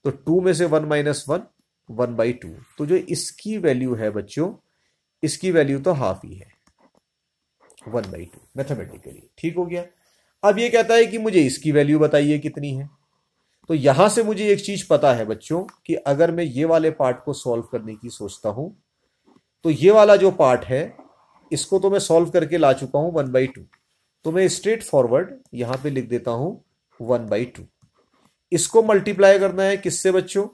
तो 2 में से 1 माइनस 1 1/2। तो जो इसकी वैल्यू है बच्चों, इसकी वैल्यू तो हाफ ही है, 1/2 मैथमेटिकली। ठीक हो गया। अब ये कहता है कि मुझे इसकी वैल्यू बताइए कितनी है। तो यहां से मुझे एक चीज पता है बच्चों कि अगर मैं ये वाले पार्ट को सॉल्व करने की सोचता हूं, तो ये वाला जो पार्ट है इसको तो मैं सॉल्व करके ला चुका हूं 1/2, तो मैं स्ट्रेट फॉरवर्ड यहां पे लिख देता हूं 1/2। इसको मल्टीप्लाई करना है किससे बच्चों,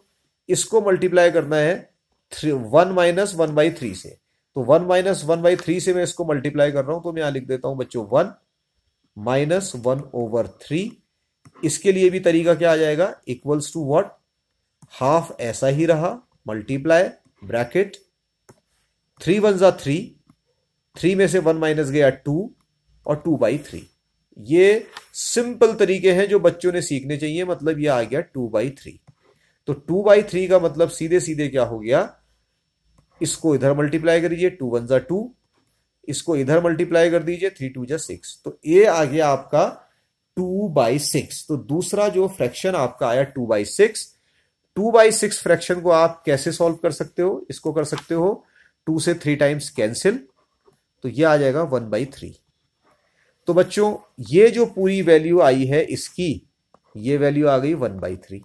इसको मल्टीप्लाई करना है 1 माइनस 1/3 से। तो 1 माइनस 1/3 से मैं इसको मल्टीप्लाई कर रहा हूं, तो मैं यहां लिख देता हूं बच्चों 1 माइनस 1/3। इसके लिए भी तरीका क्या आ जाएगा, इक्वल्स टू व्हाट, हाफ ऐसा ही रहा, मल्टीप्लाई ब्रैकेट 3 1 जा 3, 3 में से 1 माइनस गया 2 और 2/3। ये सिंपल तरीके हैं जो बच्चों ने सीखने चाहिए, मतलब ये आ गया 2/3। तो 2/3 का मतलब सीधे सीधे क्या हो गया, इसको इधर मल्टीप्लाई करिए, 2 1 जा 2, इसको इधर मल्टीप्लाई कर दीजिए, 3 2 जा 6। तो ये आ गया आपका 2/6। तो दूसरा जो फ्रैक्शन आपका आया 2/6, 2/6 फ्रैक्शन को आप कैसे सॉल्व कर सकते हो? इसको कर सकते हो 2 से 3 टाइम्स कैंसिल, तो ये आ जाएगा 1/3। तो बच्चों ये जो पूरी वैल्यू आई है इसकी, ये वैल्यू आ गई 1/3,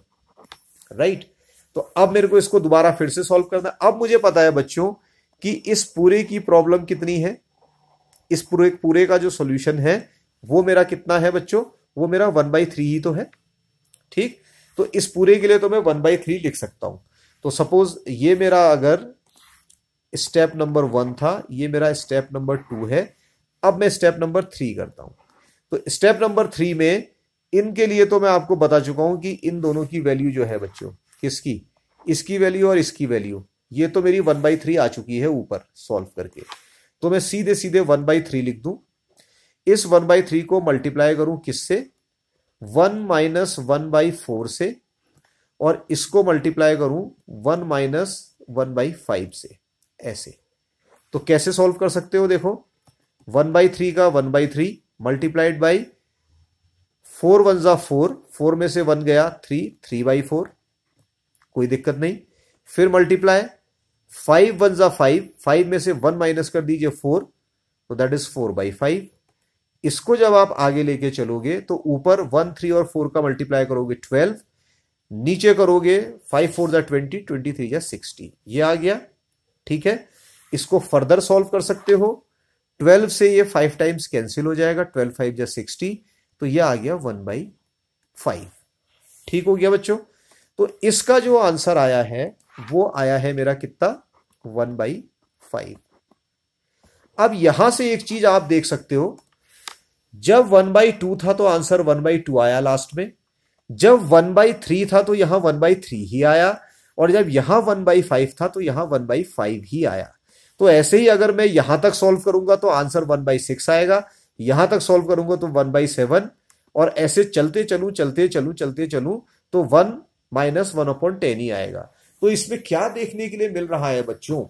राइट। तो अब मेरे को इसको दोबारा फिर से सॉल्व करना है। अब मुझे पता है बच्चों कि इस पूरे की प्रॉब्लम कितनी है, इस पूरे का जो सॉल्यूशन है वो मेरा कितना है बच्चों? वो मेरा 1/3 ही तो है, ठीक। तो इस पूरे के लिए तो मैं 1/3 लिख सकता हूं। तो सपोज ये मेरा अगर स्टेप नंबर 1 था, ये मेरा स्टेप नंबर 2 है। अब मैं स्टेप नंबर 3 करता हूं। तो स्टेप नंबर 3 में इनके लिए तो मैं आपको बता चुका हूं कि इन दोनों की वैल्यू जो है बच्चों, किसकी? इसकी वैल्यू और इसकी वैल्यू, ये तो मेरी 1/3 आ चुकी है ऊपर सॉल्व करके। तो मैं सीधे सीधे 1/3 लिख दूं। इस 1/3 को मल्टीप्लाई करूं किससे? 1 माइनस 1/4 से, और इसको मल्टीप्लाई करूं 1 माइनस 1/5 से, ऐसे। तो कैसे सॉल्व कर सकते हो? देखो 1/3 का 1/3 मल्टीप्लाइड बाई 4 1 जा 4, 4 में से 1 गया 3, 3/4, कोई दिक्कत नहीं। फिर मल्टीप्लाई 5 1 जा 5, 5 में से 1 माइनस कर दीजिए 4, तो दैट इज 4/5। इसको जब आप आगे लेके चलोगे तो ऊपर 1 3 और 4 का मल्टीप्लाई करोगे 12, नीचे करोगे 5 4 जा 20, 23 जा 60, ये आ गया, ठीक है। इसको फर्दर सॉल्व कर सकते हो। 12 से ये 5 टाइम्स कैंसिल हो जाएगा, 12 5 जा 60, तो ये आ गया 1/5, ठीक हो गया बच्चों। तो इसका जो आंसर आया है वो आया है मेरा कितना? 1/5। अब यहां से एक चीज आप देख सकते हो, जब 1/2 था तो आंसर 1/2 आया लास्ट में, जब 1/3 था तो यहां 1/3 ही आया, और जब यहां 1/5 था तो यहां 1/5 ही आया। तो ऐसे ही अगर मैं यहां तक सॉल्व करूंगा तो आंसर 1/6 आएगा, यहां तक सॉल्व करूंगा तो 1/7, और ऐसे चलते चलूं तो 1 माइनस 1/10 ही आएगा। तो इसमें क्या देखने के लिए मिल रहा है बच्चों?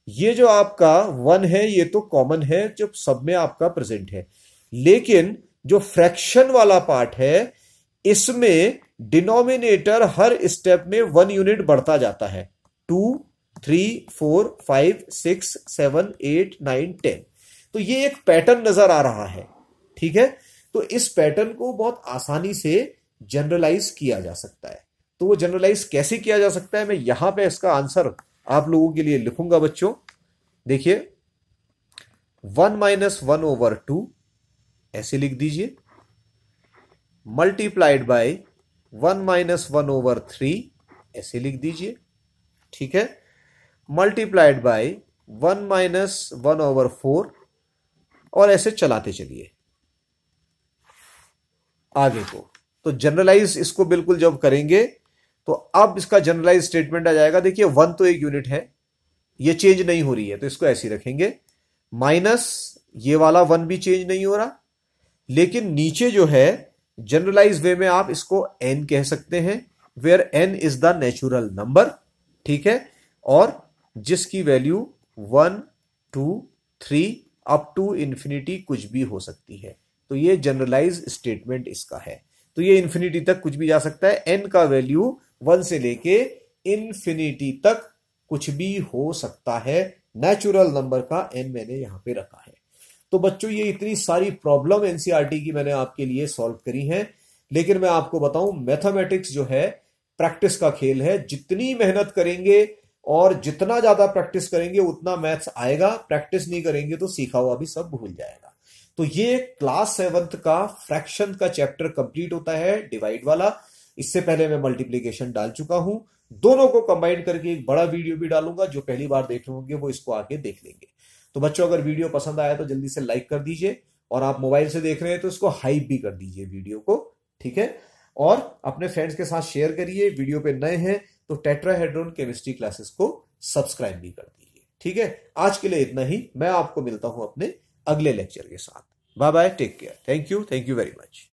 ये जो आपका 1 है ये तो कॉमन है, जो सब में आपका प्रेजेंट है, लेकिन जो फ्रैक्शन वाला पार्ट है इसमें डिनोमिनेटर हर स्टेप में 1 यूनिट बढ़ता जाता है। 2 3 4 5 6 7 8 9 10। तो ये एक पैटर्न नजर आ रहा है, ठीक है। तो इस पैटर्न को बहुत आसानी से जनरलाइज किया जा सकता है। तो वो जनरलाइज कैसे किया जा सकता है, मैं यहां पे इसका आंसर आप लोगों के लिए लिखूंगा बच्चों। देखिए 1 माइनस 1/2 ऐसे लिख दीजिए, मल्टीप्लाइड बाय 1 माइनस 1/3 ऐसे लिख दीजिए, ठीक है, मल्टीप्लाइड बाय 1 माइनस 1/4, और ऐसे चलाते चलिए आगे को। तो जनरलाइज इसको बिल्कुल जब करेंगे तो अब इसका जनरलाइज स्टेटमेंट आ जाएगा। देखिए 1 तो एक यूनिट है, ये चेंज नहीं हो रही है, तो इसको ऐसे रखेंगे, माइनस ये वाला 1 भी चेंज नहीं हो रहा, लेकिन नीचे जो है जनरलाइज वे में आप इसको n कह सकते हैं, where n is the natural number, ठीक है, और जिसकी वैल्यू 1 2 3 अप टू इंफिनिटी कुछ भी हो सकती है। तो ये जनरलाइज स्टेटमेंट इसका है। तो ये इंफिनिटी तक कुछ भी जा सकता है, n का वैल्यू 1 से लेके इंफिनिटी तक कुछ भी हो सकता है। नेचुरल नंबर का n मैंने यहां पे रखा है। तो बच्चों ये इतनी सारी प्रॉब्लम एनसीईआरटी की मैंने आपके लिए सॉल्व करी है, लेकिन मैं आपको बताऊं मैथमेटिक्स जो है प्रैक्टिस का खेल है। जितनी मेहनत करेंगे और जितना ज्यादा प्रैक्टिस करेंगे उतना मैथ्स आएगा, प्रैक्टिस नहीं करेंगे तो सीखा हुआ भी सब भूल जाएगा। तो ये क्लास 7th का फ्रैक्शन का चैप्टर कंप्लीट होता है, डिवाइड वाला। इससे पहले मैं मल्टीप्लीकेशन डाल चुका हूं, दोनों को कंबाइन करके एक बड़ा वीडियो भी डालूंगा, जो पहली बार देख रहे होंगे वो इसको आके देख लेंगे। तो बच्चों अगर वीडियो पसंद आया तो जल्दी से लाइक कर दीजिए, और आप मोबाइल से देख रहे हैं तो इसको हाइप भी कर दीजिए वीडियो को, ठीक है, और अपने फ्रेंड्स के साथ शेयर करिए। वीडियो पे नए हैं तो टेट्राहेड्रॉन केमिस्ट्री क्लासेस को सब्सक्राइब भी कर दीजिए, ठीक है। आज के लिए इतना ही, मैं आपको मिलता हूं अपने अगले लेक्चर के साथ। Bye bye, take care, thank you very much.